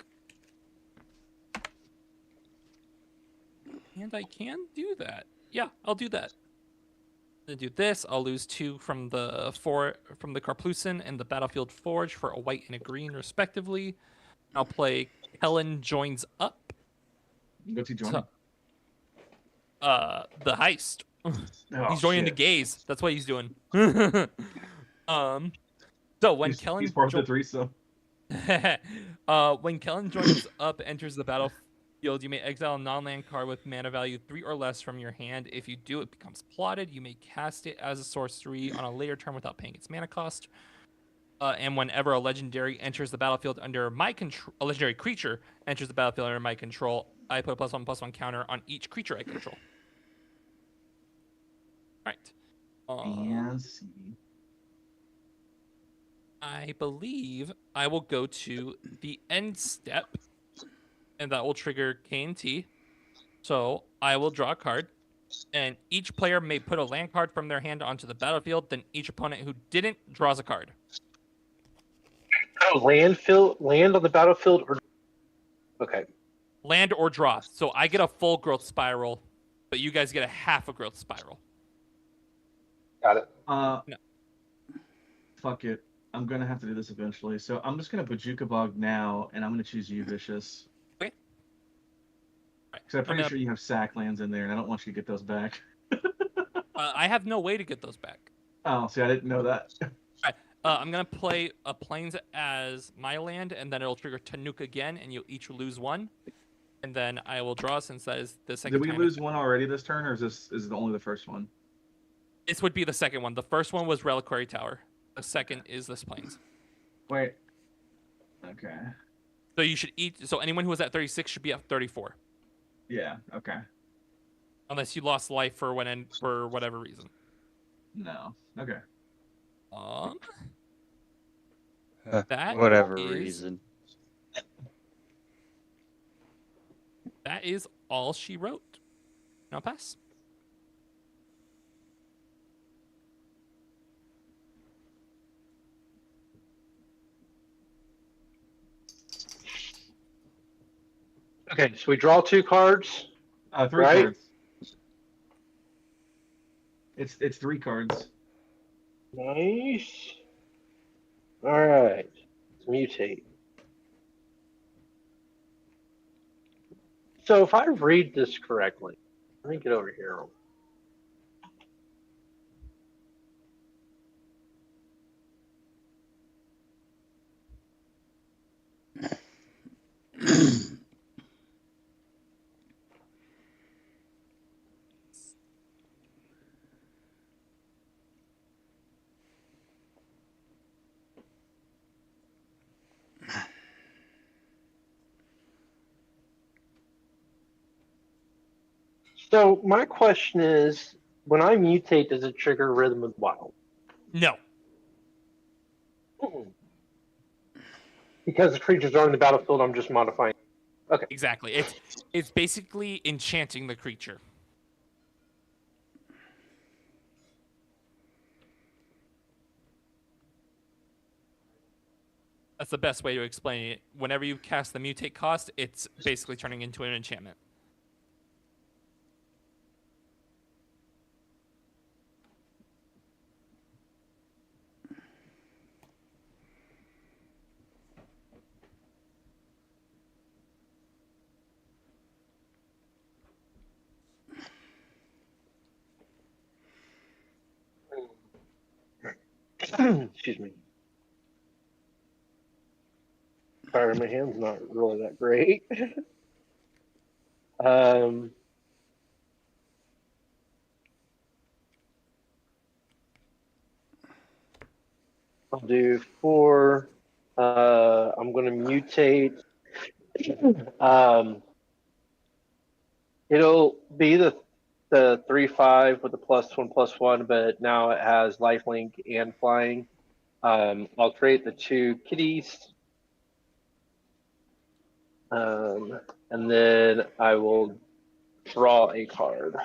And I can do that. Yeah, I'll do that. I'm going to do this. I'll lose 2 from the Karplusan and the Battlefield Forge for a white and a green, respectively. I'll play Kellen Joins Up. What's he joining? The heist. He's joining the gaze. That's what he's doing. So when Kellen he's part of the threesome. When Kellen Joins Up enters the battlefield, you may exile a non-land card with mana value 3 or less from your hand. If you do, it becomes plotted. You may cast it as a sorcery on a later turn without paying its mana cost. And whenever a legendary enters the battlefield under my control, a legendary creature enters the battlefield under my control, I put a +1/+1 counter on each creature I control. Right. Yes. I believe I will go to the end step, and that will trigger K and T. So I will draw a card, and each player may put a land card from their hand onto the battlefield. Then each opponent who didn't draws a card. Oh, land on the battlefield, or okay, Land or draw. So I get a full growth spiral, but you guys get a half a growth spiral. got it. Fuck it. I'm gonna have to do this eventually. So I'm just gonna Bajuka Bog now, and I'm gonna choose you, Vicious. Okay. Because I'm pretty sure you have sack lands in there, and I don't want you to get those back. I have no way to get those back. Oh, see, I didn't know that. I'm gonna play a Plains as my land, and then it'll trigger Tanuk again, and you'll each lose one. And then I will draw since that is the second. Did we lose one already this turn, or is it only the first one? This would be the second one. The first one was Reliquary Tower. The second is this Plains. Wait. Okay. So you should eat. So anyone who was at 36 should be at 34. Yeah. Okay. Unless you lost life for whatever reason. No. Okay. That Whatever is- reason. That is all she wrote. Now pass. Okay, so we draw 2 cards. 3 Right? cards. It's 3 cards. Nice. All right. Let's mutate. So if I read this correctly, let me get over here. So my question is, when I mutate, does it trigger Rhythm of Wild? No. Because the creatures are in the battlefield, I'm just modifying. Okay. Exactly. It's basically enchanting the creature. That's the best way to explain it. Whenever you cast the mutate cost, it's basically turning into an enchantment. Excuse me. Fire in my hand's not really that great. I'll do 4. I'm going to mutate. It'll be the 3/5 with the +1/+1, but now it has lifelink and flying. I'll create the 2 kitties. And then I will draw a card.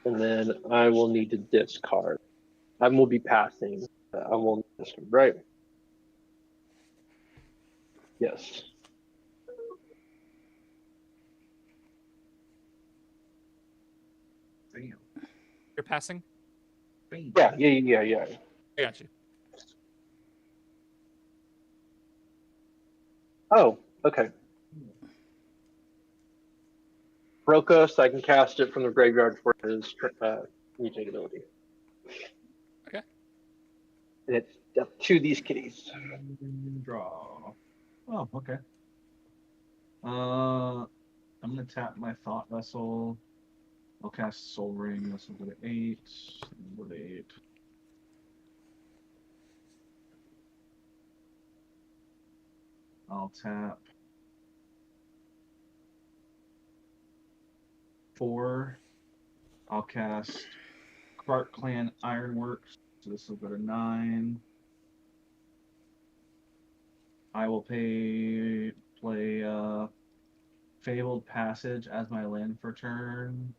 And then I will need to discard. I will be passing. I won't discard, right? Yes. Damn. You're passing? Yeah. I got you. Oh, okay. Broca, so I can cast it from the graveyard for his mutate ability. Okay. And it's up to these kitties. Draw. Oh, okay. I'm gonna tap my Thought Vessel. I'll cast Soul Ring. This will go to 8. Go to 8. I'll tap 4. I'll cast Clark Clan Ironworks. So this will go to 9. I will play Fabled Passage as my land for turn.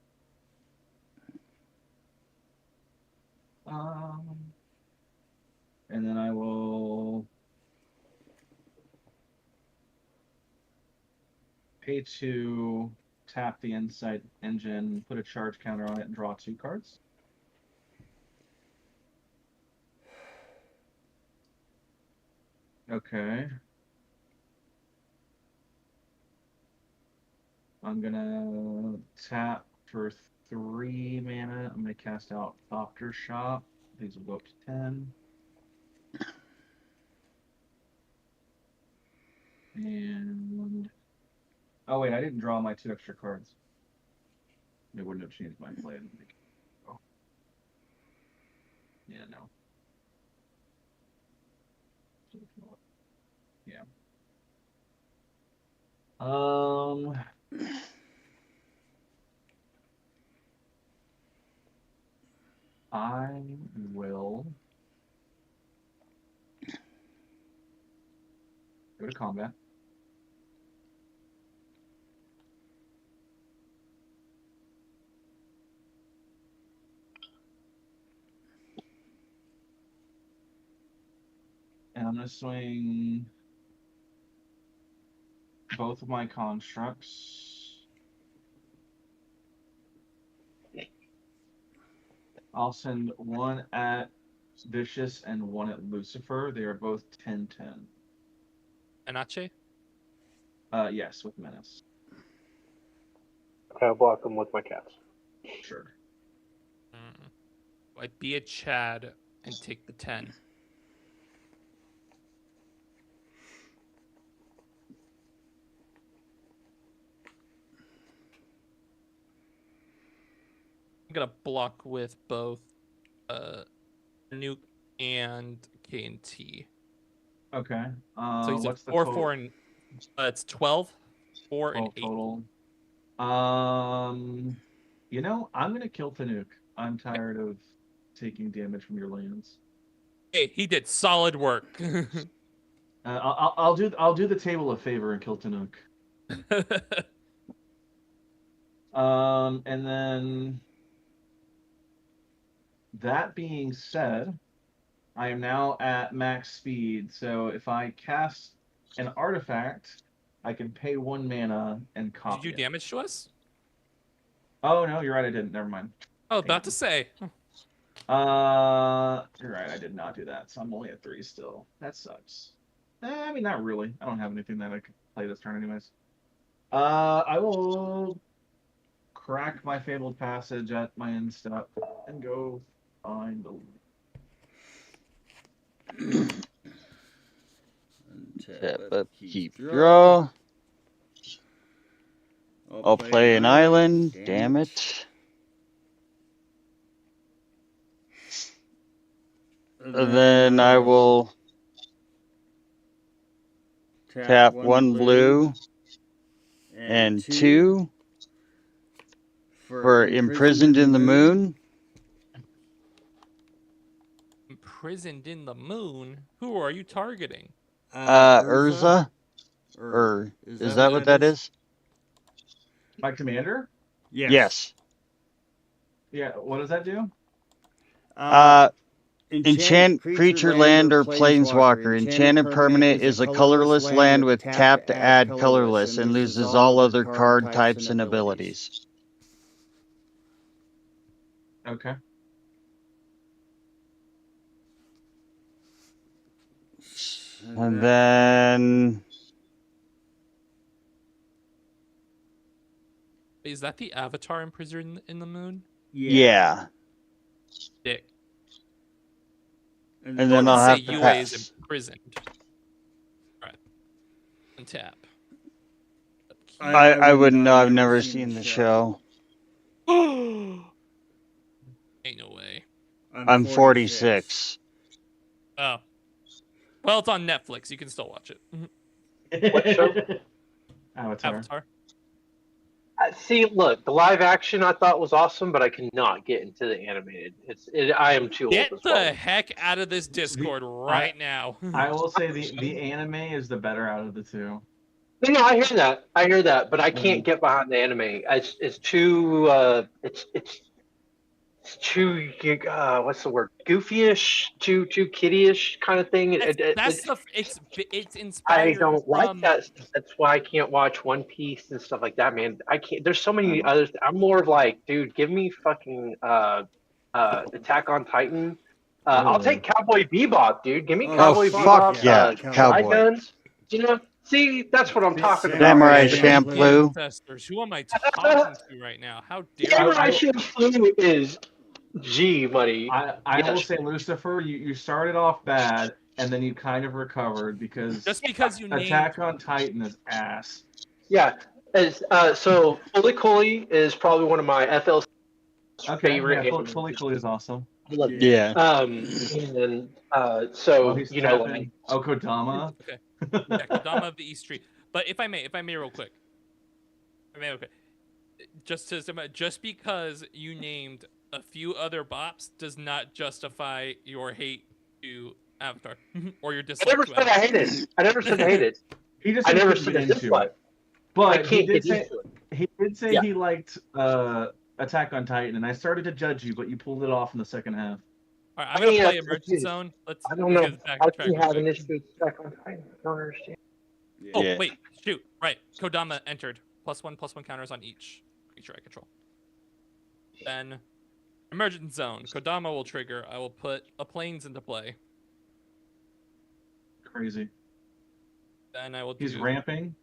And then I will pay to tap the Insight Engine, put a charge counter on it, and draw 2 cards. Okay. I'm gonna tap for 3 mana. I'm gonna cast out Thopter Shop. These will go up to 10. And oh wait, I didn't draw my 2 extra cards. It wouldn't have changed my play. I didn't think. Oh. Yeah, no. Yeah. I will go to combat. And I'm going to swing both of my constructs. I'll send one at Vicious and one at Lucifer. They are both 10/10. Anache? Yes, with Menace. Okay, I'll block them with my cats. Sure. I'd be a Chad and take the 10. I'm gonna block with both Nuke and K&T. Okay. So he's what's a the 4, total? 4, and it's 12, 4, 12 and 8. total. You know, I'm gonna kill Tanuk. I'm tired of taking damage from your lands. Hey, he did solid work. I'll do the table a favor and kill Tanuk. And then that being said, I am now at max speed. So if I cast an artifact, I can pay 1 mana and Did copy you do it. damage to us? Oh no, you're right. I didn't. Never mind. I was about to say. You're right. I did not do that. So I'm only at 3 still. That sucks. I mean, not really. I don't have anything that I could play this turn, anyways. I will crack my Fabled Passage at my end step and go find the. Tap up, keep draw. I'll play an island, damn it. And then I will tap 1 blue and 2 for Imprisoned in the Moon. Imprisoned in the Moon? Who are you targeting? Urza? Or is that what that is? My commander? Yes. Yeah, what does that do? Enchant creature, land, or planeswalker. Enchanted permanent is a colorless land with tap to add colorless and loses all other card types and abilities. Okay. And then Is that the Avatar Imprisoned in the Moon? yeah. Dick. And then I'll have to UA pass. is imprisoned. Alright. Untap. I wouldn't know. I've never seen the show. Ain't no way. I'm 46. Oh. Well, it's on Netflix. You can still watch it. What show? Avatar. Avatar. See, look, the live action I thought was awesome, but I cannot get into the animated. I am too Get old as the well. heck out of this Discord right now. I will say the anime is the better out of the two. No, I hear that, but I can't get behind the anime. It's too it's too what's the word? Goofyish, too kiddie-ish kind of thing. It's inspired. I don't from... like that. That's why I can't watch One Piece and stuff like that, man. I can't. There's so many others. I'm more of like, dude, give me fucking Attack on Titan I'll take Cowboy Bebop, dude. Give me Oh, Cowboy fuck Bebop. yeah, Dry Cowboy. guns. You know, see, that's what I'm talking about. Samurai man. Champloo. Ancestors, who am I talking to right now? How dare Samurai you? Champloo is G, buddy. I will Yes. say, Lucifer, you started off bad, and then you kind of recovered because Just because you named Attack on Titan is ass. Yeah. So Fully Cooley is probably one of my FL's Okay, favorite. yeah, animes. fully cool is awesome. I love it. Yeah. And so He's you know, tapping. Oh, Kodama. Okay. Yeah, Kodama of the East Tree. But if I may real quick. Just because you named a few other bops does not justify your hate to Avatar or your I dislike never to said I Avatar. hated. I never said I hated. He just I never couldn't said get I into dislike. it. But I can't get into it. He did say Yeah. he liked Attack on Titan, and I started to judge you, but you pulled it off in the second half. All right, I'm gonna mean, play I'm Emergent confused. Zone. I don't know. Get back How on can track you real have quick. an issue with Attack on Titan? I don't understand. Oh Yeah. wait, shoot! Right, Kodama entered. +1/+1 counters on each creature I control. Then, Emergent Zone. Kodama will trigger. I will put a Plains into play. Crazy. Then I will do He's ramping.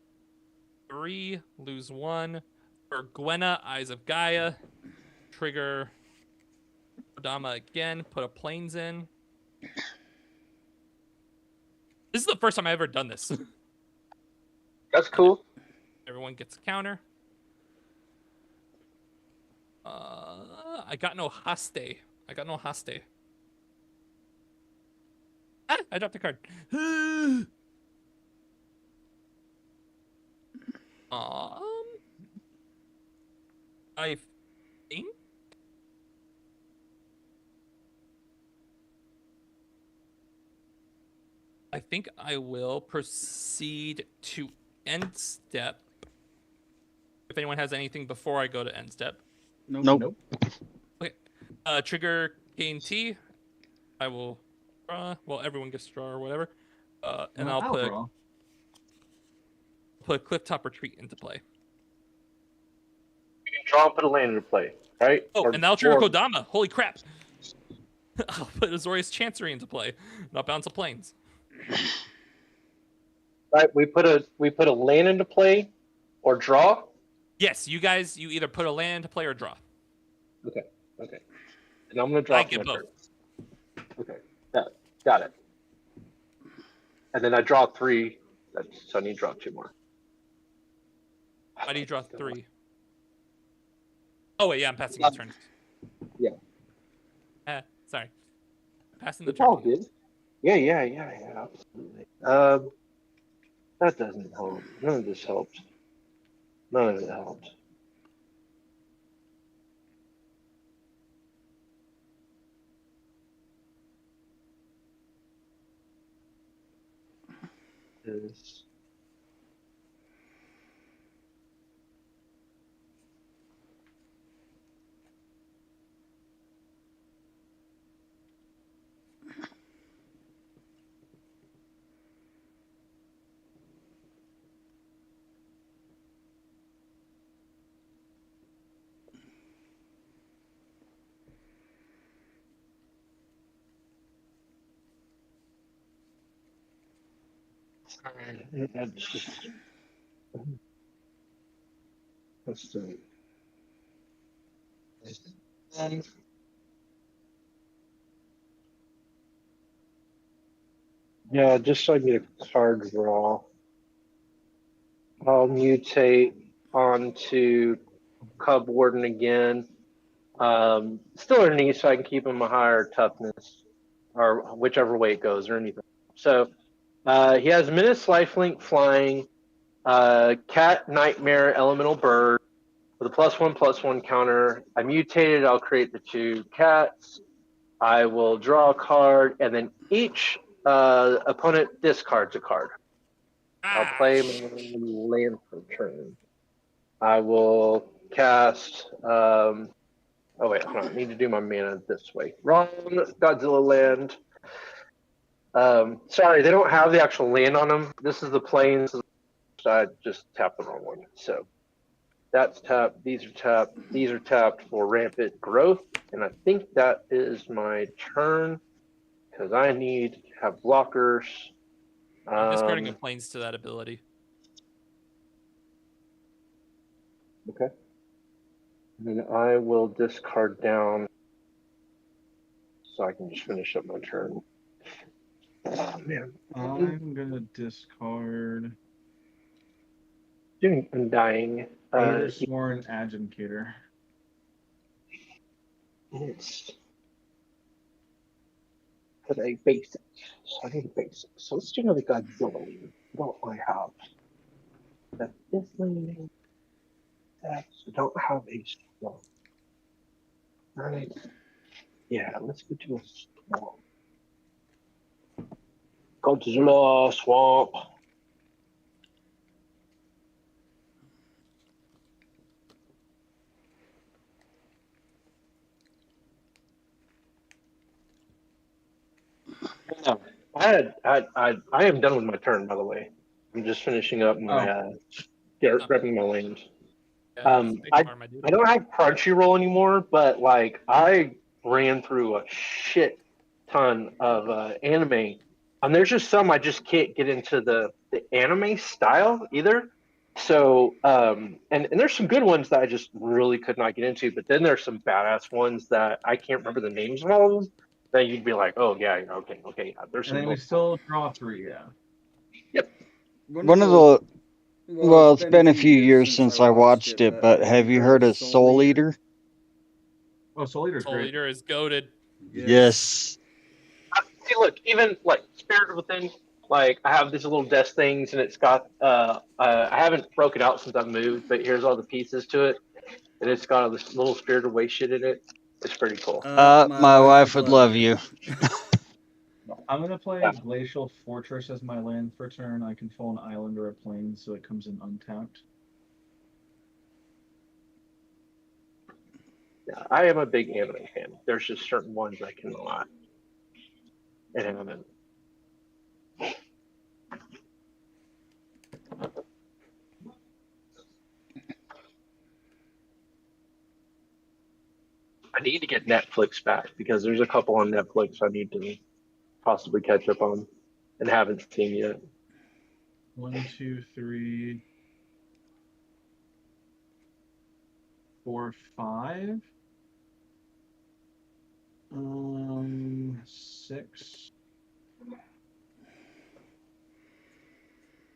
3, lose 1. For Gwenna, Eyes of Gaia. Trigger Kodama again. Put a Plains in. This is the first time I've ever done this. That's cool. Everyone gets a counter. I got no haste. Ah, I dropped a card. I think I will proceed to end step. If anyone has anything before I go to end step. Nope. Okay. Trigger KNT. I will draw. Well, everyone gets to draw or whatever. And I'll put Clifftop Retreat into play. You can draw and put a land into play, right? Oh, and I'll trigger Kodama. Holy crap! I'll put Azorius Chancery into play. Not bounce of Plains. Right. We put a land into play, or draw. Yes, you guys. You either put a land into play or draw. Okay. And I'm gonna draw. I get both. Okay. Got it. And then I draw 3. So I need to draw 2 more. Why do you draw 3? Oh wait, yeah, I'm passing the turn. Yeah. Sorry. Passing the It's turn. all good. Yeah, absolutely. That doesn't help. None of this helps. None of it helps. This. Let's do it. Yeah, just so I can get a card draw. I'll mutate onto Cub Warden again. Still underneath, so I can keep him a higher toughness, or whichever way it goes, or anything. So he has Menace, Lifelink, Flying, Cat, Nightmare, Elemental Bird with a +1/+1 counter. I mutated. I'll create the 2 cats. I will draw a card, and then each opponent discards a card. I'll play my land for turn. I will cast. Oh wait, hold on. I need to do my mana this way. Wrong. Godzilla land. Sorry, they don't have the actual land on them. This is the Plains. I just tapped the wrong one. So that's tapped. These are tapped. These are tapped for rampant growth. And I think that is my turn. because I need to have blockers. I'm discarding a planes to that ability. Okay. And then I will discard down so I can just finish up my turn. Oh, man. I'm gonna discard Undying. Sworn Agitator. It's for a basic. So I need a basic. So let's do another Godzilla. What do I have? That this landing. That I don't have a storm. Right. Yeah, let's go to a swamp. Godzilla swamp. No, I am done with my turn, by the way. I'm just finishing up my grabbing my land. Yeah, I don't have Crunchyroll anymore, but like I ran through a shit ton of anime, and there's just some I just can't get into the anime style either. So and there's some good ones that I just really could not get into, but then there's some badass ones that I can't remember the names of all of them. That you'd be like, oh yeah, okay. There's And some. then we still draw 3, yeah. Yep. One of the well, it's been a few years since I watched it, but have you heard of Soul Eater? Oh, Soul Eater's Soul great. Eater is goated. Yes. See, look, even like Spirit Within, like I have these little desk things, and it's got I haven't broken out since I've moved, but here's all the pieces to it, and it's got all this little Spirit Away shit in it. It's pretty cool. My wife would love you. I'm gonna play Glacial Fortress as my land for turn. I control an island or a plain, so it comes in untapped. Yeah, I am a big anime fan. There's just certain ones I cannot. And I'm in. I need to get Netflix back because there's a couple on Netflix I need to possibly catch up on and haven't seen yet. 1, 2, 3, 4, 5. 6.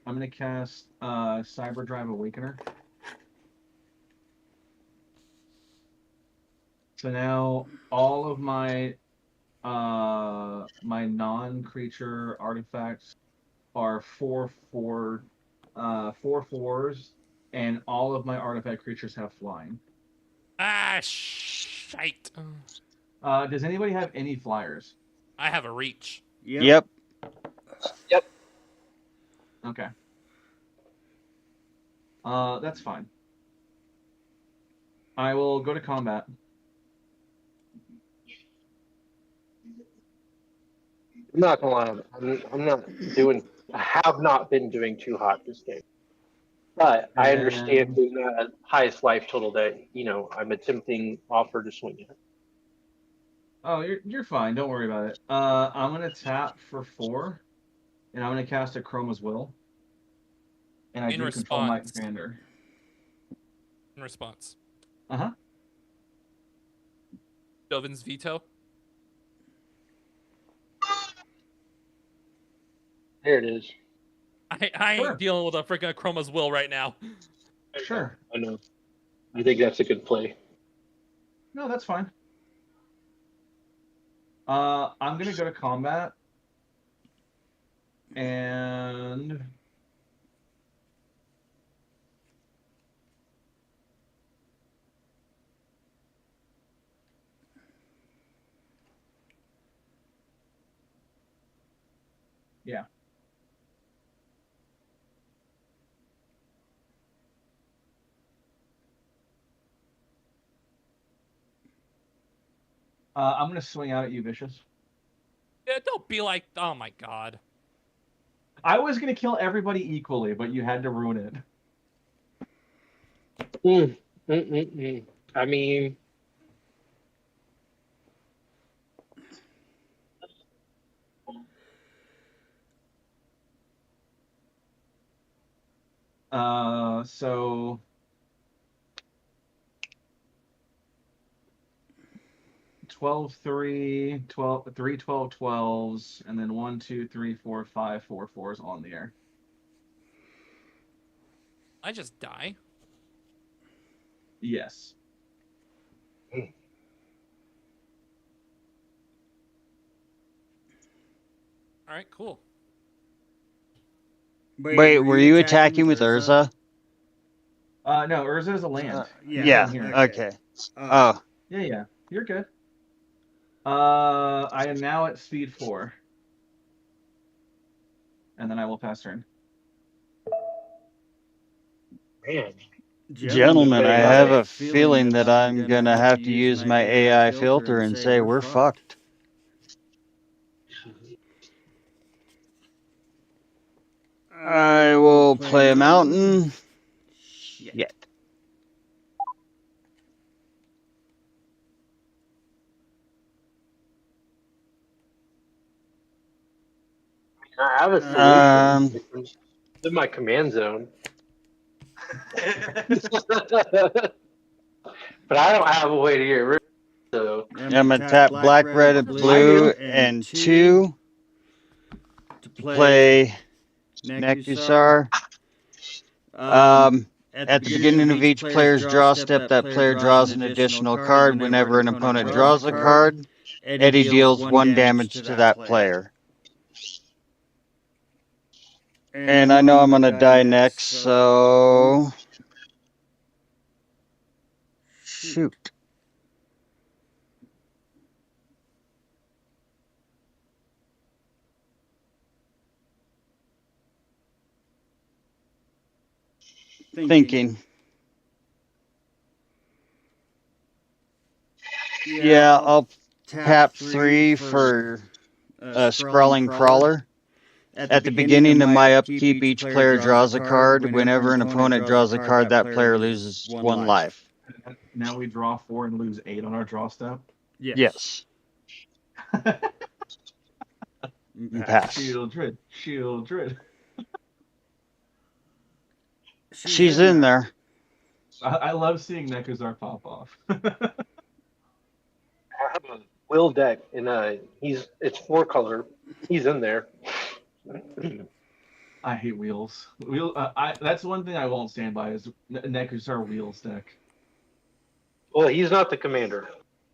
I'm gonna cast Cyberdrive Awakener. So now all of my my non-creature artifacts are 4/4 4/4s, and all of my artifact creatures have flying. Ah, shite. Does anybody have any flyers? I have a reach. Yep. Okay. That's fine. I will go to combat. I'm not gonna lie, I'm not doing. I have not been doing too hot this game, but I understand being the highest life total that I'm attempting offer to swing at. Oh, you're fine. Don't worry about it. I'm gonna tap for 4, and I'm gonna cast a Chroma's Will. And I do control my commander. In response. Uh-huh. Dovin's veto. There it is. I ain't dealing with a freaking Chroma's Will right now. Sure. I know. I think that's a good play. No, that's fine. I'm gonna go to combat. And yeah. I'm gonna swing out at you, Vicious. Yeah, don't be like, oh my god. I was gonna kill everybody equally, but you had to ruin it. I mean, So 12-3, 12, 3 12-12s, and then 1, 2, 3, 4, 5 4-4s on the air. I just die. Yes. All right, cool. Wait, were you attacking with Urza? No, Urza is a land. Yeah. Here. Okay. Oh. Yeah. You're good. I am now at speed 4. And then I will pass turn. Man. Gentlemen, I have a feeling that I'm gonna have to use my AI filter and say we're fucked. I will play a mountain. Shit. I have a solution. It's in my command zone. But I don't have a way to get rid of it. So I'm gonna tap black, red, and blue, and 2 to play Nekusar. At the beginning of each player's draw step, that player draws an additional card. Whenever an opponent draws a card, Eddie deals 1 damage to that player. And I know I'm gonna die next, so shoot. Thinking. Yeah, I'll tap 3 for a Sprawling Crawler. At the beginning of my upkeep, each player draws a card. Whenever an opponent draws a card, that player loses 1 life. Now we draw 4 and lose 8 on our draw step. Yes. Pass. Shieldred. She's in there. I love seeing Nekusar pop off. I have a Will deck, and it's 4-color. He's in there. I hate wheels. That's one thing I won't stand by is Nekusar wheels deck. Well, he's not the commander.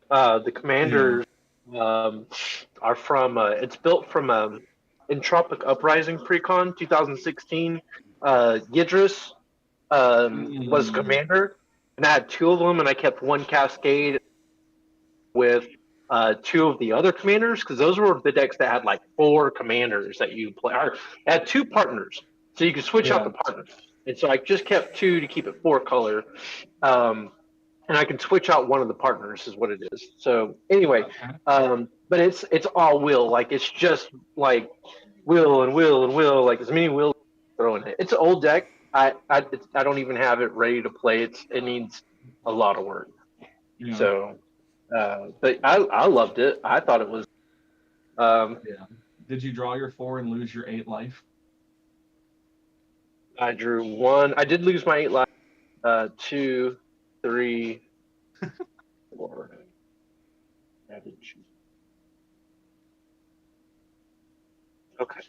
The commanders are from. It's built from Entropic Uprising Precon 2016. Yidris was commander, and I had 2 of them, and I kept 1 Cascade with 2 of the other commanders, because those were the decks that had like 4 commanders that you play. Or had 2 partners, so you could switch out the partners. And so I just kept 2 to keep it 4-color, and I can switch out one of the partners, is what it is. So anyway, but it's all will, like it's just like will and will and will, like as many will throwing it. It's an old deck. I don't even have it ready to play. It needs a lot of work. Yeah. So. But I loved it. I thought it was. Did you draw your 4 and lose your 8 life? I drew 1. I did lose my 8 life. 2, 3, 4. I did choose. Okay.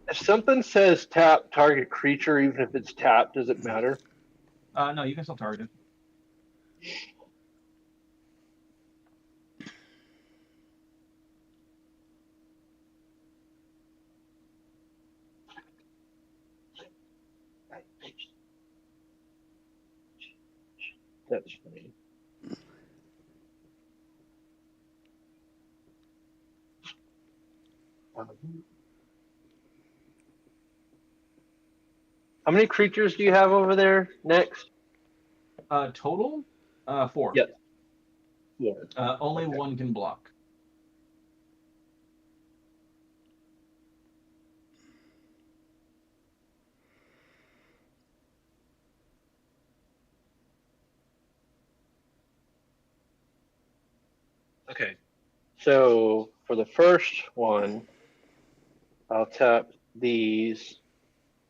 If something says tap target creature, even if it's tapped, does it matter? No, you can still target it. That's funny. How many creatures do you have over there next? Total? 4. Yep. Yeah. Only 1 can block. Okay. So for the first one, I'll tap these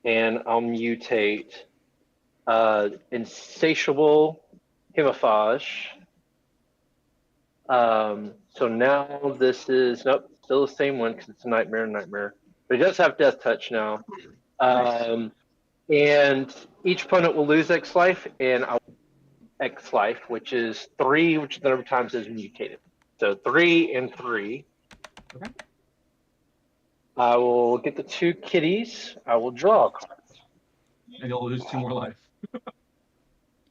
and I'll mutate Insatiable Camouflage. So now this is, nope, still the same one because it's a Nightmare. But he does have Death Touch now. And each opponent will lose X life, and I'll X life, which is 3, which the number of times is mutated. So 3 and 3. Okay. I will get the 2 kitties. I will draw a card. And you'll lose 2 more life.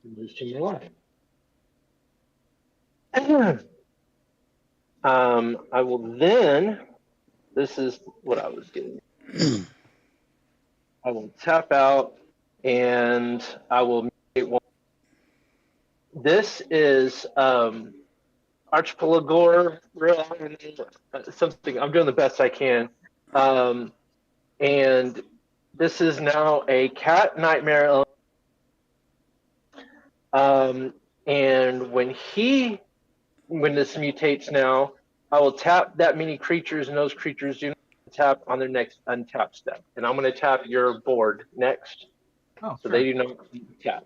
Lose 2 more life. I will then. This is what I was getting. I will tap out, and I will mutate one. This is Archipelago, something. I'm doing the best I can. And this is now a cat nightmare. And when this mutates now, I will tap that many creatures, and those creatures do not tap on their next untap step. And I'm going to tap your board next, Oh, so sure. they do not tap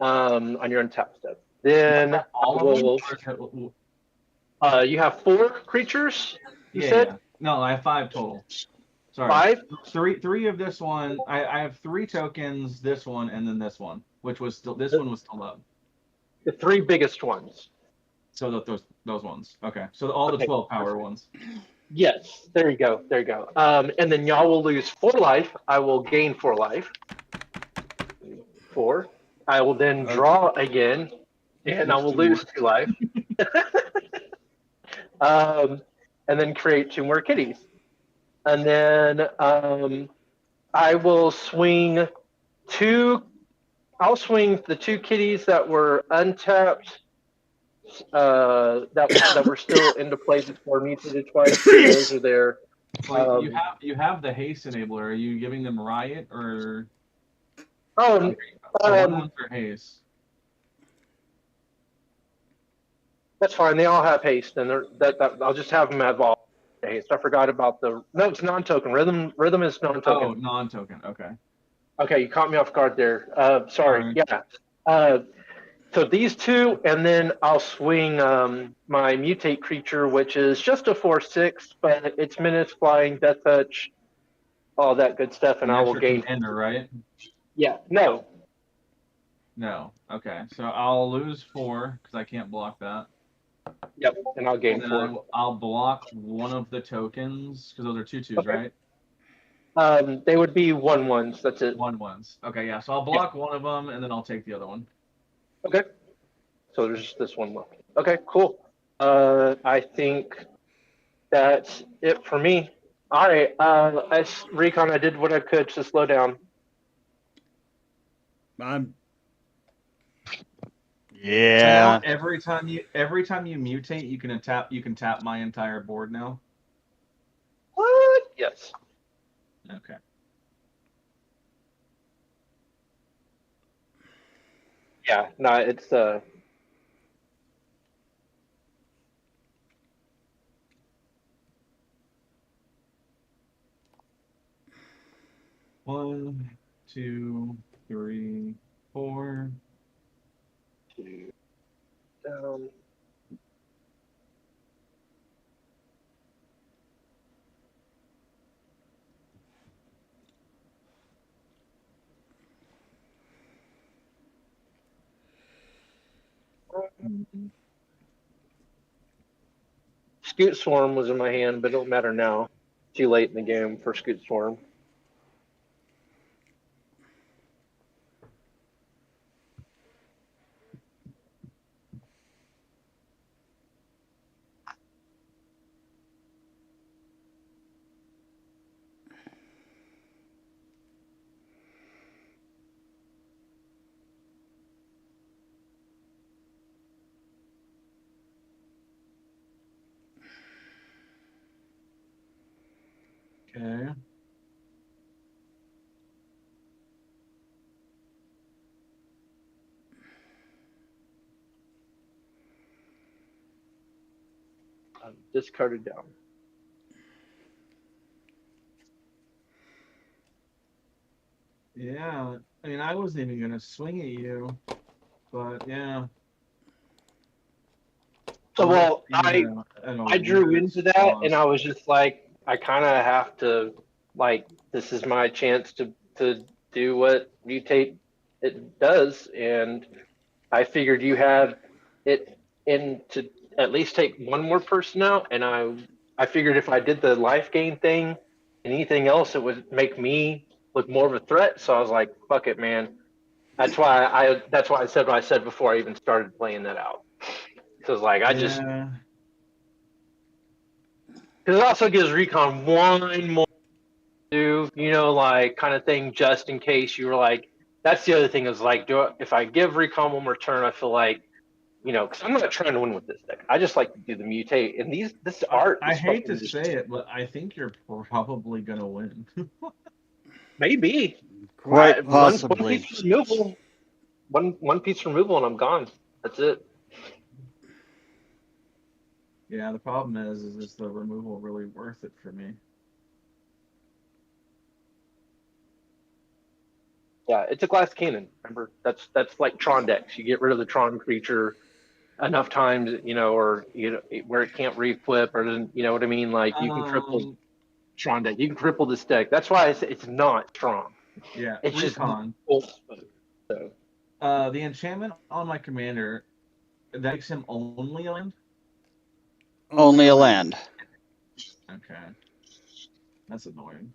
on your untap step. Then all of them? You have 4 creatures. You said? Yeah. No, I have 5 total. Sorry. 5? Three of this one. I have 3 tokens. This one and then this one, which was still one was still up. The 3 biggest ones. So those ones. Okay. So all the 12 power ones. Yes. There you go. And then y'all will lose 4 life. I will gain 4 life. 4. I will then draw again, and I will lose 2 life. And then create 2 more kitties. And then I will swing 2. I'll swing the 2 kitties that were untapped, that were still into play before mutated twice. Those are there. Like you have the haste enabler. Are you giving them riot or? One or haste. That's fine. They all have haste, and I'll just have them have all haste. I forgot about it's non-token. Rhythm is non-token. Oh, non-token. Okay. Okay, you caught me off guard there. Sorry. Right. Yeah. So these 2, and then I'll swing my mutate creature, which is just a 4/6, but it's menace, flying, death touch, all that good stuff, and I will gain. Ender, right? Yeah. No. No. Okay. So I'll lose 4 because I can't block that. Yep. And I'll gain 4. I'll block one of the tokens because those are 2/2s, right? They would be 1/1s. That's it. 1/1s. Okay. Yeah. So I'll block one of them and then I'll take the other one. Okay. So there's just this one left. Okay, cool. I think that's it for me. All right. Recon, I did what I could to slow down. Yeah. So every time you mutate, you can tap my entire board now. What? Yes. Okay. Yeah. No, it's 1, 2, 3, 4. 2 down. Scoot Swarm was in my hand, but it don't matter now. Too late in the game for Scoot Swarm. Okay. discarded down. Yeah, I mean, I wasn't even gonna swing at you, but yeah. So well, Yeah, I drew into that, and I was just like, I kind of have to, like, this is my chance to do what mutate it does, and I figured you had it in to at least take one more person out, and I figured if I did the life gain thing, anything else, it would make me look more of a threat. So I was like, fuck it, man. That's why I said what I said before I even started playing that out. Because like because it also gives Recon one more do, like kind of thing, just in case you were like. That's the other thing is like, if I give Recon one more turn, I feel like, because I'm not trying to win with this deck. I just like to do the mutate, and this art. I hate to say it, but I think you're probably gonna win. Maybe Quite possibly. One piece removal, and I'm gone. That's it. Yeah, the problem is the removal really worth it for me? Yeah, it's a glass cannon. Remember, that's like Tron decks. You get rid of the Tron creature enough times, or where it can't reflip, or doesn't. You know what I mean? Like you can cripple Tron deck. You can cripple this deck. That's why it's not Tron. Yeah, it's Recon. Just so. The enchantment on my commander, that makes him only a land? Only a land. Okay. That's annoying.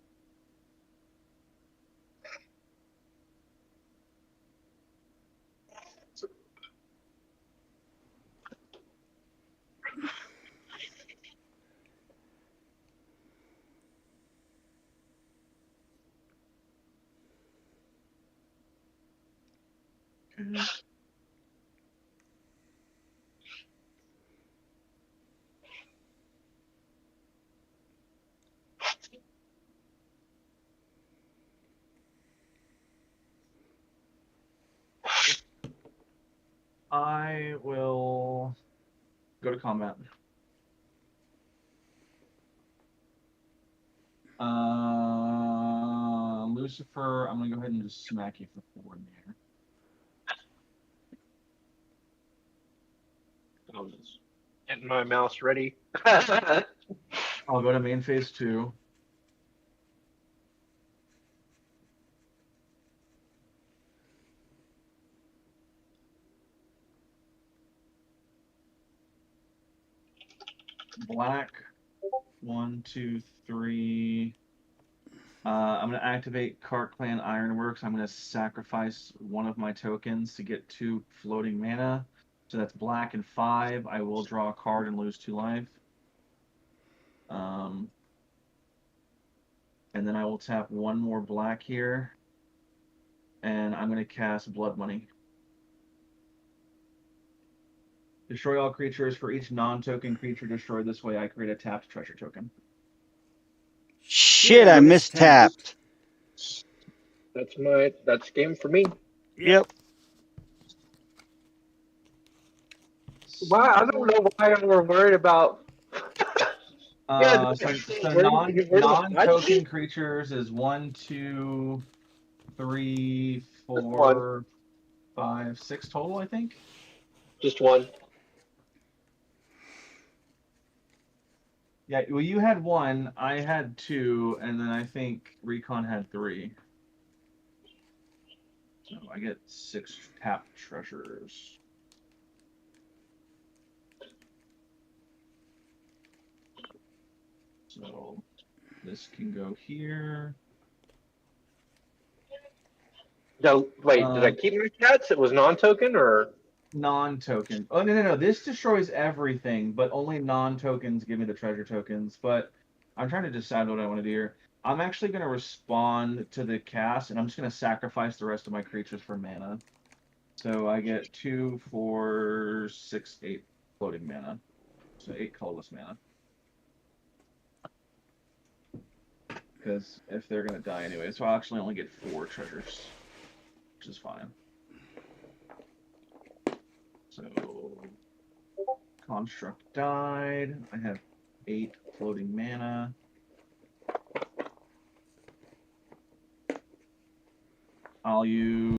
I will go to combat. Lucifer, I'm gonna go ahead and just smack you for 4 in there. I'm just getting my mouse ready. I'll go to main phase 2. Black, 1, 2, 3. I'm going to activate Cart Clan Ironworks. I'm going to sacrifice one of my tokens to get 2 floating mana. So that's black and 5. I will draw a card and lose 2 life. And then I will tap 1 more black here. And I'm going to cast Blood Money. Destroy all creatures. For each non-token creature destroyed this way, I create a tapped treasure token. Shit, I mistapped. That's game for me. Yep. Why? I don't know why we're worried about. So non-token creatures is 1, 2, 3, 4, 5, 6 total, I think. Just 1. Yeah, well, you had 1, I had 2, and then I think Recon had 3. So I get 6 tapped treasures. So this can go here. No, wait, did I keep my cats? It was non-token or? Non-token. Oh, no. This destroys everything, but only non-tokens give me the treasure tokens. But I'm trying to decide what I want to do here. I'm actually going to respond to the cast, and I'm just going to sacrifice the rest of my creatures for mana. So I get 2, 4, 6, 8 floating mana. So 8 colorless mana. Because if they're going to die anyway, so I'll actually only get 4 treasures, which is fine. So Construct died. I have 8 floating mana. I'll use